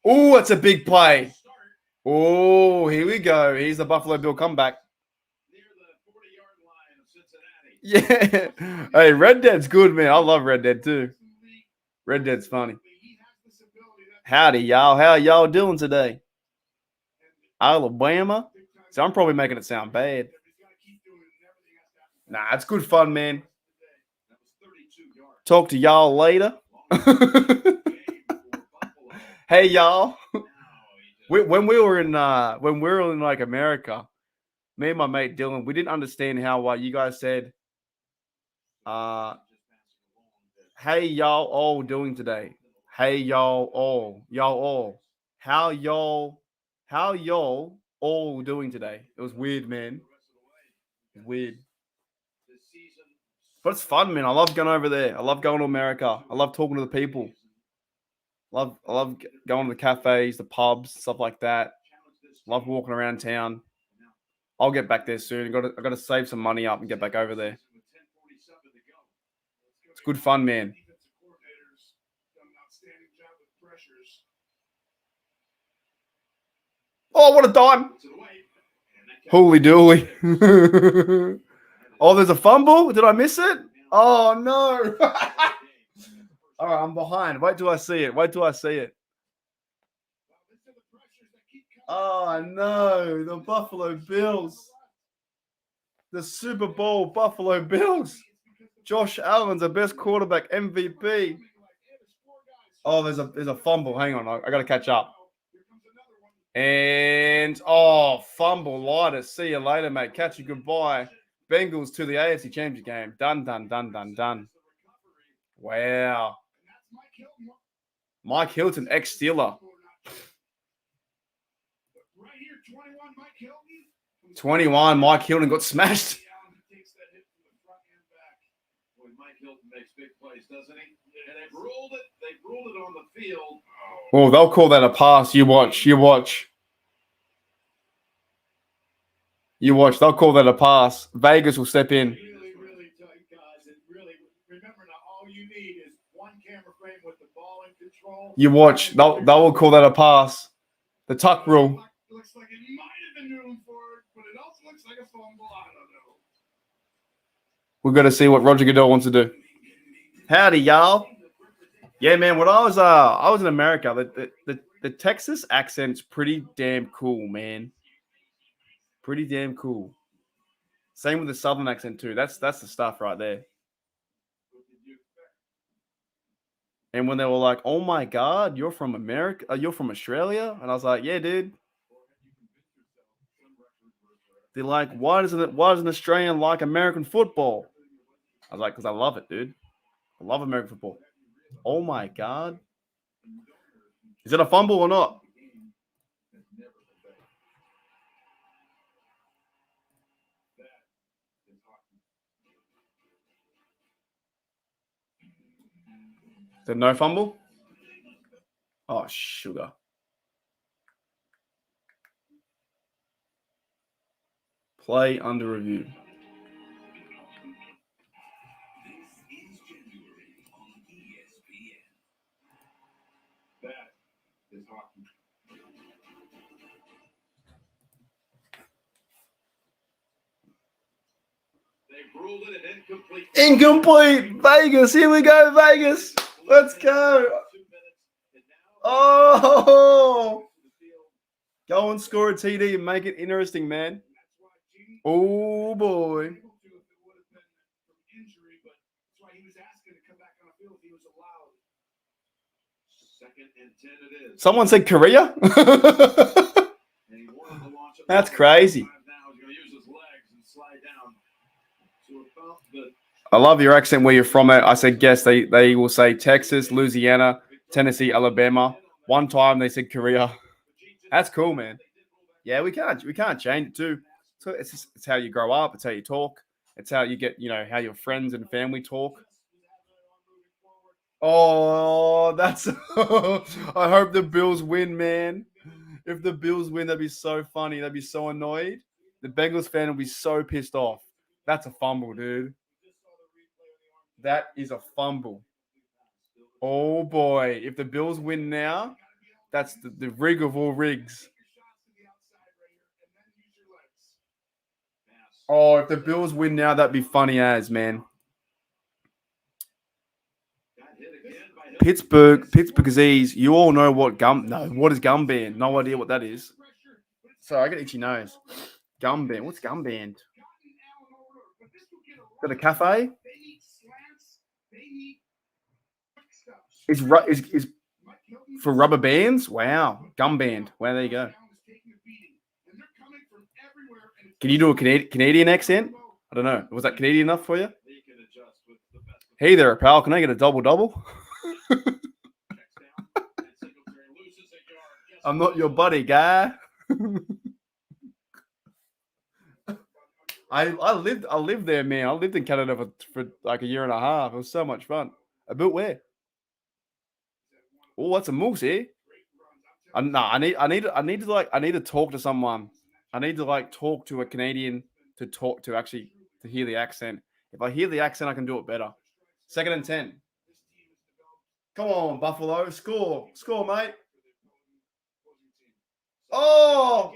Oh, it's a big play. Oh, here we go. Here's the Buffalo Bill comeback. Yeah. Hey, Red Dead's good, man. I love Red Dead too. Red Dead's funny. Howdy, y'all. How y'all doing today? Alabama? So I'm probably making it sound bad. Nah, it's good fun, man. Talk to y'all later. Hey, y'all. When we were in like America, me and my mate Dylan, we didn't understand how you guys said Hey, y'all all doing today? Hey, y'all all. Y'all all. How y'all all doing today? It was weird, man. Weird. But it's fun, man. I love going over there. I love going to America. I love talking to the people. I love going to the cafes, the pubs, stuff like that. Love walking around town. I'll get back there soon. I got to save some money up and get back over there. It's good fun, man. Oh, what a dime! Holy dooly! Oh, there's a fumble. Did I miss it? Oh no! All right, I'm behind. Wait till I see it. Oh no, the Buffalo Bills. The Super Bowl Buffalo Bills. Josh Allen's the best quarterback, MVP. Oh, there's a fumble. Hang on, I got to catch up. And fumble, lighter. See you later, mate. Catch you, goodbye. Bengals to the AFC Championship game. Done. Wow. Mike Hilton, ex-Steeler. 21, Mike Hilton got smashed. Mike Hilton makes big plays, doesn't he? And they've ruled it on the field. Oh, they'll call that a pass. You watch. They'll call that a pass. Vegas will step in. Really tight, guys. And really, remember now, all you need is one camera frame with the ball in control. You watch. They will call that a pass. The tuck rule. Looks like it might have been known for it, but it also looks like a fumble. I don't know. We've got to see what Roger Goodell wants to do. Howdy, y'all. Yeah, man. When I was in America, the Texas accent's pretty damn cool, man. Pretty damn cool. Same with the Southern accent too. That's the stuff right there. And when they were like, "Oh my God, you're from America? You're from Australia?" And I was like, "Yeah, dude." They're like, "Why does an Australian like American football?" I was like, "Because I love it, dude. I love American football." Oh my God. Is it a fumble or not? Is it no fumble? Oh, sugar. Play under review. That is hockey. They've ruled it an incomplete. Incomplete. Vegas. Here we go, Vegas. Let's go. Oh. Go and score a TD and make it interesting, man. Oh, boy. Someone said Korea? That's crazy. I love your accent where you're from. I said guess. They will say Texas, Louisiana, Tennessee, Alabama. One time they said Korea. That's cool, man. Yeah, we can't change it too. So it's how you grow up. It's how you talk. It's how you get, how your friends and family talk. Oh, that's. I hope the Bills win, man. If the Bills win, that'd be so funny. That'd be so annoyed. The Bengals fan will be so pissed off. That's a fumble, dude. That is a fumble. Oh boy! If the Bills win now, that's the rig of all rigs. Oh, if the Bills win now, that'd be funny as, man. Pittsburgh's ease. You all know what gum. No, what is gum band? No idea what that is. Sorry, I got itchy nose. Gum band. What's gum band? Got a cafe? Is for rubber bands? Wow, gum band. Wow, there you go. Can you do a Canadian accent? I don't know. Was that Canadian enough for you? Hey there, pal. Can I get a double-double? I'm not your buddy, guy. I lived there, man. I lived in Canada for like a year and a half. It was so much fun. About where? Oh, what's a moose, eh? I need to talk to someone. I need to like talk to a Canadian to hear the accent. If I hear the accent, I can do it better. 2nd and 10. Come on, Buffalo, score, mate. Oh,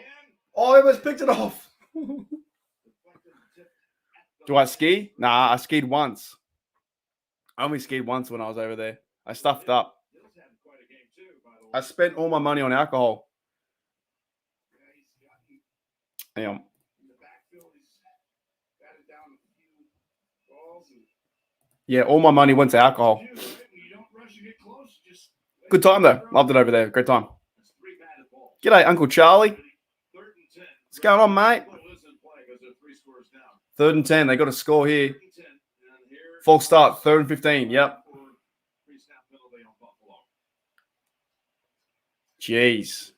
I almost picked it off. Do I ski? Nah, I skied once. I only skied once when I was over there. I stuffed up. I spent all my money on alcohol. Damn. Yeah, all my money went to alcohol. Good time though. Loved it over there. Great time. G'day, Uncle Charlie. What's going on, mate? 3rd and 10. They got a score here. False start. 3rd and 15. Yep. Jeez.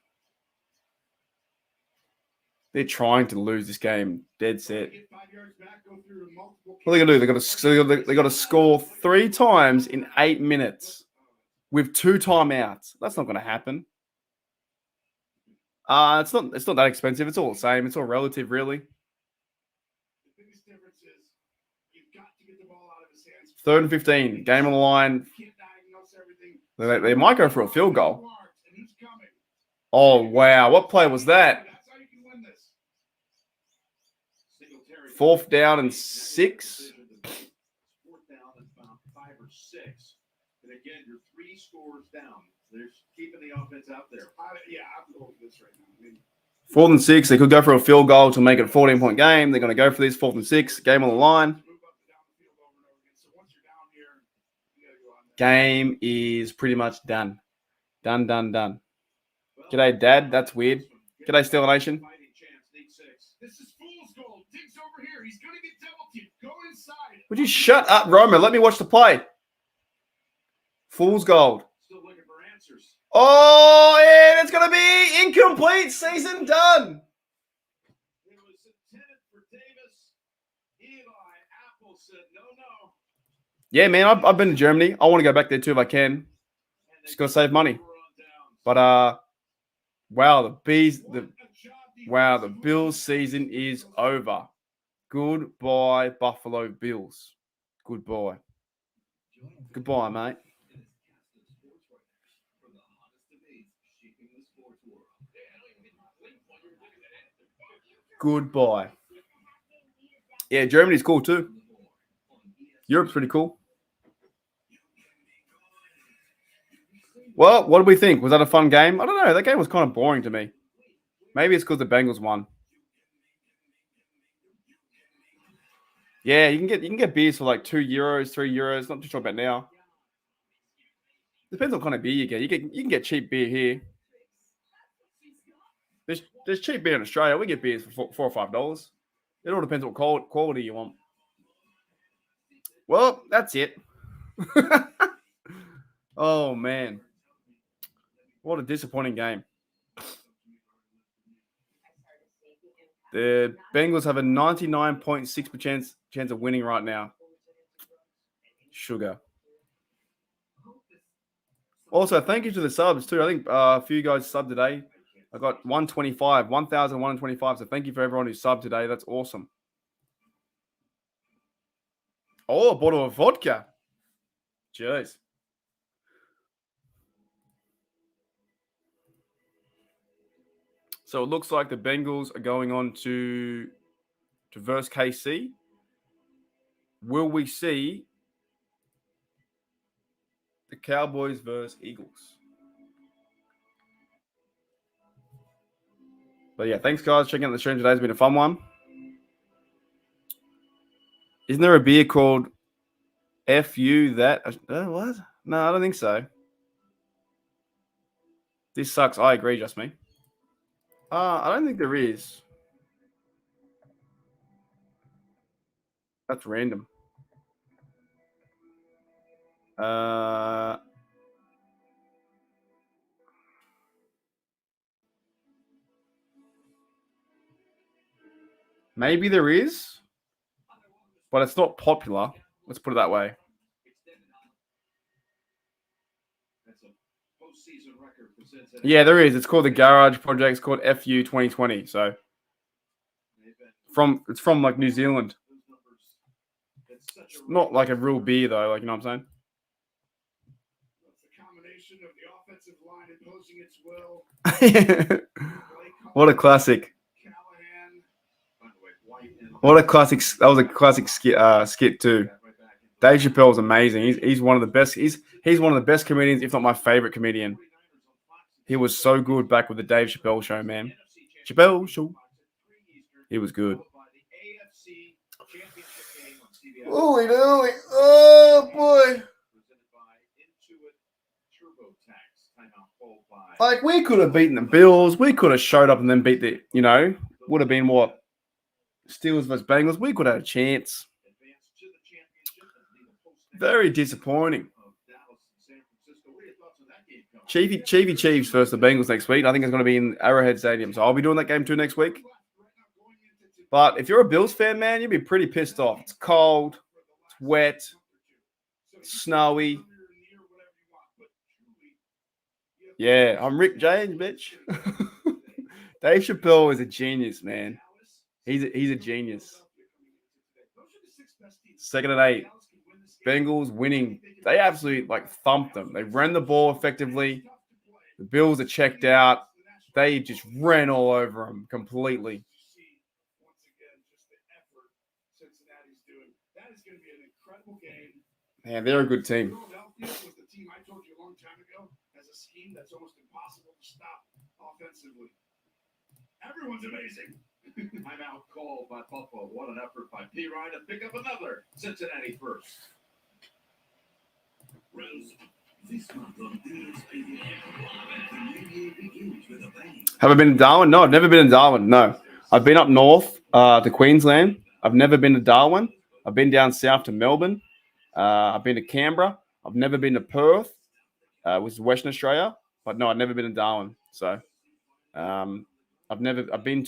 They're trying to lose this game. Dead set. What are they gonna do? They got to score 3 times in 8 minutes with 2 timeouts. That's not gonna happen. It's not that expensive. It's all the same. It's all relative, really. 3rd and 15. Game on the line. They might go for a field goal. Oh wow! What play was that? 4th down and 6. 4th down and about 5 or 6. And again, you're 3 scores down. They're keeping the offense out there. I'm going for this right now. 4th and 6. They could go for a field goal to make it a 14-point game. They're going to go for this 4th and 6. Game on the line. Game is pretty much done. Done. G'day, Dad. That's weird. G'day, Steel Nation. This is fool's gold. Diggs over here. He's going to get double teamed. Go inside. Would you shut up, Roman? Let me watch the play. Fool's gold. Still looking for answers. Oh, and it's going to be incomplete. Season done. It was intended for Davis. Eli Apple said no. Yeah, man. I've been to Germany. I want to go back there too if I can. Just got to save money. But wow, the Bills season is over. Goodbye, Buffalo Bills. Goodbye, mate. Goodbye. Yeah, Germany's cool too. Europe's pretty cool. Well, what did we think? Was that a fun game? I don't know. That game was kind of boring to me. Maybe it's because the Bengals won. Yeah, you can get beers for like €2, €3. Not too sure about now. Depends what kind of beer you get. You can get cheap beer here. There's cheap beer in Australia. We get beers for $4 or $5. It all depends what quality you want. Well, that's it. Oh man, what a disappointing game. The Bengals have a 99.6% chance of winning right now. Sugar. Also, thank you to the subs too. I think a few guys subbed today. I got 1,125. So thank you for everyone who subbed today. That's awesome. Oh, a bottle of vodka. Jeez. So it looks like the Bengals are going on to verse KC. Will we see the Cowboys versus Eagles? But yeah, thanks guys. Checking out the stream today. It's been a fun one. Isn't there a beer called FU that? What? No, I don't think so. This sucks. I agree, just me. I don't think there is. That's random. Maybe there is, but it's not popular. Let's put it that way. Yeah, there is. It's called the Garage Project. It's called FU 2020. So it's from like New Zealand. It's not like a real beer though. Like, you know what I'm saying? The combination of the offensive line imposing its will. What a classic! Callahan. What a classic! That was a classic skit too. Dave Chappelle is amazing. He's one of the best. He's one of the best comedians, if not my favorite comedian. He was so good back with the Dave Chappelle show, man. Chappelle show. He was good. Holy moly! Oh boy! Like, we could have beaten the Bills. We could have showed up and then beat the, would have been what? Steelers versus Bengals. We could have had a chance. Very disappointing. Chiefy Chiefs versus the Bengals next week. I think it's going to be in Arrowhead Stadium. So I'll be doing that game too next week. But if you're a Bills fan, man, you'll be pretty pissed off. It's cold. It's wet. It's snowy. Yeah, I'm Rick James, bitch. Dave Chappelle is a genius, man. He's a genius. 2nd and 8. Bengals winning. They absolutely thumped them. They ran the ball effectively. The Bills are checked out. They just ran all over them completely. Man, they're a good team. Scheme that's almost impossible to stop offensively. Everyone's amazing. Timeout called by Buffalo. What an effort by P. Ryan to pick up another Cincinnati first. Have I been to Darwin? No, I've never been to Darwin. No. I've been up north to Queensland. I've never been to Darwin. I've been down south to Melbourne. I've been to Canberra. I've never been to Perth. Which is Western Australia, but no, I've never been to Darwin. So, I've been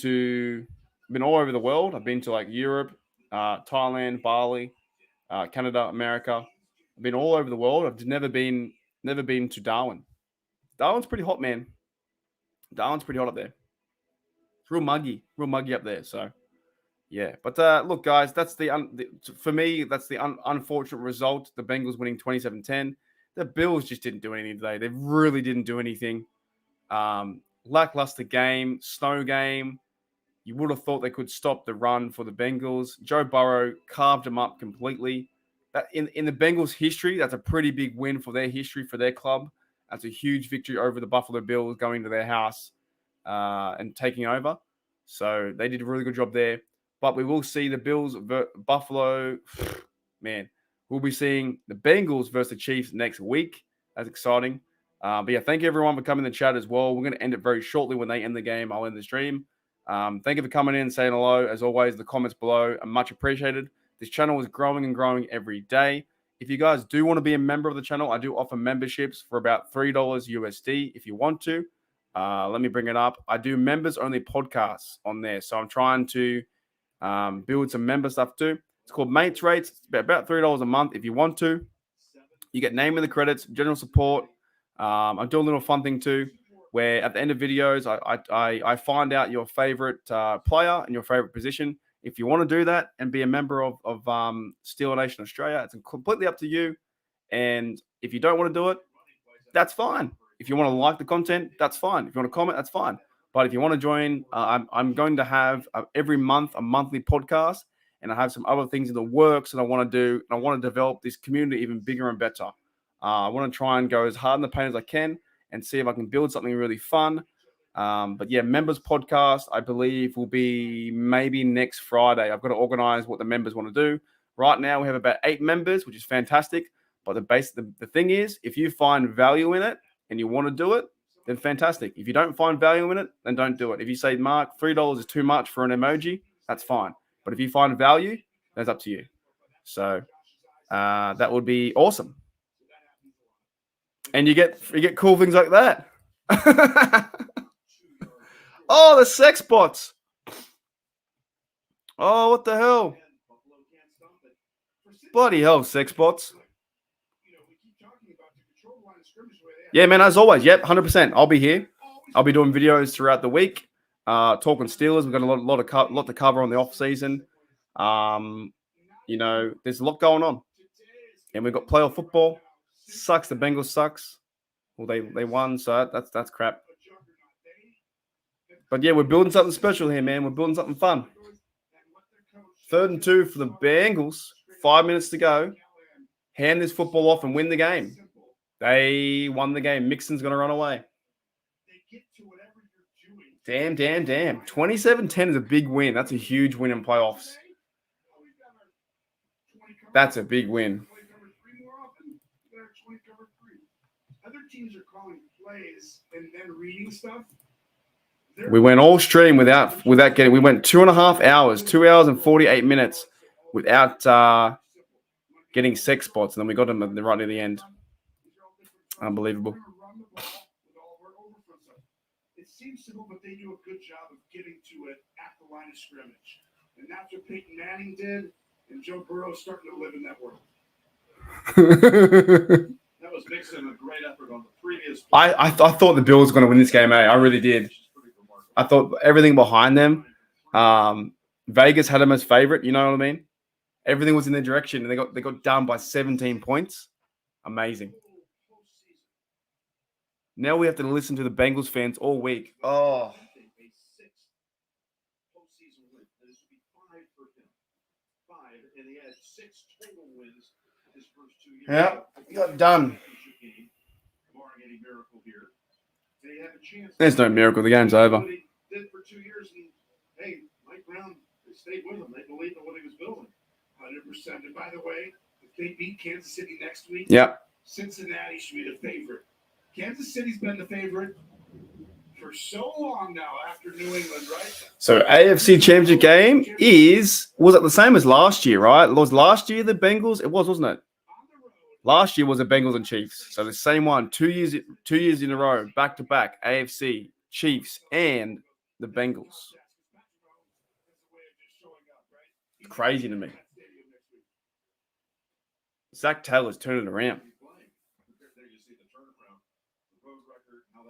all over the world. I've been to Europe, Thailand, Bali, Canada, America. I've been all over the world. I've never been to Darwin. Darwin's pretty hot, man. Darwin's pretty hot up there. It's real muggy up there. So, yeah. But look, guys, that's for me, that's the unfortunate result. The Bengals winning 27-10. The Bills just didn't do anything today. They really didn't do anything. Lackluster game, snow game. You would have thought they could stop the run for the Bengals. Joe Burrow carved them up completely. That in the Bengals' history, that's a pretty big win for their history, for their club. That's a huge victory over the Buffalo Bills going to their house and taking over. So they did a really good job there. But we will see the Bills, Buffalo, man. We'll be seeing the Bengals versus the Chiefs next week. That's exciting. But yeah, thank you everyone for coming in the chat as well. We're going to end it very shortly. When they end the game, I'll end the stream. Thank you for coming in and saying hello. As always, the comments below are much appreciated. This channel is growing and growing every day. If you guys do want to be a member of the channel, I do offer memberships for about $3 USD if you want to. Let me bring it up. I do members-only podcasts on there. So I'm trying to build some member stuff too. It's called Mates Rates. It's about $3 a month if you want to. You get name in the credits, general support. I do a little fun thing too, where at the end of videos, I find out your favorite player and your favorite position. If you want to do that and be a member of Steeler Nation Australia, it's completely up to you. And if you don't want to do it, that's fine. If you want to like the content, that's fine. If you want to comment, that's fine. But if you want to join, I'm going to have every month a monthly podcast. And I have some other things in the works that I want to do. And I want to develop this community even bigger and better. I want to try and go as hard in the paint as I can and see if I can build something really fun. But yeah, members podcast, I believe, will be maybe next Friday. I've got to organize what the members want to do. Right now, we have about 8 members, which is fantastic. But the thing is, if you find value in it and you want to do it, then fantastic. If you don't find value in it, then don't do it. If you say, Mark, $3 is too much for an emoji, that's fine. But if you find value, that's up to you. So that would be awesome. And you get cool things like that. Oh, the sex bots. Oh, what the hell? Bloody hell, sex bots. Yeah, man, as always. Yep, 100%. I'll be here. I'll be doing videos throughout the week. Talking Steelers. We've got a lot to cover on the off season. There's a lot going on. And we've got playoff football. Sucks. The Bengals sucks. Well, they won, so that's crap. But yeah, we're building something special here, man. We're building something fun. 3rd and 2 for the Bengals. 5 minutes to go. Hand this football off and win the game. They won the game. Mixon's going to run away. Damn. 27-10 is a big win. That's a huge win in playoffs. That's a big win. Other teams are calling plays and then reading stuff. We went all stream without getting. We went 2.5 hours, 2 hours and 48 minutes without getting sex spots, and then we got them right near the end. Unbelievable. It seems simple, but they do a good job of getting to it at the line of scrimmage, and that's what Peyton Manning did, and Joe Burrow is starting to live in that world. That was Mixon, a great effort on the previous. I thought the Bills were going to win this game, I really did. I thought everything behind them. Vegas had them as favorite. You know what I mean? Everything was in their direction, and they got down by 17 points. Amazing. Now we have to listen to the Bengals fans all week. Oh. Yeah, got done. There's no miracle. The game's over. Did for 2 years, and hey, Mike Brown, they stayed with him. They believed in what he was building. 100%. And by the way, if they beat Kansas City next week, Cincinnati should be the favorite. Kansas City's been the favorite for so long now after New England, right? So AFC Championship game was it the same as last year, right? Was last year the Bengals? It was, wasn't it? Last year was the Bengals and Chiefs. So the same one, 2 years in a row, back to back, AFC, Chiefs, and the Bengals. It's crazy to me. Zach Taylor's turning it around.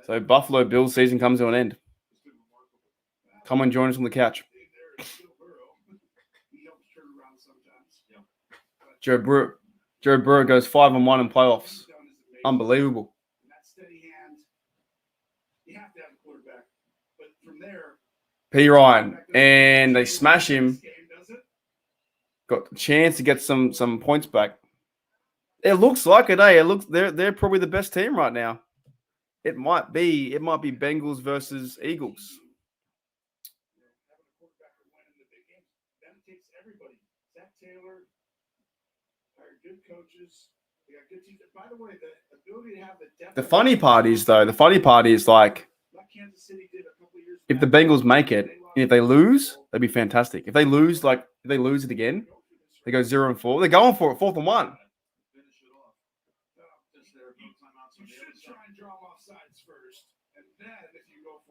So Buffalo Bills season comes to an end. Come and join us on the couch. Joe Burrow goes 5-1 in playoffs. Unbelievable. P. Ryan, and they smash him. Got the chance to get some points back. It looks like it, eh? They're probably the best team right now. It might be Bengals versus Eagles. Zach Taylor, good coaches. They got good teams. By the way, the ability to have the depth. The funny part is like if the Bengals make it, and if they lose, that'd be fantastic. If they lose it again, they go 0-4. They're going for it, 4th and 1.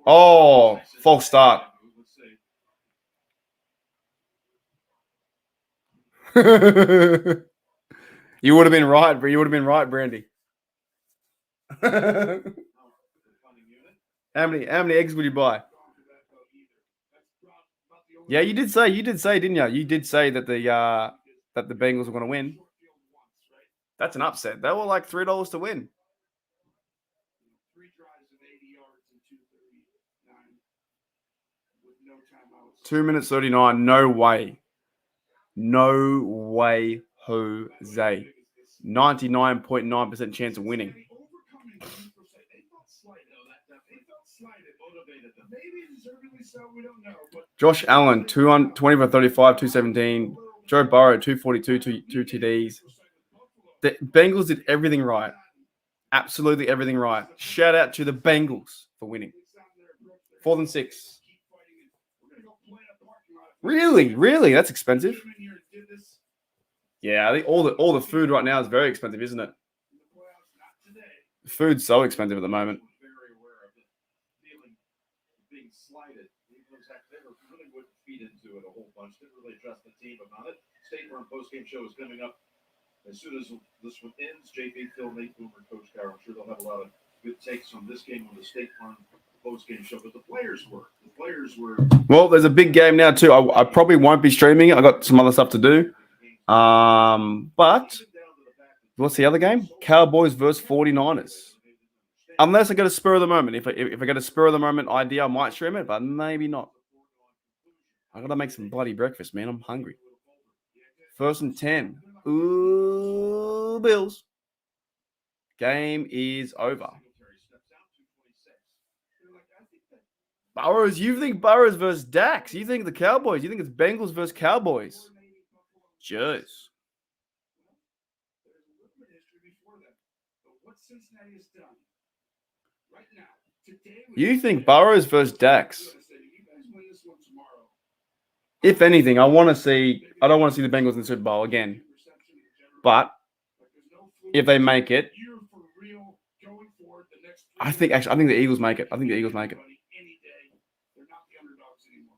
Oh, false start. You would have been right, bro. You would have been right, Brandy. How many eggs would you buy? Yeah, you did say, didn't you? You did say that the Bengals were going to win. That's an upset. They were like $3 to win. 2 minutes 39. No way. No way, Jose. 99.9% chance of winning. Josh Allen, 20 for 35, 217. Joe Burrow, 242, 2 TDs. The Bengals did everything right. Absolutely everything right. Shout out to the Bengals for winning. 4th and 6. Really? That's expensive. Yeah, I think all the food right now is very expensive, isn't it? Food's so expensive at the moment. Very aware of the feeling of being slighted. Even though Zach Taylor really wouldn't feed into it a whole bunch. Didn't really trust the team about it. State Farm postgame show is coming up as soon as this one ends. JP, Phil, Nate, Boomer, Coach Carr. I'm sure they'll have a lot of good takes on this game on the State Farm postgame show. But the players were. Well, there's a big game now too. I probably won't be streaming it. I got some other stuff to do. But what's the other game? Cowboys versus 49ers. Unless I get a spur of the moment. If I get a spur of the moment idea, I might stream it, but maybe not. I gotta make some bloody breakfast, man. I'm hungry. 1st and 10. Ooh, Bills. Game is over. Burrows, you think Burrows versus Dax? You think the Cowboys? You think it's Bengals versus Cowboys? Jeez. You think Burrows versus Dax? If anything, I don't want to see the Bengals in the Super Bowl again. But if they make it, I think the Eagles make it.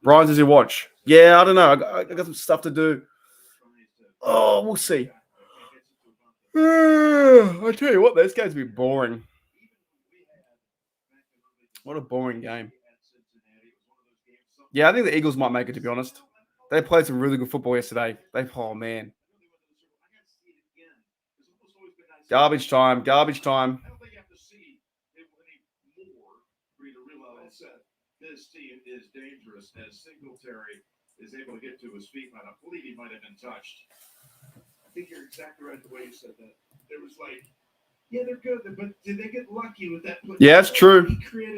Brian, does he watch? Yeah, I don't know. I got some stuff to do. Oh, we'll see. I tell you what, this game's be boring. What a boring game. Yeah, I think the Eagles might make it, to be honest. They played some really good football yesterday. Oh, man. Garbage time. I don't think you have to see it any more for you to realize that this team is dangerous as Singletary is able to get to his feet. I believe he might have been touched. I think you're exactly right the way you said that. There was yeah, they're good, but did they get lucky with that play? Yeah, it's true.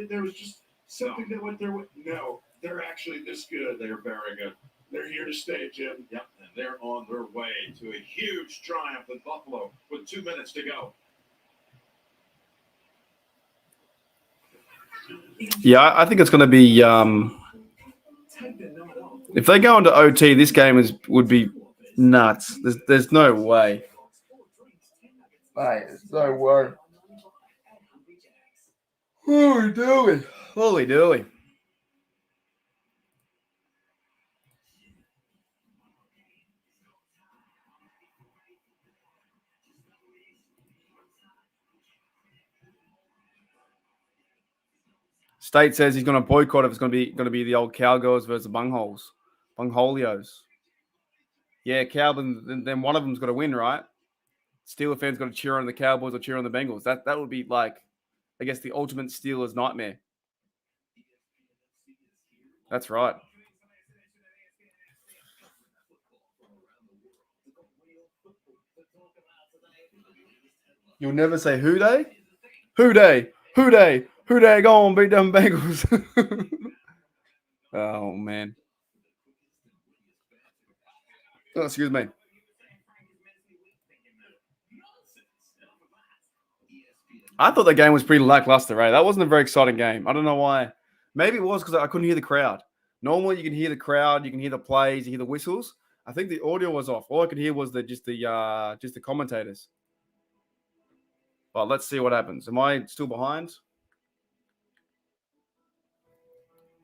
There was just something that went there. No, they're actually this good. They're very good. They're here to stay, Jim. Yep, and they're on their way to a huge triumph in Buffalo with 2 minutes to go. Yeah, I think it's going to be. If they go into OT, this game would be nuts. There's no way. Hey, there's no way. Holy dooly. State says he's going to boycott if it's going to be the old Cowgirls versus the Bungholios. Yeah, Cowboys. Then one of them's got to win, right? Steeler fans got to cheer on the Cowboys or cheer on the Bengals. That would be like, I guess, the ultimate Steelers nightmare. That's right. You'll never say who day? Who day? Who day? Who day? Go on, beat them Bengals. Oh, man. Oh, excuse me. I thought the game was pretty lackluster, right? That wasn't a very exciting game. I don't know why. Maybe it was because I couldn't hear the crowd. Normally, you can hear the crowd, you can hear the plays, you hear the whistles. I think the audio was off. All I could hear was just the commentators. But let's see what happens. Am I still behind?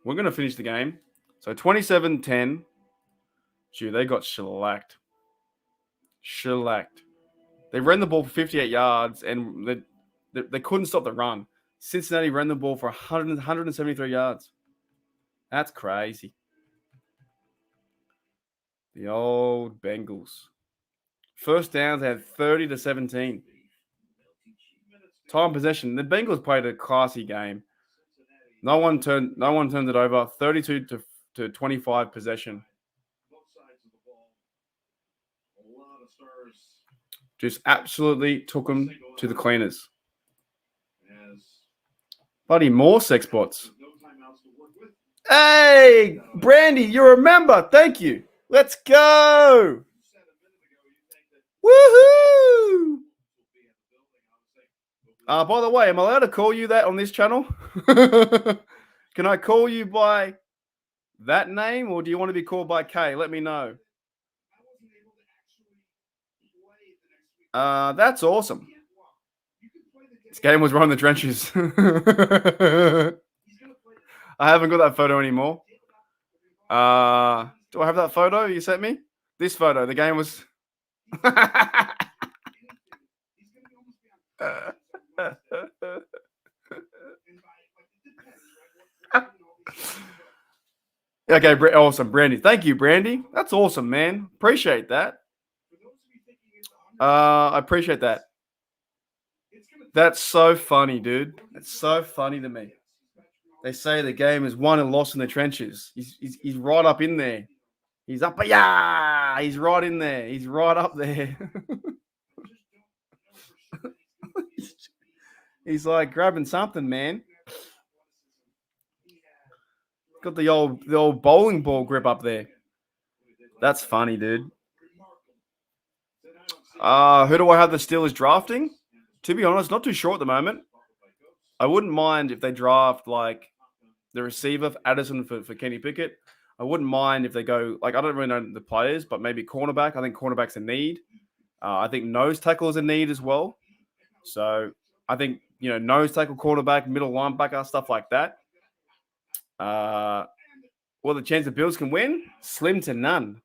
We're going to finish the game. So 27-10. Gee, they got shellacked. They ran the ball for 58 yards, and they couldn't stop the run. Cincinnati ran the ball for 173 yards. That's crazy. The old Bengals. First downs, they had 30-17. Time possession. The Bengals played a classy game. No one turned it over. 32-25 possession. Just absolutely took them to the cleaners. Buddy, more sex bots. Hey, Brandy, you're a member. Thank you. Let's go. Woohoo! By the way, am I allowed to call you that on this channel? Can I call you by that name, or do you want to be called by K? Let me know. That's awesome. This game was run in the trenches. I haven't got that photo anymore. Do I have that photo you sent me? This photo. The game was. Okay, awesome, Brandy. Thank you, Brandy. That's awesome, man. Appreciate that. I appreciate that. That's so funny, dude. It's so funny to me. They say the game is won and lost in the trenches. He's right up in there. He's up, yeah. He's right in there. He's right up there. He's like grabbing something, man. Got the old bowling ball grip up there. That's funny, dude. Who do I have the Steelers drafting? To be honest, not too sure at the moment. I wouldn't mind if they draft like the receiver Addison for Kenny Pickett. I wouldn't mind if they go like I don't really know the players, but maybe cornerback. I think cornerback's a need. I think nose tackle is a need as well. So I think nose tackle, quarterback, middle linebacker, stuff like that. Well, the chance the Bills can win, slim to none.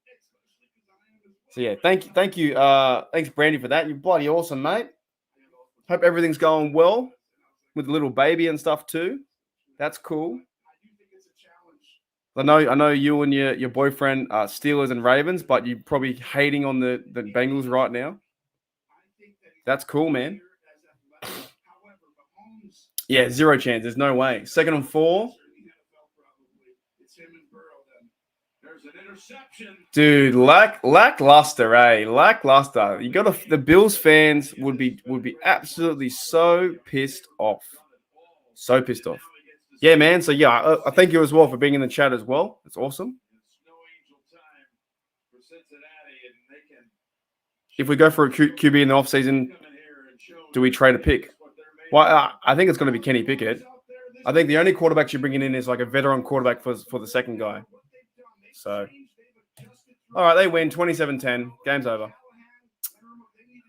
So yeah, thank you, thanks Brandy for that. You're bloody awesome, mate. Hope everything's going well with the little baby and stuff too. That's cool. I know you and your boyfriend are Steelers and Ravens, but you're probably hating on the Bengals right now. That's cool, man. Yeah, 0 chance. There's no way. 2nd and 4. Dude, lackluster, eh? Lackluster. You got the Bills fans would be absolutely so pissed off. So pissed off. Yeah, man. So yeah, I thank you as well for being in the chat as well. It's awesome. If we go for a QB in the offseason, do we trade a pick? Well, I think it's going to be Kenny Pickett. I think the only quarterback you're bringing in is like a veteran quarterback for the second guy. So, all right, they win 27-10. Game's over.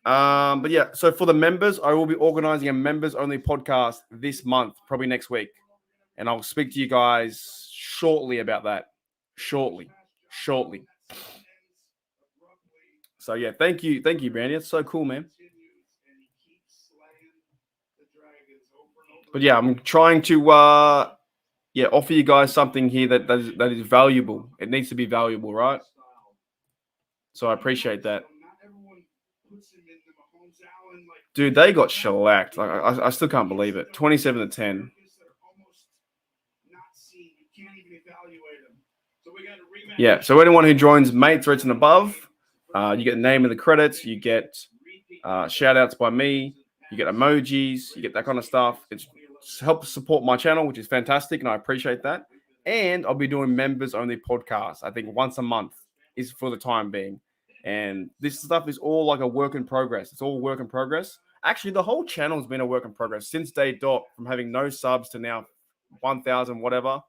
But yeah, so for the members, I will be organizing a members-only podcast this month, probably next week. And I'll speak to you guys shortly about that. Shortly. So yeah, thank you, Brandy. It's so cool, man. But yeah, I'm trying to offer you guys something here that is valuable. It needs to be valuable, right? So I appreciate that. Dude, they got shellacked. Like I still can't believe it. 27-10. Yeah, so anyone who joins Mate Threats and Above, you get the name and the credits, you get shout outs by me, you get emojis, you get that kind of stuff. It helps support my channel, which is fantastic, and I appreciate that. And I'll be doing members only podcasts. I think once a month is for the time being. And this stuff is all like a work in progress. It's all work in progress. Actually, the whole channel has been a work in progress since day dot, from having no subs to now 1,000 whatever.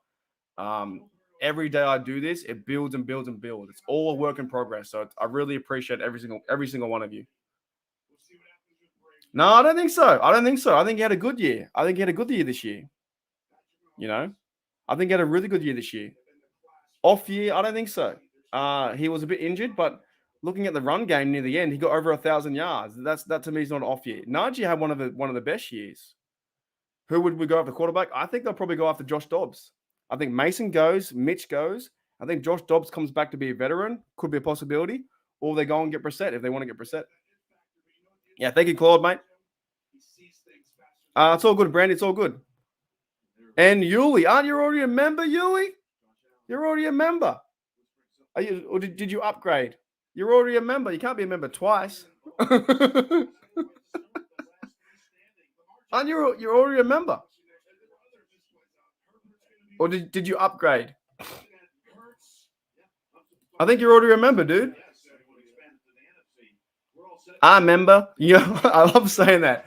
Every day I do this, it builds and builds and builds. It's all a work in progress. So I really appreciate every single one of you. No, I don't think so. I think he had a good year. This year. I think he had a really good year this year. Off year, I don't think so. He was a bit injured, but looking at the run game near the end, he got over 1,000 yards. That to me is not an off year. Najee had one of the best years. Who would we go after quarterback? I think they'll probably go after Josh Dobbs. I think Mason goes, Mitch goes. I think Josh Dobbs comes back to be a veteran. Could be a possibility. Or they go and get Brissett if they want to get Brissett. Yeah, thank you, Claude, mate. It's all good, Brandy. It's all good. And Yuli, aren't you already a member, Yuli? You're already a member. Or did you upgrade? You're already a member. You can't be a member twice. Aren't you're already a member? Or did you upgrade? I think you're already a member, dude. I member. I love saying that.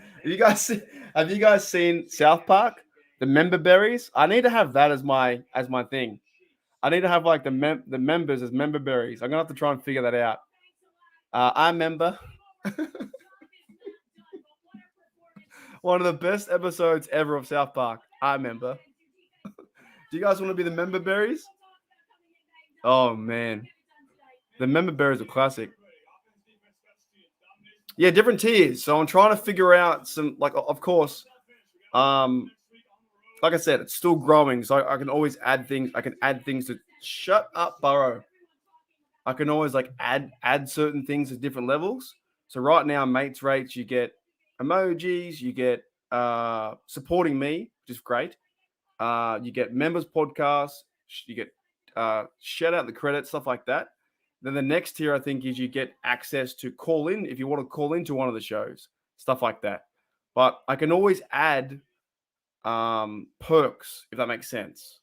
Have you guys seen South Park? The member berries? I need to have that as my thing. I need to have like the members as member berries. I'm gonna have to try and figure that out. I member. One of the best episodes ever of South Park. I remember. Do you guys want to be the member berries? Oh, man. The member berries are classic. Yeah, different tiers. So I'm trying to figure out some, like, of course, like I said, it's still growing. So I can always add things. I can add things to shut up, Burrow. I can always like add certain things at different levels. So right now, mates rates, you get emojis, you get supporting me, which is great. You get members podcasts, you get shout out the credits, stuff like that. Then the next tier, I think, is you get access to call in if you want to call into one of the shows, stuff like that. But I can always add perks if that makes sense.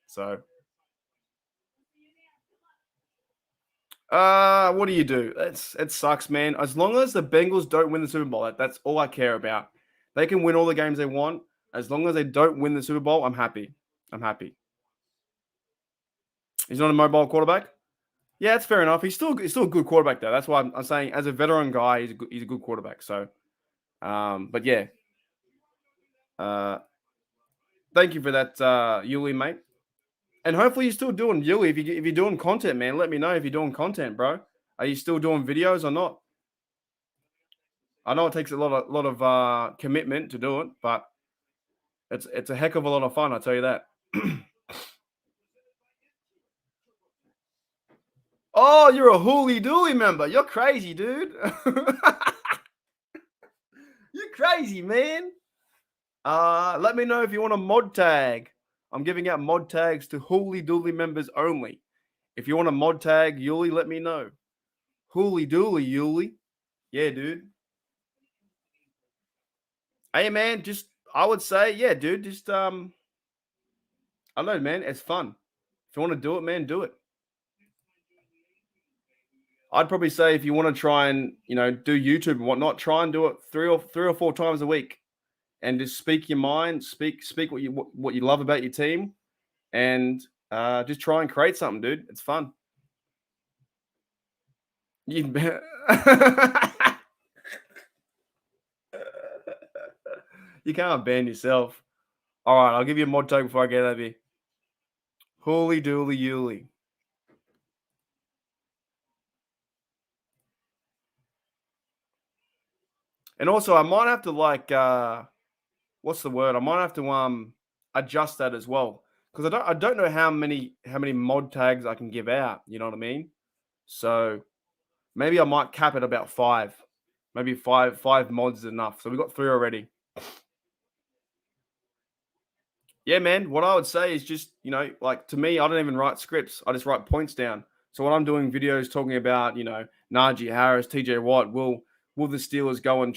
So, what do you do? It sucks, man. As long as the Bengals don't win the Super Bowl, that's all I care about. They can win all the games they want. As long as they don't win the Super Bowl, I'm happy. I'm happy. He's not a mobile quarterback. Yeah, that's fair enough. He's still a good quarterback though. That's why I'm saying as a veteran guy, he's a good quarterback. So, but yeah. Thank you for that, Yuli, mate. And hopefully you're still doing Yuli. If you're doing content, man, let me know if you're doing content, bro. Are you still doing videos or not? I know it takes a lot of commitment to do it, but it's a heck of a lot of fun. I'll tell you that. Oh, you're a Hooly Dooly member. You're crazy, dude. You're crazy, man. Let me know if you want a mod tag. I'm giving out mod tags to Hooly Dooly members only. If you want a mod tag, Yuli, let me know. Hooly Dooly, Yuli. Yeah, dude. Hey, man, I would say, yeah, dude, I don't know, man, it's fun. If you want to do it, man, do it. I'd probably say if you want to try and, do YouTube and whatnot, try and do it three or four times a week and just speak your mind, speak what you love about your team and just try and create something, dude. It's fun. You can't ban yourself. All right, I'll give you a mod tag before I get out of here. Hooly Dooly Yuli. And also, I might have to what's the word? I might have to adjust that as well because I don't know how many mod tags I can give out. You know what I mean? So maybe I might cap it about 5. Maybe five mods is enough. So we got 3 already. Yeah, man. What I would say is just, like to me, I don't even write scripts. I just write points down. So when I'm doing videos talking about, Najee Harris, TJ Watt, will the Steelers go and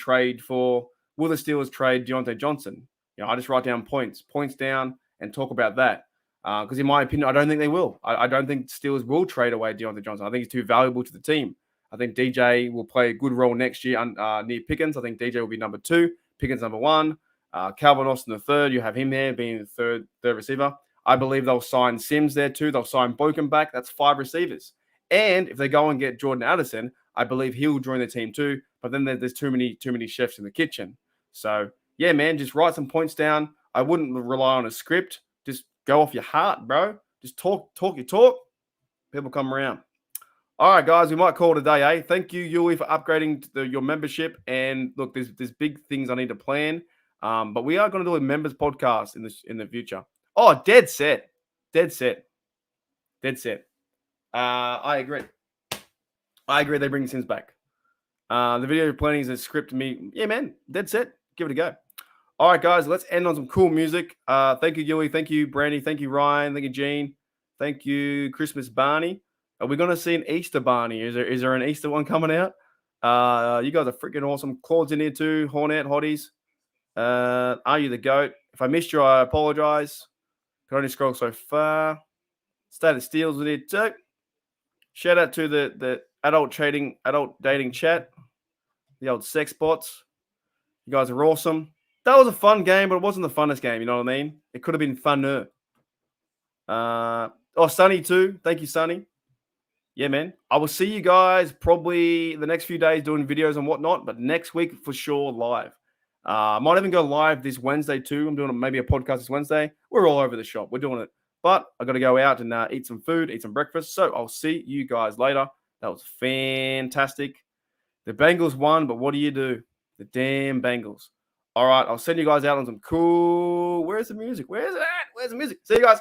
will the Steelers trade Deontay Johnson? I just write down points down and talk about that. Because in my opinion, I don't think they will. I don't think Steelers will trade away Deontay Johnson. I think he's too valuable to the team. I think DJ will play a good role next year near Pickens. I think DJ will be number 2, Pickens number 1. Calvin Austin the third, you have him there being the third receiver. I believe they'll sign Sims there too. They'll sign Boken back. That's 5 receivers. And if they go and get Jordan Addison, I believe he'll join the team too. But then there's too many chefs in the kitchen. So yeah, man, just write some points down. I wouldn't rely on a script. Just go off your heart, bro. Just talk your talk. People come around. All right, guys, we might call it a day, eh? Thank you, Yuli, for upgrading your membership. And look, there's big things I need to plan. But we are going to do a members podcast in the future. Oh, dead set. I agree. They bring Sims back. The video planning is a script to me. Yeah, man, dead set. Give it a go. All right, guys, let's end on some cool music. Thank you, Yuli. Thank you, Brandy. Thank you, Ryan. Thank you, Gene. Thank you, Christmas Barney. Are we going to see an Easter Barney? Is there an Easter one coming out? You guys are freaking awesome. Claude's in here too. Hornet, Hotties. Are you the GOAT? If I missed you, I apologize. Can only scroll so far. State of Steels with it too. Shout out to the adult dating chat. The old sex bots. You guys are awesome. That was a fun game, but it wasn't the funnest game. You know what I mean? It could have been funner. Sunny too. Thank you, Sunny. Yeah, man. I will see you guys probably the next few days doing videos and whatnot, but next week for sure live. Might even go live this Wednesday too. I'm doing maybe a podcast this Wednesday. We're all over the shop. We're doing it. But I got to go out and eat some food, eat some breakfast. So I'll see you guys later. That was fantastic. The Bengals won, but what do? The damn Bengals. All right, I'll send you guys out on some cool. Where's the music? Where's it at? Where's the music? See you guys.